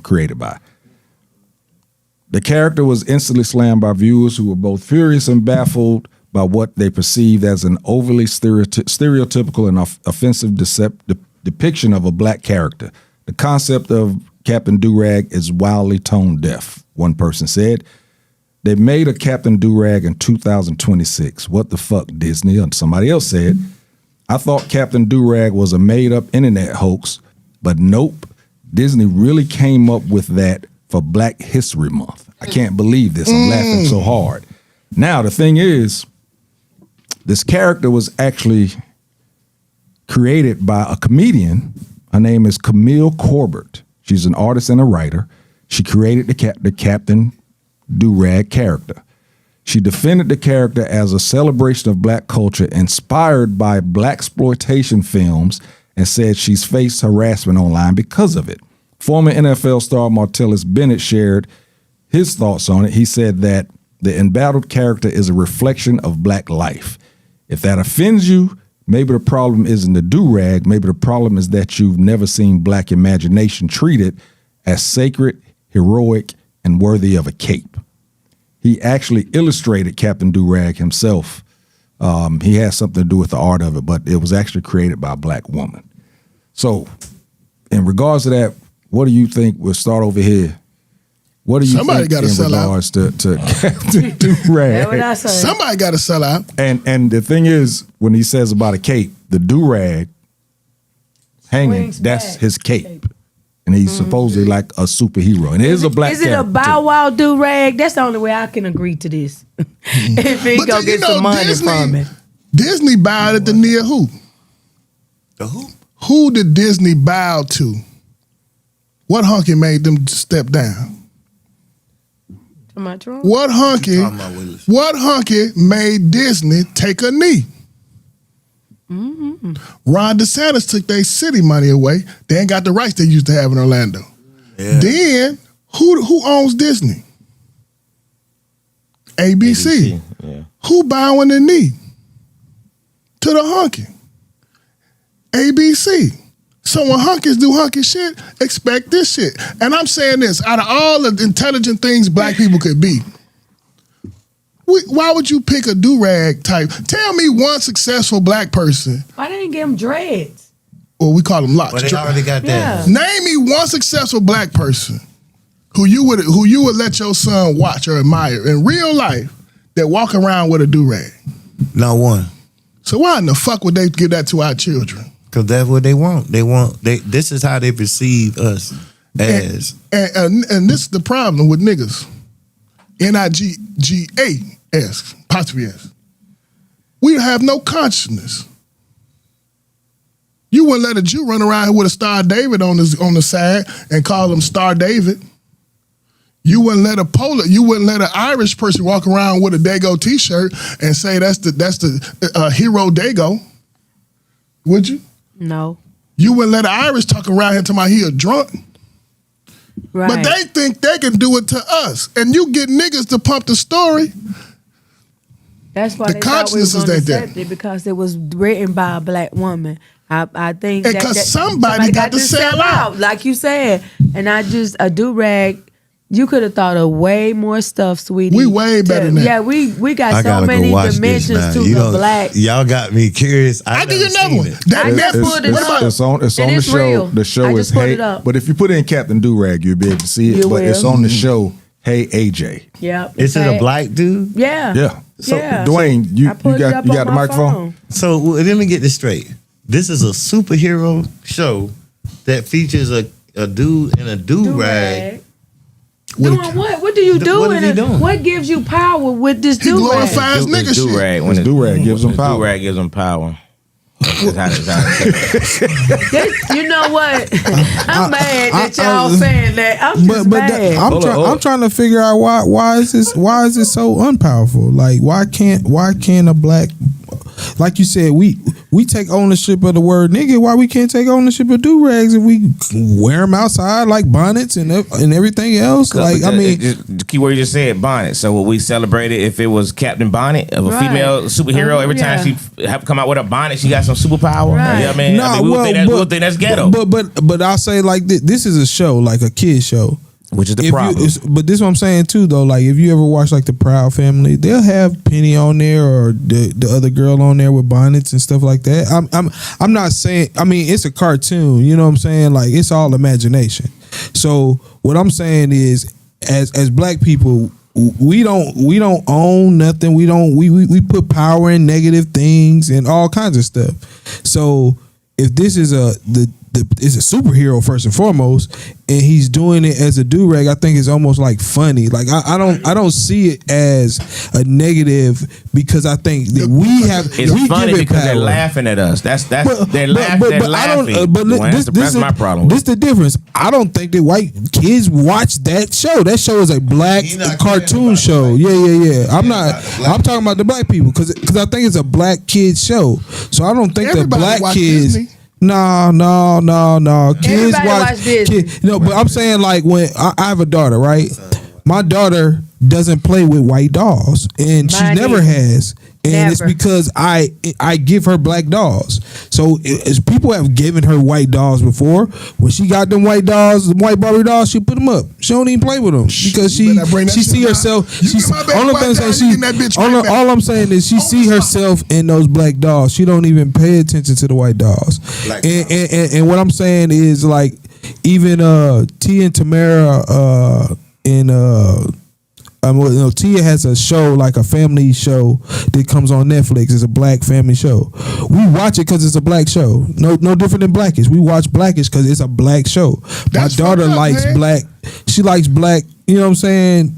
created by. The character was instantly slammed by viewers who were both furious and baffled by what they perceived as an overly stereotypical and offensive depiction of a black character. The concept of Captain Durag is wildly tone deaf, one person said. They made a Captain Durag in 2026. What the fuck, Disney? And somebody else said, I thought Captain Durag was a made-up internet hoax, but nope. Disney really came up with that for Black History Month. I can't believe this. I'm laughing so hard. Now, the thing is, this character was actually created by a comedian. Her name is Camille Corbett. She's an artist and a writer. She created the Captain Do-Rag character. She defended the character as a celebration of black culture inspired by blaxploitation films and said she's faced harassment online because of it. Former NFL star Martellus Bennett shared his thoughts on it. He said that the embattled character is a reflection of black life. If that offends you, maybe the problem isn't the do-rag. Maybe the problem is that you've never seen black imagination treated as sacred, heroic, and worthy of a cape. He actually illustrated Captain Do-Rag himself. He has something to do with the art of it, but it was actually created by a black woman. So in regards to that, what do you think? We'll start over here. What do you Somebody think in regards to Captain That's what I Do-Rag? say. Somebody got to sell out. And the thing is, when he says about a cape, the do-rag hanging, Swings that's back. his cape. And he's supposedly like a superhero. And it is a black Is it a character, Bow too. Wow do rag? That's the only way I can agree to this. If he But go you get know, some money Disney- from it. Disney bowed at the near who? The who? Who did Disney bow to? What hunky made them step down? Am I true? What hunky? Talking about Willis. What hunky made Disney take a knee? Ron DeSantis took their city money away. They ain't got the rights they used to have in Orlando. Yeah. Then who owns Disney? ABC. Yeah. Who bowing the knee to the hunky? ABC. So when hunkies do hunky shit, expect this shit. And I'm saying this, out of all the intelligent things black people could be, why would you pick a do-rag type? Tell me one successful black person, Why they didn't give him dreads? or we call them locks. But they already got that. Yeah. Name me one successful black person who you would let your son watch or admire in real life that walk around with a do-rag. Not one. So why in the fuck would they give that to our children? Because that's what they want. This is how they perceive us as. And this is the problem with niggas. N-I-G-G-A-S, apostrophe S. We have no consciousness. You wouldn't let a Jew run around here with a Star David on the side and call him Star David. You wouldn't let an Irish person walk around with a Dago t-shirt and say that's the hero Dago. Would you? No. You wouldn't let an Irish talk around here talking about he a drunk. Right. But they think they can do it to us. And you get niggas to pump the story. That's why the they thought we were consciousness going to ain't there. accept it, because it was written by a black woman. I think And 'cause somebody got to sell out. like you said. And a do-rag, you could have thought of way more stuff, sweetie. We way better than that. Yeah, we got I so gotta many go watch this dimensions now. to You the don't- black. Y'all got me curious. I'll give you never another seen one. it. That I just Netflix. pulled it What up. about It's on And the it's show. real. The show I is just put Hey. it up. But if you put in Captain Do-Rag, you'll be able to see it. You but it's will. on the show Hey AJ. Yep. Is it a black dude? Yeah. Yeah. So Yeah. Dwayne, you I put it got up you on got the my microphone? phone. So let me get this straight. This is a superhero show that features a dude in a do-rag. Doing what? What do you do? What is in he it? doing? What gives you power with this He do-rag? glorifies nigga shit. Do-rag. This do-rag gives them power. Do-rag gives them power. That's how You know what? I'm mad that y'all saying that. I'm just But mad. I'm trying to figure out why is this so unpowerful? Like why can't a black, like you said, we take ownership of the word nigga. Why we can't take ownership of do rags if we wear them outside like bonnets and everything else? Like I mean, the key word you just said, bonnet. So what we celebrated if it was Captain Bonnet of a Right. female superhero, every time Yeah. she have to come out with a bonnet, she got some superpower. Right. You know what I mean? nah, we would think that's ghetto. But I'll say like this is a show, like a kid show. which is the If problem. but this is what I'm saying too, though. Like if you ever watch like the Proud Family, they'll have Penny on there or the other girl on there with bonnets and stuff like that. I'm not saying. I mean, it's a cartoon. You know what I'm saying? Like it's all imagination. So what I'm saying is, as black people, we don't own nothing. We put power in negative things and all kinds of stuff. So if this is is a superhero first and foremost, and he's doing it as a do-rag. I think it's almost like funny. Like I don't see it as a negative because I think that It's we funny give it because they're power. laughing at us. They're laughing. That's my problem. This the difference. I don't think that white kids watch that show. That show is a black cartoon show. Yeah. I'm talking about the black people because I think it's a black kids show. So I don't think Everybody the black watch kids. Disney. No. Kids Everybody watch Disney. No, but I'm saying like when I have a daughter, right? My daughter doesn't play with white dolls, and she Mine never either. has. And it's Never. because I give her black dolls. So as people have given her white dolls before. When she got them white dolls, the white Barbie dolls, she put them up. She don't even play with them because she better bring that shit see down. herself. You She's get my baby all I'm white saying doll, she you getting that bitch right back. all I'm saying is she see herself in those black dolls. She don't even pay attention to the white dolls. And what I'm saying is like even Tia and Tamara Tia has a show like a family show that comes on Netflix. It's a black family show. We watch it because it's a black show. No different than Blackish. We watch Blackish because it's a black show. That's My daughter fucked up, likes man. black. She likes black. You know what I'm saying?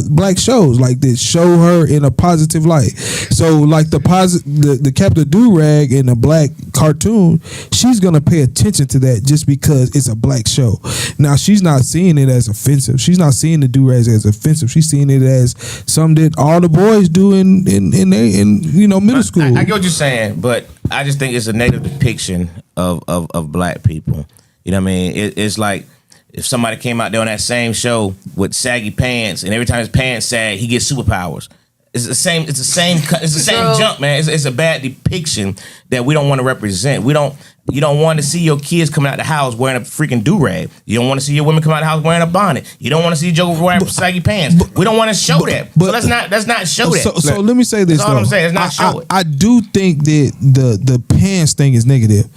Black shows like this show her in a positive light. So like the Captain Do-Rag in a black cartoon, she's gonna pay attention to that just because it's a black show. Now she's not seeing it as offensive. She's not seeing the do-rags as offensive. She's seeing it as something that all the boys do in middle school. I get what you're saying, but I just think it's a negative depiction of black people. You know what I mean? It's like if somebody came out there on that same show with saggy pants, and every time his pants sag, he gets superpowers. It's the same jump, man. It's a bad depiction that we don't want to represent. You don't want to see your kids coming out the house wearing a freaking do-rag. You don't want to see your women come out the house wearing a bonnet. You don't want to see Joe wearing saggy pants. We don't want to show that. So let's not show that. So let me say this. That's all though. I'm saying. Let's not show it. I do think that the pants thing is negative.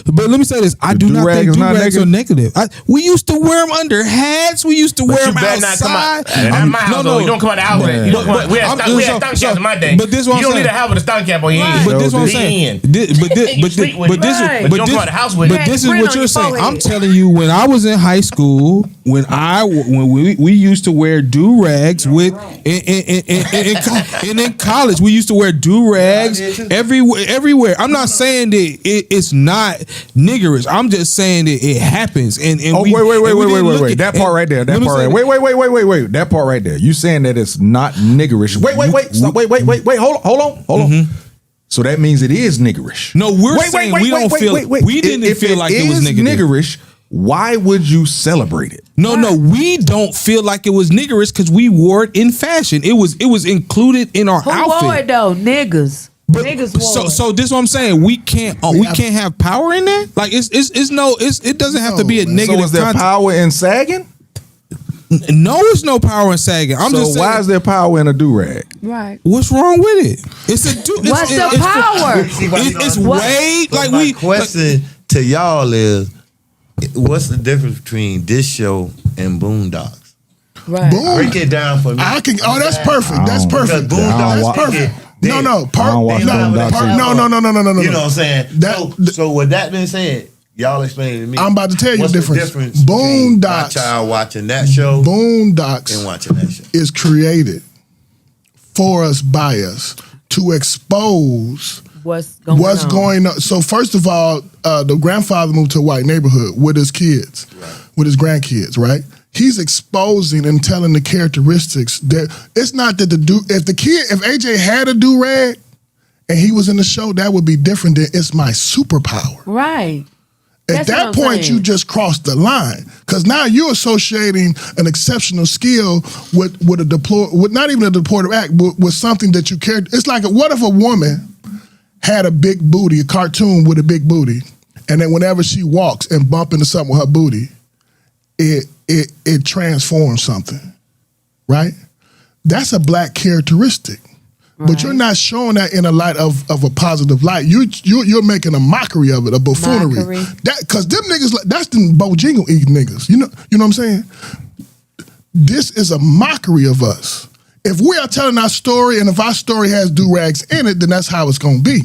But let me say this. I do not think do-rags are negative. We used to wear them under hats. We used to wear them outside. Not my house, though. You don't come out the house with it. You don't come out. We had stomp caps in my day. But this what I'm you don't saying. need to have with a stomp cap on your head. But this what I'm saying. But this is what you're saying. I'm telling you, when I was in high school, when we used to wear do rags with, and in college we used to wear do rags everywhere. I'm not saying that it's not niggerish. I'm just saying that it happens. And wait. That part right there. That part. Wait. That part right there. You saying that it's not niggerish? Wait. Hold on. So that means it is niggerish. No, we're saying we don't feel. We didn't feel like it was niggerish. Why would you celebrate it? No, we don't feel like it was niggerish because we wore it in fashion. It was included in our Who outfit. wore it though? Niggas. But, Niggas wore it. so this is what I'm saying. We can't have power in there. Like it doesn't have to be a negative. So is there power in sagging? No, it's no power in sagging. I'm just saying. Why is there power in a do-rag? Right. What's wrong with it? It's a What's the power? It's way like my question to y'all is, what's the difference between this show and Boondocks? Right. Break it down for me. That's perfect. That's perfect. Boondocks. That's perfect. No. I don't watch Boondocks. No. You know what I'm saying? So with that being said, y'all explain it to me. I'm about to tell you what's the difference. between Boondocks. my child watching that show Boondocks and watching that show is created for us by us to expose What's going on. So first of all, the grandfather moved to a white neighborhood with his kids, with his grandkids, right? He's exposing and telling the characteristics that it's not that if AJ had a do-rag and he was in the show, that would be different than it's my superpower. Right. At that point, you just crossed the line because now you're associating an exceptional skill with not even a deplorative act, but with something that you care. It's like, what if a woman had a big booty, a cartoon with a big booty, and then whenever she walks and bump into something with her booty, it transforms something, right? That's a black characteristic. But you're not showing that in a light of a positive light. You're making a mockery of it, a buffoonery. Because them niggas, that's them Bojingle eating niggas. You know what I'm saying? This is a mockery of us. If we are telling our story and if our story has do-rags in it, then that's how it's going to be.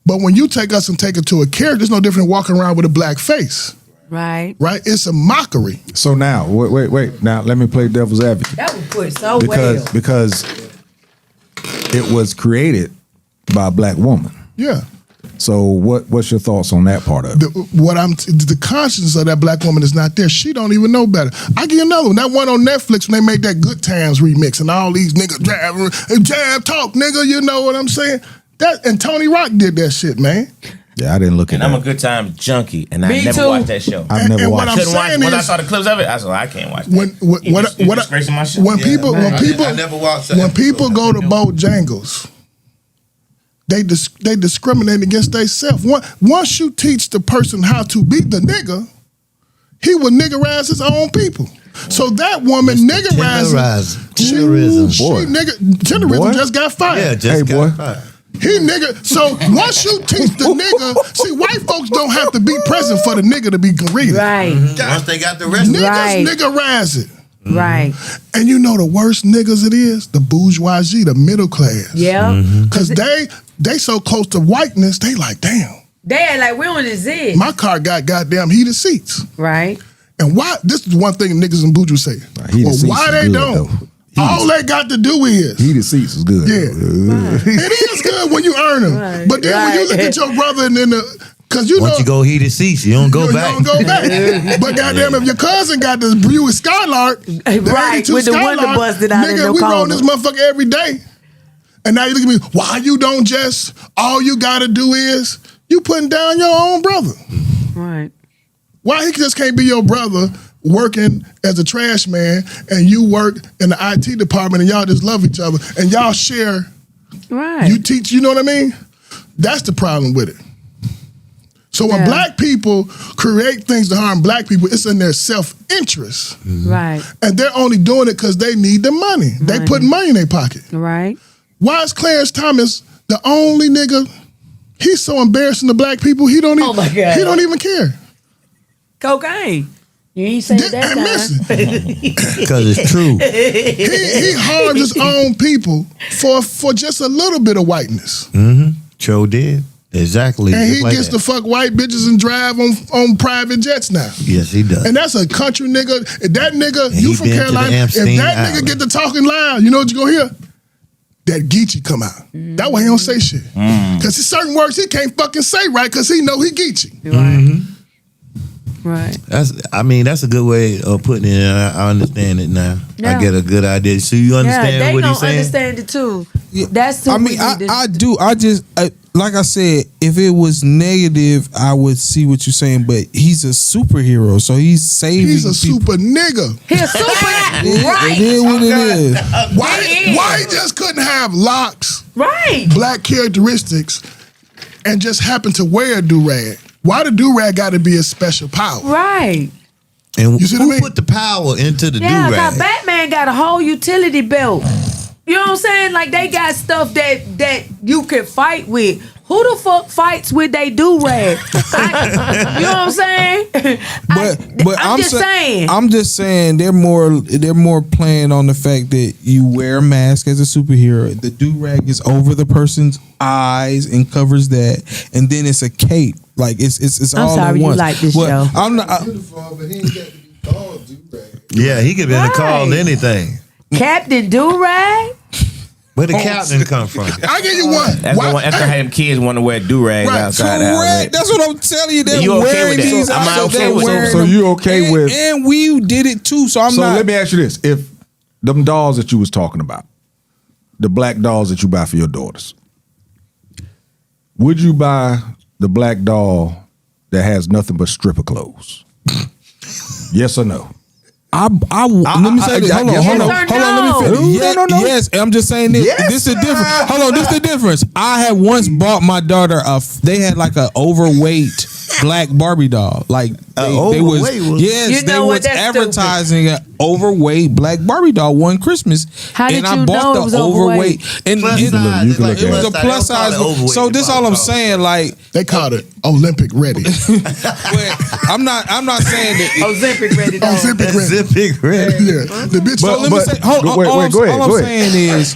But when you take us and take it to a character, it's no different than walking around with a black face. Right. Right? It's a mockery. So now, wait. Now let me play devil's advocate. That was put so Because it was created by a black woman. Yeah. So what's your thoughts on that part of it? The conscience of that black woman is not there. She don't even know better. I give you another one. That one on Netflix when they made that Good Times remix and all these niggas jab talk, nigga. You know what I'm saying? And Tony Rock did that shit, man. Yeah, I didn't look at And that. I'm a Good Time junkie, and I Me never too. watched that show. I've never what watched I'm it. When I is- saw the clips of it, I said, I can't watch that. You're disgracing my shit. when people I never watched that when people episode. go to Bojangles, they discriminate against themselves. Once you teach the person how to be the nigga, he will niggerize his own people. So that woman niggerizing. Tenderism Boy. just got fired. Yeah, just got fired. He nigga. So once you teach the nigga, see, white folks don't have to be present for the nigga to be greeted. Right. Once they got the rest, Niggas Right. niggerize it. Right. And you know the worst niggas it is? The bourgeoisie, the middle class. Yeah. Cause they so close to whiteness, they like, damn, They act like we don't exist. my car got goddamn heated seats. Right. And why? This is one thing niggas and bourgeois say. Heated Well, seats why is they good, don't? though. All they got to do is. Heated seats is good. Yeah. It is good when you earn them. Right. But then when you look at your brother and then cause you once know you go heated seats, you don't go back. You don't go back. But goddamn, if your cousin got this Buick Skylark, the Right, 82 with the window Skylark, busted out in nigga, the we roll corner. this motherfucker every day. And now you look at me, why you don't just, all you gotta do is, you putting down your own brother. Right. Why he just can't be your brother working as a trash man and you work in the IT department and y'all just love each other and y'all share, Right. you teach, you know what I mean? That's the problem with it. So when Yeah. black people create things to harm black people, it's in their self-interest. Right. And they're only doing it because they need the money. They Money. putting money in their pocket. Right. Why is Clarence Thomas the only nigga? He's so embarrassing to black people. He don't even. Oh my God. He don't even care. Cocaine. You ain't say that And time. listen, Because it's true. he harms his own people for just a little bit of whiteness, Cho did. Exactly. and just he like gets that. to fuck white bitches and drive on private jets now. Yes, he does. And that's a country nigga. If that nigga, And you he from been to the Carolina, if Epstein that nigga Island. get to talking loud, you know what you gonna hear? That Geechee come out. That way he don't say shit. Cause there's certain words he can't fucking say right cause he know he Geechee. Right. Right. That's a good way of putting it. I understand it now. Yeah. I get a good idea. So you Yeah, understand they what don't he's saying? understand it too. That's who I mean, we need to- I do. I just like I said, if it was negative, I would see what you're saying. But he's a superhero, so he's saving. He's a people. super nigga. He's a super right. It is what it is. Why he just couldn't have locks, Right. black characteristics, and just happen to wear a do-rag? Why the do-rag got to be a special power? Right. And You see what who I mean? put the power into the Yeah, do-rag? cause Batman got a whole utility belt. You know what I'm saying? Like they got stuff that you can fight with. Who the fuck fights with they do rag? You know what I'm saying? But I'm just saying. I'm just saying they're more playing on the fact that you wear a mask as a superhero. The do rag is over the person's eyes and covers that, and then it's a cape. Like it's I'm all sorry at you once. like this Well, show. I'm not. But he ain't got to be called do-rag. Yeah, he could be Right. called anything. Captain Do Rag? Where the captain come from? I give you one. That's Why- the one. That's gonna have them kids want to wear do-rags Right, outside the house. Correct. That's what I'm telling you. They're You okay wearing with that? these. I'm out, okay they're with that. wearing So them. you okay and, with- And we did it too. So I'm So not. let me ask you this: if them dolls that you was talking about, the black dolls that you buy for your daughters, would you buy the black doll that has nothing but stripper clothes? Yes or no? Let me say this. Hold on. Yes Hold or on. no? Let me finish. No. Yes, I'm just saying this. Yes. This is the difference. Hold on. This is the difference. I had once bought my daughter they had like a overweight black Barbie doll. Like they was overweight one? yes, You they know what? was That's advertising an overweight black Barbie doll one Christmas. How did and I you bought know the it was overweight? And Plus it, size, you can look it was a at it. plus They don't call size. it overweight, So they this call all it I'm tall. saying. Like They called it Olympic ready. but I'm not saying that. Ozempic ready dog. Olympic ready. Zipping red. Yeah, the bitch. So let me say, hold on. wait, all go ahead, all I'm go ahead. saying is,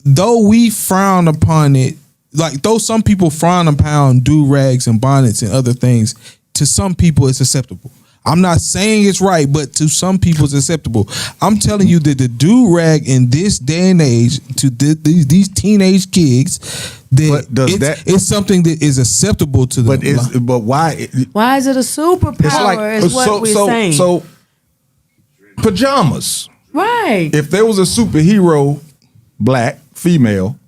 though we frown upon it, like though some people frown upon do rags and bonnets and other things, to some people it's acceptable. I'm not saying it's right, but to some people it's acceptable. I'm telling you that the do rag in this day and age to these teenage kids, it's something that is acceptable to them. But why? Why is it a superpower? Is what we're saying. So pajamas. Right. If there was a superhero, black, female,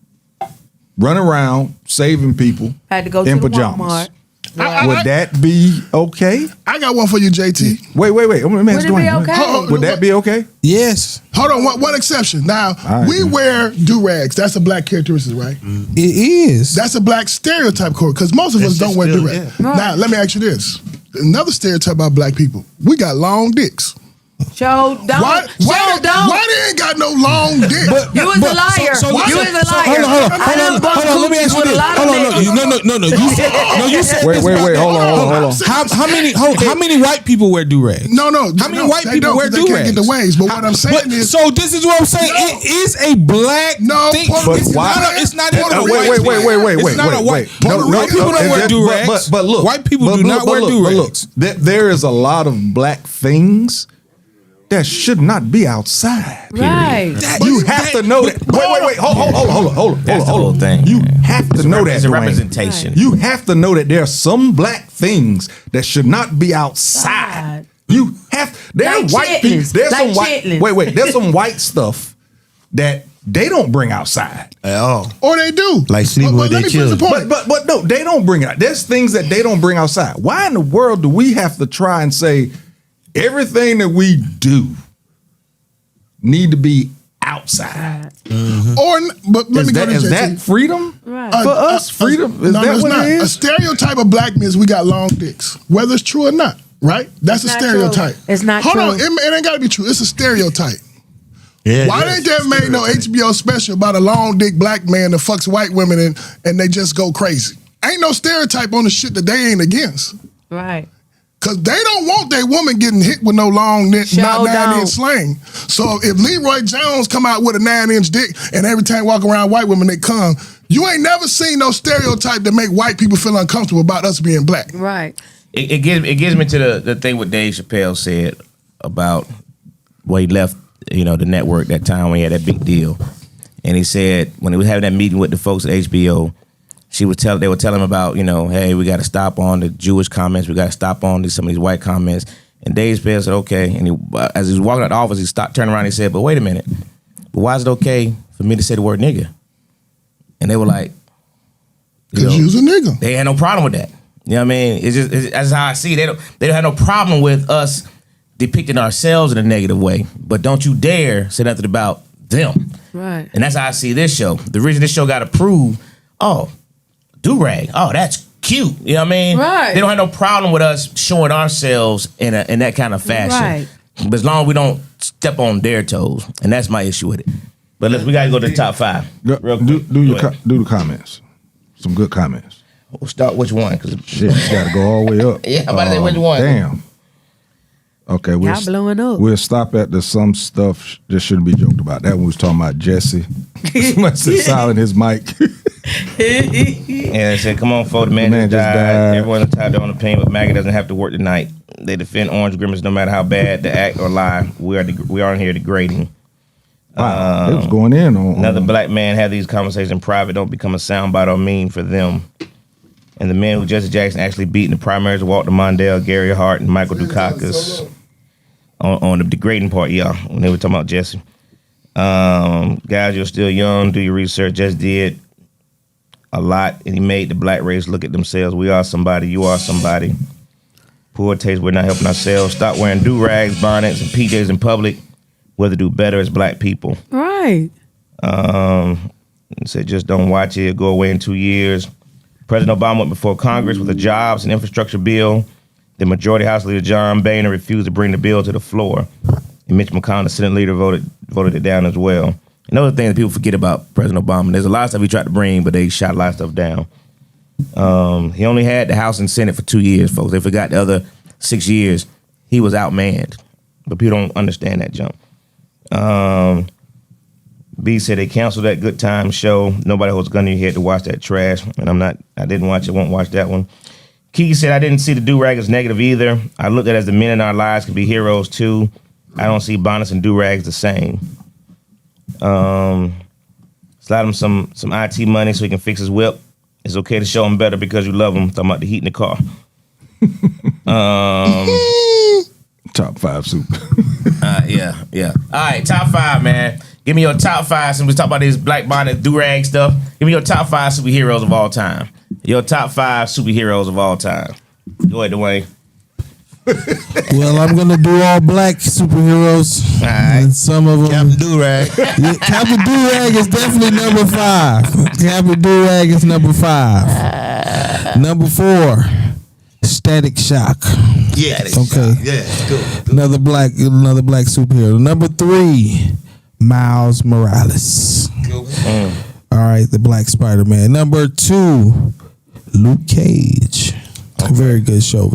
running around saving people Had to go in to the pajamas. Walmart. Would that be okay? I got one for you, JT. Wait. Let me ask Would it be Dwayne. okay? Would that be okay? Yes. Hold on, one exception. Now, right, we wear do-rags. That's a black characteristic, right? It is. That's a black stereotype, because most of us don't wear do-rags. yeah. Now, let me ask you this. Another stereotype about black people. We got long dicks. Show don't. Why they ain't got no long dick? You was a liar. You was a liar. Hold on. Let me ask you this. No. You said. Wait. Hold on. How many white people wear do rags? No. How many white people wear do They can't rags? get the waves. But what I'm saying is. So this is what I'm saying. It is a black thing. But why? It's not even a white Wait. thing. It's not a white. White people don't wear do rags. But look, white people do not wear do rags. There is a lot of black things that should not be outside. Right. You have to know that. Wait. Hold on. That's the whole thing. You have to know that. It's a Dwayne. representation. You have to know that there are some black things that should not be outside. You have. There are Like white people. chitlins. There's Like some white. chitlins. Wait. There's some white stuff that they don't bring outside. At all. Or they do. Like sleeping with let their me finish the children. point. But no, they don't bring it out. There's things that they don't bring outside. Why in the world do we have to try and say everything that we do need to be outside? But let me go to Is JT. that freedom? Right. For us, freedom? Is no, that it's what not. it A is? stereotype of black men is we got long dicks, whether it's true or not. Right? That's a not stereotype. true. It's not Hold true. on, it ain't got to be true. It's a stereotype. Yeah, Why ain't they made no HBO special about a long dick black man that fucks white women and they just go crazy? Ain't no stereotype on the shit that they ain't against. Right. Cause they don't want their woman getting hit with no long dick, Sure not 9-inch don't. sling. So if Leroy Jones come out with a 9-inch dick and every time walk around white women they come, you ain't never seen no stereotype that make white people feel uncomfortable about us being black. Right. It gives me to the thing what Dave Chappelle said about when he left, the network that time when he had that big deal, and he said when he was having that meeting with the folks at HBO, they were telling him about, hey, we got to stop on the Jewish comments, we got to stop on some of these white comments, and Dave Chappelle said okay, and as he was walking out the office, he stopped, turned around, and he said, but wait a minute, but why is it okay for me to say the word nigga? And they were like, Cause you was a nigga. they had no problem with that. You know what I mean? That's how I see it. They don't have no problem with us depicting ourselves in a negative way, but don't you dare say nothing about them. Right. And that's how I see this show. The reason this show got approved, do-rag, that's cute. You know what I mean? Right. They don't have no problem with us showing ourselves in that kind of fashion. Right. But as long as we don't step on their toes, and that's my issue with it. But we got to go to the top 5. Real quick. Do Go ahead. the comments. Some good comments. We'll start which one? 'Cause Shit, you got to go all the way up. Yeah, I'm about to say which one. Damn. Okay, Y'all blowing up. We'll stop at the some stuff that shouldn't be joked about. That one was talking about Jesse. Somebody said silent his mic. Yeah, they said, come on, folks, the man just died. Everyone's entitled to their own opinion, but Maggie doesn't have to work tonight. They defend Orange Grimace no matter how bad the act or lie. We are in here degrading. Wow, it was going in on Another black man have these conversations in private. Don't become a soundbite or meme for them. And the men who Jesse Jackson actually beat in the primaries, Walter Mondale, Gary Hart, and Michael Dukakis. On the degrading part, when they were talking about Jesse. Guys, you're still young. Do your research. Just did a lot, and he made the black race look at themselves. We are somebody. You are somebody. Poor taste. We're not helping ourselves. Stop wearing do-rags, bonnets, and PJs in public. We'll do better as black people. Right. Said just don't watch it. It'll go away in 2 years. President Obama went before Congress with a jobs and infrastructure bill. The Majority House Leader John Boehner refused to bring the bill to the floor. And Mitch McConnell, the Senate leader, voted it down as well. Another thing that people forget about President Obama, there's a lot of stuff he tried to bring, but they shot a lot of stuff down. He only had the House and Senate for 2 years, folks. They forgot the other 6 years. He was outmanned. But people don't understand that jump. B said they canceled that Good Time show. Nobody holds a gun to your head to watch that trash. And I didn't watch it, won't watch that one. Kiki said, I didn't see the do-rag as negative either. I looked at it as the men in our lives could be heroes too. I don't see bonnets and do-rags the same. Slide him some IT money so he can fix his whip. It's okay to show him better because you love him. Talking about the heat in the car. Top 5 soup. Yeah. All right, top 5, man. Give me your top 5. Since we talk about this black bonnet do-rag stuff, give me your top 5 superheroes of all time. Your top 5 superheroes of all time. Go ahead, Dwayne. Well, I'm gonna do all black superheroes, right. and some of them. Captain Durag. Yeah, Captain Durag is definitely number 5. Captain Durag is number 5. Number 4, Static Shock. Yeah. Okay. Yeah. Good. Another black superhero. Number 3, Miles Morales. All right, the Black Spider-Man. Number 2, Luke Cage. Very good show.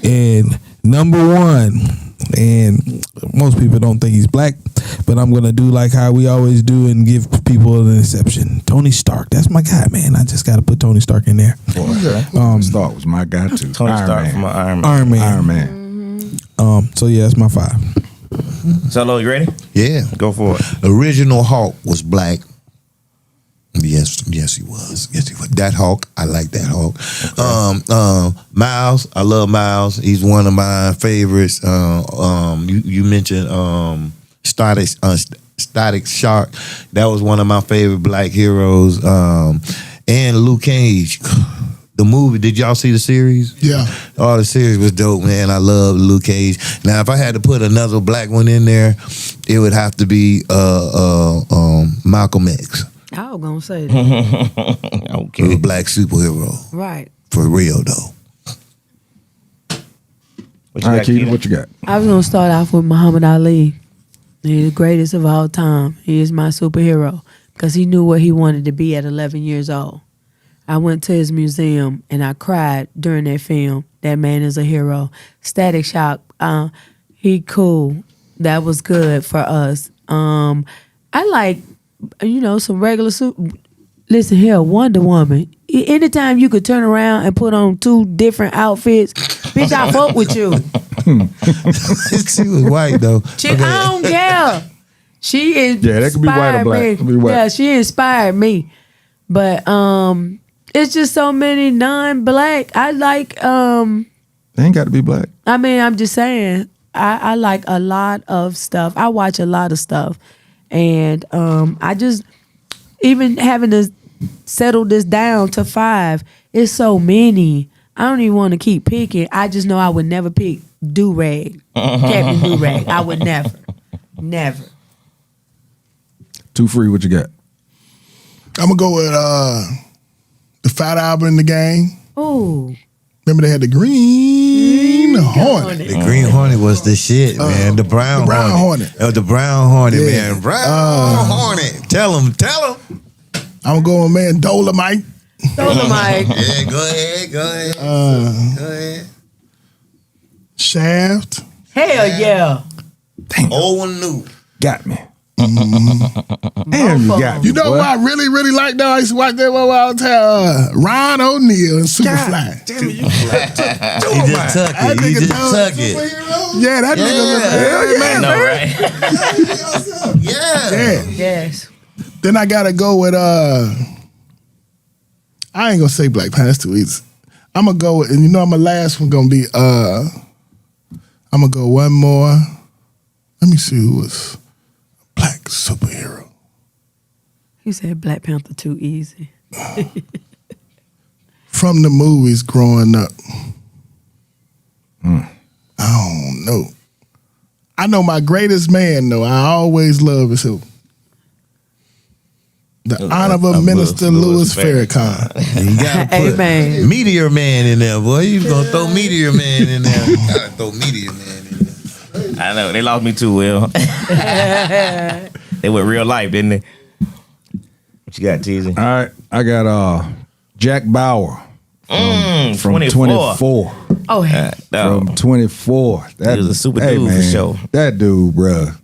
And number 1, and most people don't think he's black, but I'm gonna do like how we always do and give people an exception. Tony Stark. That's my guy, man. I just got to put Tony Stark in there. Stark was my guy too. Tony Stark from Iron Man. So yeah, that's my 5. Solo, you ready? Yeah. Go for it. Original Hulk was black. Yes, he was. That Hulk, I like that Hulk. Miles, I love Miles. He's one of my favorites. You mentioned Static Shock. That was one of my favorite black heroes. And Luke Cage. The movie, did y'all see the series? Yeah. Oh, the series was dope, man. I love Luke Cage. Now, if I had to put another black one in there, it would have to be Malcolm X. I was gonna say that. Okay. A black superhero. Right. For real, though. What All right, got, Keita, Keita? what you got? I was gonna start off with Muhammad Ali. He's the greatest of all time. He is my superhero because he knew what he wanted to be at 11 years old. I went to his museum and I cried during that film. That man is a hero. Static Shock, he cool. That was good for us. I like, some regular Listen here, Wonder Woman. Anytime you could turn around and put on 2 different outfits, bitch, I fuck with you. She was white, though. I don't care. She inspired Yeah, that could be white or black. me. It could be white. Yeah, she inspired me. But it's just so many non-black. I like. They ain't got to be black. I mean, I'm just saying. I like a lot of stuff. I watch a lot of stuff, and I just even having to settle this down to 5. It's so many. I don't even want to keep picking. I just know I would never pick do-rag, Captain Do-rag. I would never. 2 free, what you got? I'm gonna go with the Fat Albert in the game. Ooh. Remember they had the Green Hornet. The Green Hornet was the shit, man. The Brown Hornet. The Brown Hornet, Yeah. man. Brown Hornet. Tell him. I'm going, man, Dolomite. Dolomite. Yeah, go ahead. Shaft. Hell yeah. Old and new. Got me. Damn, you got me. You know boy. what I really, really like though? I used to watch that one while I was Ron O'Neal and Superfly. Damn it, you He just tuck That it. He nigga just done tuck it. Yeah, that nigga was I know, right? Yeah. Yes. Then I gotta go with I ain't gonna say Black Panther, that's too easy. I'm gonna go with, and my last one gonna be I'm gonna go one more. Let me see who was a black superhero. He said Black Panther too easy. From the movies growing up. I don't know. I know my greatest man though. I always love is who? The Honorable Minister Louis Farrakhan. You gotta put Amen. Meteor Man in there, boy. You gonna throw Meteor Man in there. You gotta throw Meteor Man in there. I know. They lost me too, Will. They went real life, didn't they? What you got, Teasy? All right, I got Jack Bauer from 24. Oh, hell. From 24. That He was a super dude for sure. That dude, bruh.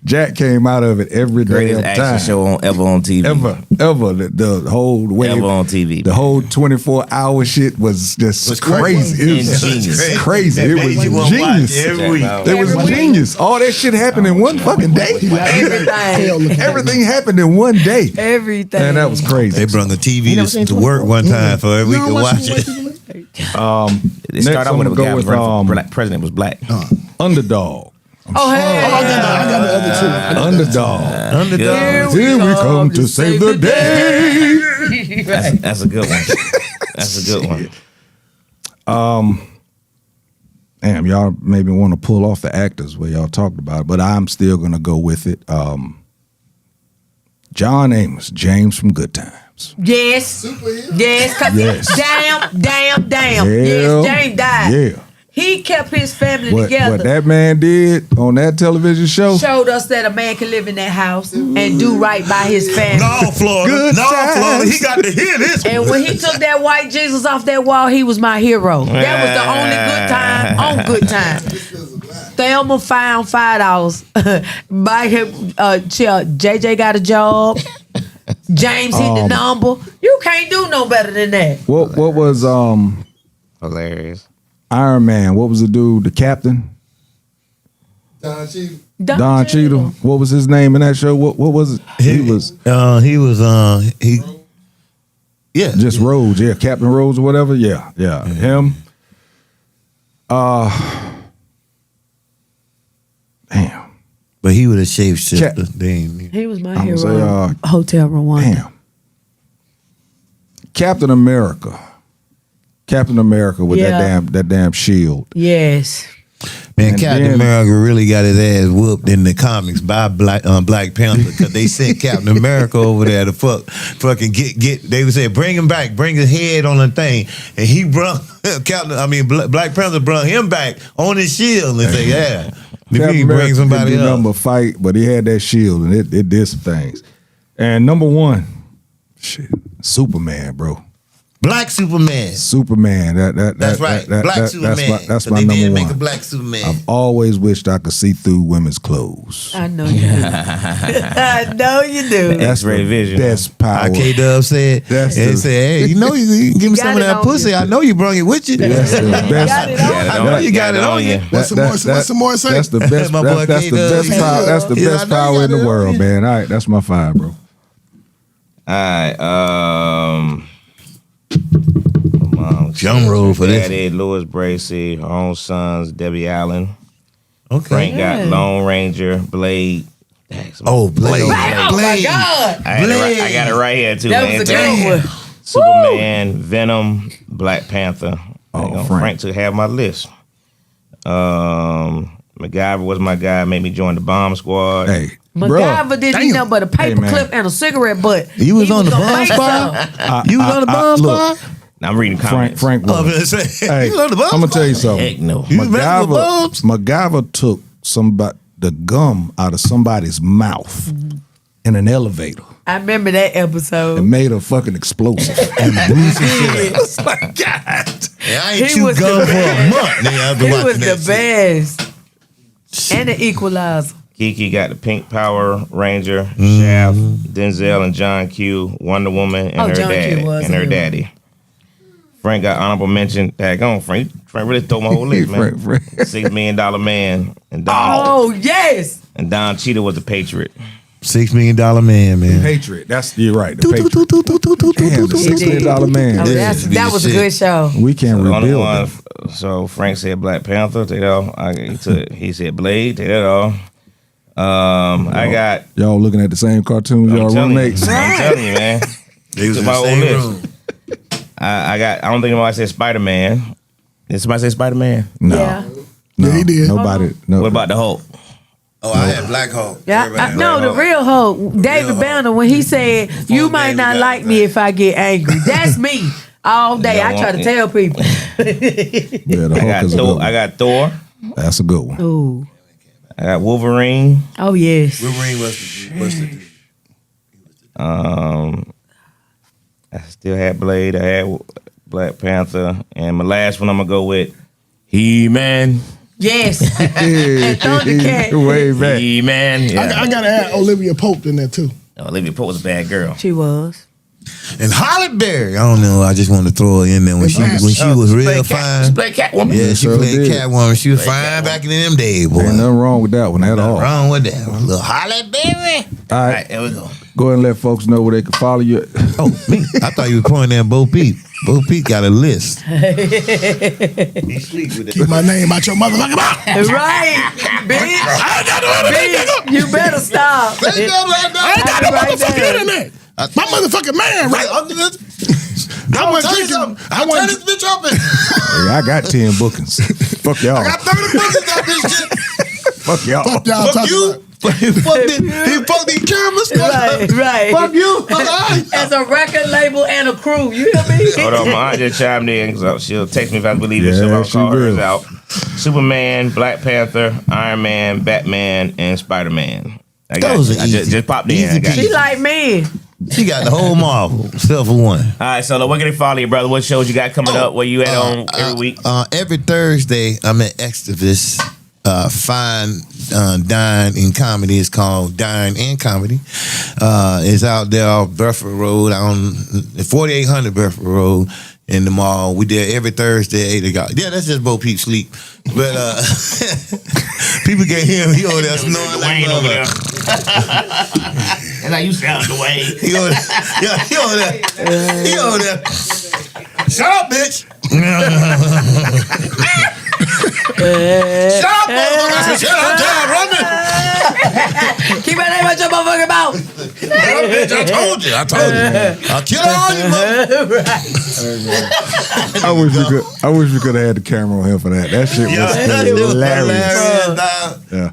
Jack came out of it every Greatest damn action time. show ever on TV. Ever. The whole way. Ever on TV. The whole 24-hour shit was just crazy. It was Ingenious. crazy. That It made was you wanna watch genius. every week. It was genius. All that shit happened in one fucking day. Everything happened in one day. Everything. Man, that was crazy. They brung a TV to work one time for we could watch it. They Next, started I'm out with a gonna go guy with, running for black president was black. Underdog. Oh, hey. I got the other two. Underdog. Underdog. Here we come to save the day. That's a good one. That's a good one. Damn, y'all maybe want to pull off the actors where y'all talked about it, but I'm still gonna go with it. John Amos, James from Good Times. Yes. Yes. 'Cause Yes. Damn. Hell, Yes, James died. Yeah. He kept his family What together. that man did on that television show. Showed us that a man can live in that house and do right by his family. No, Florida. Good times. Florida. He got to hear this. And when he took that white Jesus off that wall, he was my hero. That was the only good time on Good Time. Thelma found $5. Buy him JJ got a job. James hit the number. You can't do no better than that. What was Hilarious. Iron Man? What was the dude? The captain? Don Cheadle. What was his name in that show? What was it? He was just Rhodes. Yeah, Captain Rhodes or whatever. Yeah. Him. Damn. But he was a shapeshifter. He was my I'm hero. gonna say, Hotel Rwanda. Damn. Captain America. Captain America with that damn shield. Yes. Man, And Captain then- America really got his ass whooped in the comics by Black Panther because they sent Captain America over there to fucking get. They would say, bring him back, bring his head on the thing, and he brought Black Panther brought him back on his shield and say, yeah. Captain He America bring somebody didn't do up. nothing but fight, but he had that shield and it did some things. And number one, shit, Superman, bro. Black Superman. Superman. That's right. Black Superman. That's But my they number didn't one. make a black Superman. I've always wished I could see through women's clothes. I know you do. I know you do. That's X-ray the vision. best power. K-Dub said, That's and the- said, hey, you know you can give me got some of it that on pussy. you. I know you brought it with you. That's the best. Got it on. I know you got it on you. What's some more say? That's the best. My boy That's the K-Dub. best power. That's the Yeah, best I know you power in got the it world, on you. man. All right, that's my five, bro. All right. Drum roll for this. Daddy, Louis Bracy, her own sons, Debbie Allen. Okay. Frank got Lone Ranger, Blade. Oh, Blade. Oh my Blade. God. I got it right here too. That man. was a good one. Superman, Venom, Black Panther. Oh, Frank took half my list. MacGyver was my guy. Made me join the bomb squad. Hey, MacGyver didn't need nothing but a paper man. clip and a cigarette butt. You was He on the gonna bomb make squad? some. You was on the bomb look, squad? I'm reading comments. Frank I'm was. gonna say, Hey, you was on the bomb I'm gonna tell you squad? something. Heck no. You was messing with bombs? MacGyver took the gum out of somebody's mouth in an elevator I remember that and episode. made a fucking explosive and blew some shit up. It's like, God. Yeah, I ain't He chewed was gum the for a best. month. Nigga, after He watching was that the shit. best. And the equalizer. Kiki got the Pink Power Ranger, Shaft, Denzel and John Q, Wonder Woman, and Oh, her John Q daddy. was And a her hero. daddy. Frank got honorable mention. Daggone, Frank. Frank really stole my whole list, man. Frank. $6 Million Man. And Don, Oh, yes. and Don Cheadle was the Patriot. $6 million man. Patriot. You're right. The Patriot. Damn, the $6 million man. Oh, Yeah. that was a good show. We can't The only rebuild one. them. So Frank said Black Panther. Take that off. He said Blade. Take that off. I got. Y'all looking at the same cartoons y'all I'm telling you, roommates. I'm telling you, man. They was in My the old same list. room. I don't think nobody said Spider Man. Did somebody say Spider Man? No. Yeah. No, Yeah, he did. Nobody. No. What about the Hulk? Oh, I had Black Hawk. Yeah, no, the real Hulk, David Banner, when he said, "You might David not got like it, me if I get angry." That's me all day. You I don't try to want tell people. Yeah, the I Hulk got is a good Thor. one. I got Thor. That's a good one. Ooh, I got Wolverine. oh yes. Wolverine was the I still had Blade. I had Black Panther, and my last one I'm gonna go with He-Man. Yes. And Thundercat. Way back. Yeah, man. Yeah. I gotta add Olivia Pope in there too. Olivia Pope was a bad girl. She was. And Holly Berry, I don't know. I just wanted to throw her in there when she was real fine. She played Catwoman. Yeah, she sure played did. Catwoman. She was fine back in them days, boy. Ain't nothing wrong with that one at all. Wrong with that. Little Holly Berry. All All right, right, there we go. go ahead and let folks know where they can follow you. Oh, me. I thought you were pointing at Bo Peep. Bo Peep got a list. He sleep with Keep my name out your motherfucking mouth. Right, bitch. Bitch, you better stop. I ain't got no motherfucking internet. My motherfucking man, right? I want to this bitch open. Hey, I got 10 bookings. Fuck y'all. I got 30 buckets out this shit. Fuck y'all. Fuck y'all Fuck talking you. about. He fucked these cameras. Right. Fuck you. As a record label and a crew, you hear me? Hold on, my aunt just chimed in because she'll text me if I believe it. Yeah, So I'll she call hers will. out. Superman, Black Panther, Iron Man, Batman, and Spider-Man. I Those are easy. just popped in. Easy I got She it. like me. She got the whole Marvel, except for one. All right, so where can they follow you, brother? What shows you got coming up? Where you at on every week? Every Thursday, I'm at Extivus. Fine Dine in Comedy. It's called Dine and Comedy. It's out there off Bedford Road, on 4800 Bedford Road in the mall. We there every Thursday, 8 o'clock. Yeah, that's just Bo Peep sleep. But people can hear him. He over there snoring like Dwayne over there. mother. And how you sound, Dwayne. He over there. Yeah, he over there. He over there. Shut up, bitch. Shut up, motherfucker. Shut up, John. Run me. Keep my name out your motherfucking mouth. Bitch, I told you. I'll kill all you, mother. I wish we could have had the camera on him for that. That shit was hilarious. Yeah.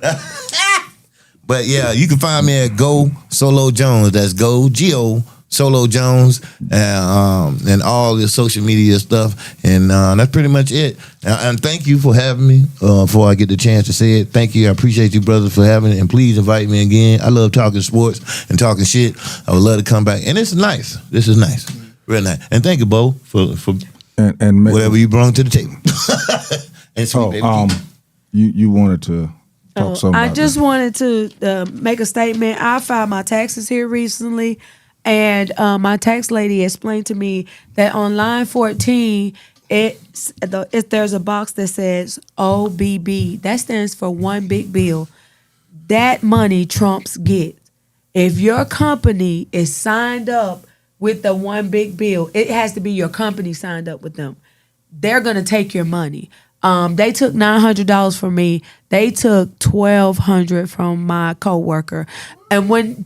But yeah, you can find me at Go Solo Jones. That's Go G-O Solo Jones, and all the social media stuff, and that's pretty much it. And thank you for having me. Before I get the chance to say it, thank you. I appreciate you, brothers, for having it, and please invite me again. I love talking sports and talking shit. I would love to come back, and it's nice. This is nice, real nice. And thank you, Bo, for And whatever you brought to the table. And sweet baby. You wanted to talk something I about just that. wanted to make a statement. I filed my taxes here recently, and my tax lady explained to me that on line 14, there's a box that says OBB. That stands for one big bill. That money Trumps get. If your company is signed up with the one big bill, it has to be your company signed up with them. They're gonna take your money. They took $900 from me. They took $1,200 from my coworker. And when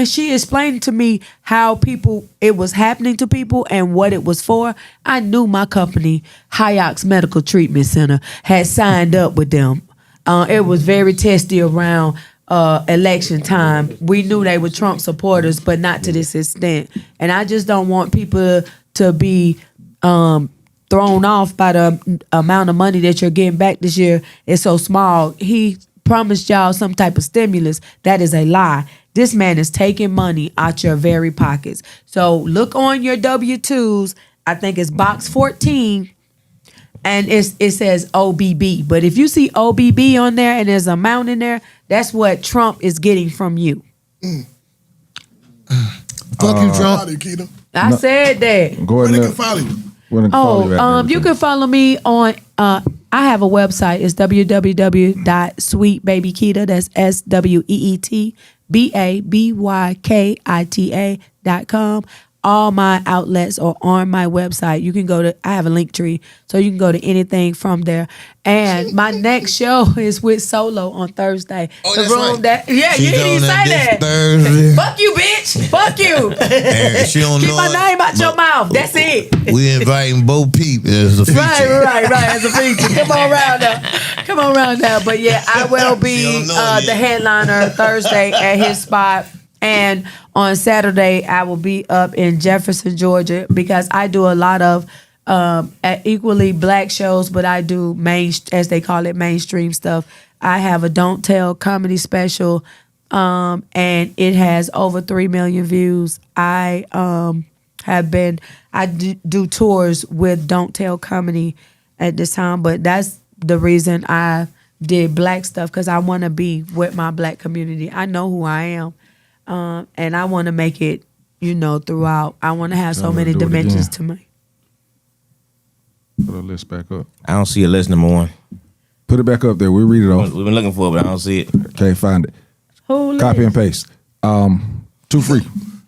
she explained to me how it was happening to people and what it was for, I knew my company, Hyox Medical Treatment Center, had signed up with them. It was very testy around election time. We knew they were Trump supporters, but not to this extent. And I just don't want people to be thrown off by the amount of money that you're getting back this year. It's so small. He promised y'all some type of stimulus. That is a lie. This man is taking money out your very pockets. So look on your W-2s. I think it's box 14, and it says OBB. But if you see OBB on there and there's an amount in there, that's what Trump is getting from you. Fuck you, Trump. Follow you, Keita. I said that. Go Where ahead they and can follow you? You can follow me on. I have a website. It's www.sweetbabykita. That's SweetBabyKita.com. All my outlets are on my website. You can go to. I have a link tree, so you can go to anything from there. And my next show is with Solo on Thursday. Oh, that's right. You She didn't doing say this that. Thursday. Fuck you, bitch. Fuck you. And she don't Keep know my it, name out your but mouth. That's it. We inviting Bo Peep as a feature. Right. As a feature. Come on around now. But yeah, I will be don't know the yet. headliner Thursday at his spot. And on Saturday, I will be up in Jefferson, Georgia, because I do a lot of equally black shows, but I do as they call it, mainstream stuff. I have a Don't Tell comedy special, and it has over 3 million views. I do tours with Don't Tell comedy at this time, but that's the reason I did black stuff, because I want to be with my black community. I know who I am, and I want to make it, throughout. I want to have so many dimensions to me. Put a list back up. I don't see a list number one. Put it back up there. We'll read it off. We've been looking for it, but I don't see it. Can't find it. Who Copy and paste. 2 free.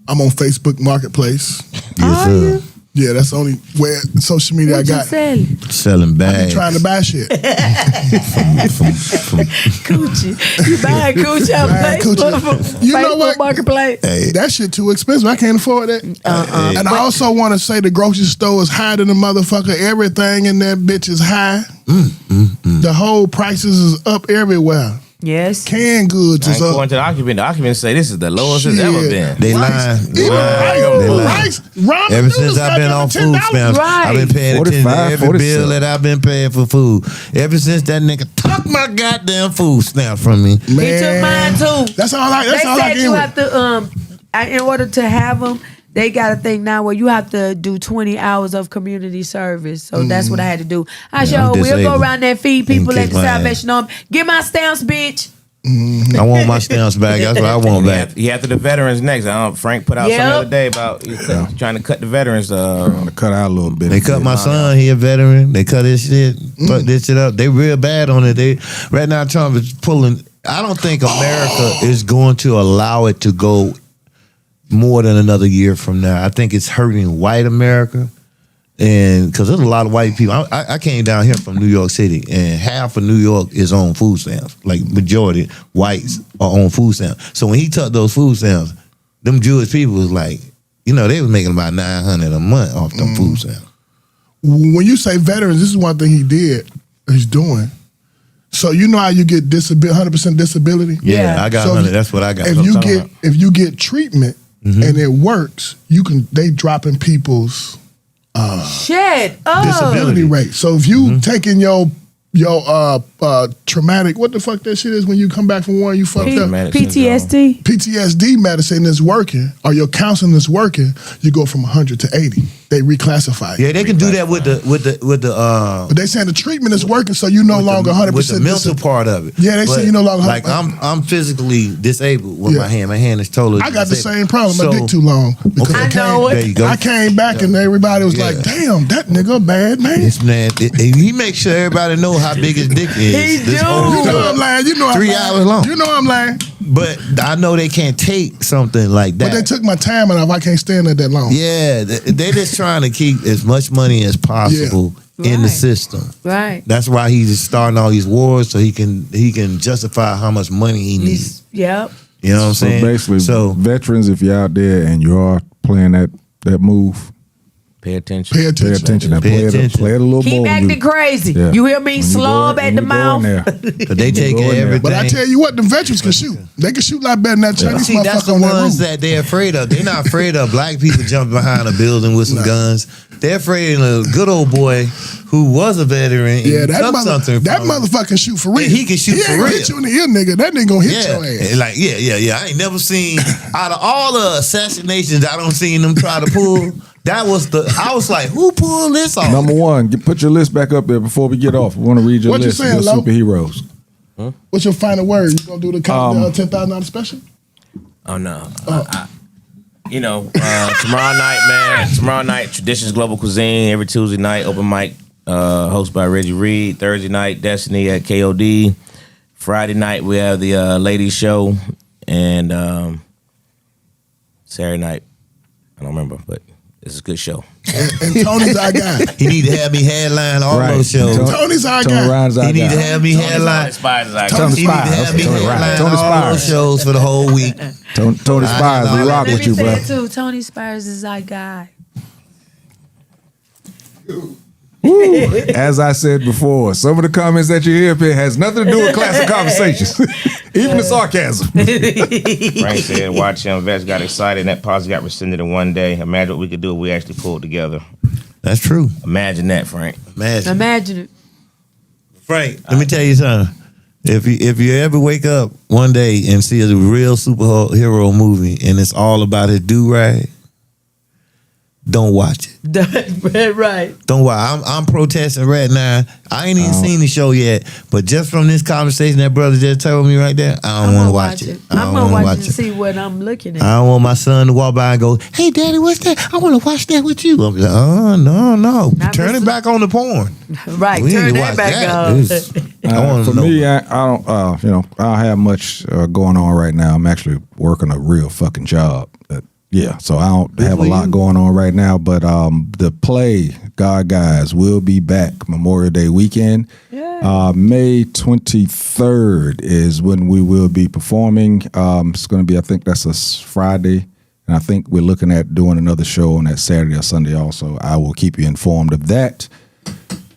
I'm on Facebook Marketplace. Yes, sir. Yeah, that's the only where social media What I you got. selling? Selling I be bags. trying to buy shit. Coochie. You buying coochie on Buying Facebook? coochie. You know Facebook what? Marketplace. Hey, that shit too expensive. I can't afford that. And I also want to say the grocery store is higher than the motherfucker. Everything in that bitch is high. The whole prices is up everywhere. Yes. Canned goods is up. According to the occupant say this is the lowest it's ever been. They lying. They lying. Rice, ramen Ever noodles since I've been on food $10. stamps, I've been paying attention to 45, every 46. bill that I've been paying for food. Ever since that nigga took my goddamn food stamps from me. He took mine too. That's all I. That's They all I said get you with. have to, in order to have them, they got a thing now where you have to do 20 hours of community service. So that's what I had to do. I'm We'll go disabled. around there, feed people And at kick the my ass. Salvation Army. Get my stamps, bitch. I want my stamps back. That's what I want back. He after the veterans next. Frank put out something the Yep. other day about trying to cut the veterans. I'm to cut out a little bit. They cut my son. He a veteran. They cut his shit. Fuck this shit up. They real bad on it. They right now Trump is pulling. I don't think America is going to allow it to go more than another year from now. I think it's hurting white America. And because there's a lot of white people. I came down here from New York City, and half of New York is on food stamps. Like majority whites are on food stamps. So when he took those food stamps, them Jewish people was like, they was making about $900 a month off them food stamps. When you say veterans, this is one thing he's doing. So you know how you get 100% disability? Yeah, I got So 100. That's what I got. If you get treatment and it works, they dropping people's Shit. Oh. disability rate. So if you taking your traumatic, what the fuck that shit is when you come back from war and you fucked up? PTSD. PTSD medicine is working, or your counseling is working, you go from 100 to 80. They reclassify. Yeah, they can do that with the But they saying the treatment is working, so you no longer 100% with the mental part of it. Yeah, they say But, you no longer like I'm physically disabled with my hand. My hand is totally. I got the disabled. same problem. So, My dick too long. Because okay. I know it. There you go. I came back and everybody was like, "Damn, that nigga a bad man." This man, he makes sure everybody know how big his dick is. He This do. whole You know show. I'm lying. You know I'm 3 lying. hours long. You know I'm lying. But I know they can't take something like that. But they took my time enough. I can't stand it that long. Yeah, they just trying to keep as much money as possible in the Right. system. Right. That's why he's starting all these wars so he can justify how much money he needs. Yep. You know what I'm saying? Basically, veterans, if you're out there and you are playing that move, Pay attention. Pay pay attention. attention. And Pay play attention. it a little Keep more. acting crazy. Yeah. You hear me? When you Slob go in- at the when you go in mouth. there. But they take Go in there. everything. But I tell you what, the veterans can shoot. They can shoot like better than that Chinese See, that's motherfucker the on that ones roof. that they're afraid of. They're not afraid of black people jumping behind a building with some guns. They're afraid of a good old boy who was a veteran and Yeah, that took something from him. motherfucker can shoot for real. And he can shoot He for ain't gonna real. hit you in the ear, nigga. That nigga gonna hit Yeah, your ass. and like I ain't never seen out of all the assassinations I don't seen them try to pull. That was I was like, who pulled this off? Number one, put your list back up there before we get off. We want to read your What you list. saying, Your Lo? superheroes. What's your final word? You gonna do the $10,000 special? Oh no. Tomorrow night, man. Tomorrow night, Traditions Global Cuisine. Every Tuesday night, open mic, hosted by Reggie Reed. Thursday night, Destiny at KOD. Friday night, we have the ladies show, and Saturday night, I don't remember, but it's a good show. And Tony's our guy. He need to have me headline all Right. those shows. Tony's our Tony guy. Ryan's our He need guy. to have me headline. Spies is our Tony He need to Spires. have me Tony Ryan. headline Tony all those Spires. shows for the whole week. Tony Spires, we rock Let with me you, say bro. it too. Tony Spires is our guy. As I said before, some of the comments that you hear up here has nothing to do with Classic Conversations. Even the sarcasm. Frank said, watch him. Vets got excited, and that policy got rescinded in one day. Imagine what we could do if we actually pulled together. That's true. Imagine that, Frank. Imagine it. Frank, let me tell you something. If you ever wake up one day and see a real superhero movie and it's all about his do-rag, don't watch it. Right. Don't watch. I'm protesting right now. I ain't even seen the show yet, but just from this conversation that brother just told me right there, I don't want to watch it. I'm gonna watch it to see what I'm looking at. I don't want my son to walk by and go, "Hey, Daddy, what's that? I want to watch that with you." I'm like, "Oh, no. Not Turn it back on the porn." Right. We Turn need to that watch back that. on. I want For to know. me, I don't, I don't have much going on right now. I'm actually working a real fucking job. So I don't have a lot going on right now. But the play, God Guys, will be back Memorial Day weekend. Yeah. May 23rd is when we will be performing. It's going to be, I think that's a Friday. And I think we're looking at doing another show on that Saturday or Sunday also. I will keep you informed of that.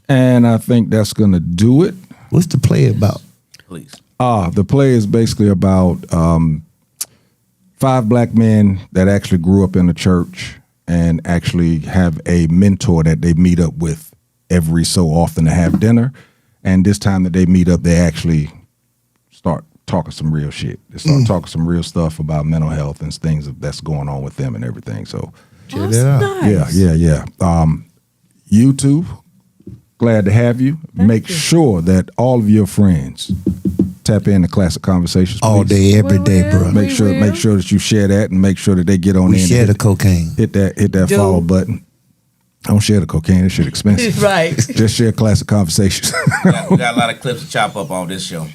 And I think that's going to do it. What's the play about? Please. The play is basically about 5 black men that actually grew up in the church and actually have a mentor that they meet up with every so often to have dinner. And this time that they meet up, they actually start talking some real shit. They start talking some real stuff about mental health and things that's going on with them and everything. So check that out. Nice. Yeah. YouTube, glad to have you. Make sure that all of your friends tap into Classic Conversations All please. day, every day, bro. Make sure that you share that and make sure that they get on We in. share and the cocaine. hit that follow button. Don't share the cocaine. That shit expensive. Right. Just share Classic Conversations. We got a lot of clips to chop up on this show.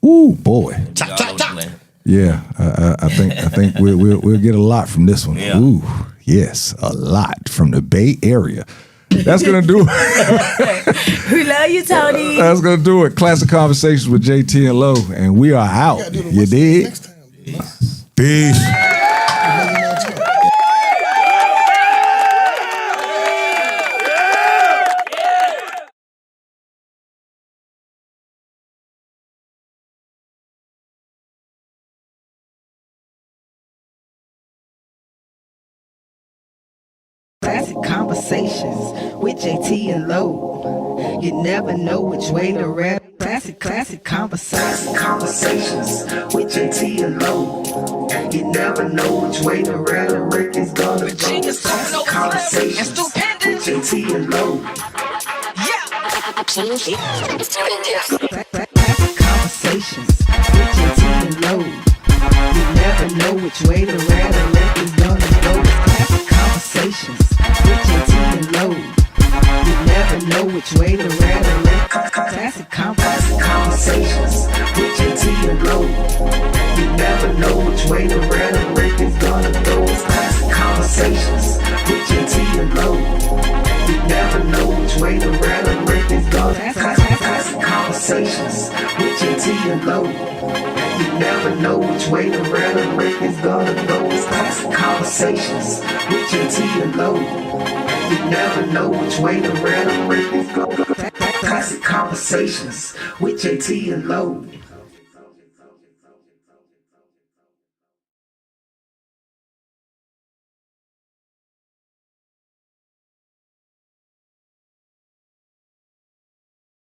Ooh, boy. Chop, chop, chop. Yeah, I think we'll get a lot from this one. Yeah. Ooh, yes, a lot from the Bay Area. That's gonna do it. We love you, Tony. That's gonna do it. Classic Conversations with Jae Tea and Lo, and we are out. You dig? Next time. Peace. Classic Konversations with Jae Tea and Lo. You never know which way to rap. Classic Konversations with Jae Tea and Lo. You never know which way to rap. The record's gonna go. Classic Konversations with Jae Tea and Lo. Classic Konversations with Jae Tea and Lo. You never know which way to rap. The record's gonna go. Classic Konversations with Jae Tea and Lo. You never know which way to rattle it. Classic Konversations with Jae Tea and Lo. You never know which way to rattle it. It's gonna go. It's Classic Konversations with Jae Tea and Lo. You never know which way to rattle it. It's gonna Classic Konversations with Jae Tea and Lo. You never know which way to rattle it. It's gonna go. It's Classic Konversations with Jae Tea and Lo. You never know which way to rattle it. It's gonna go. Classic Konversations with Jae Tea and Lo.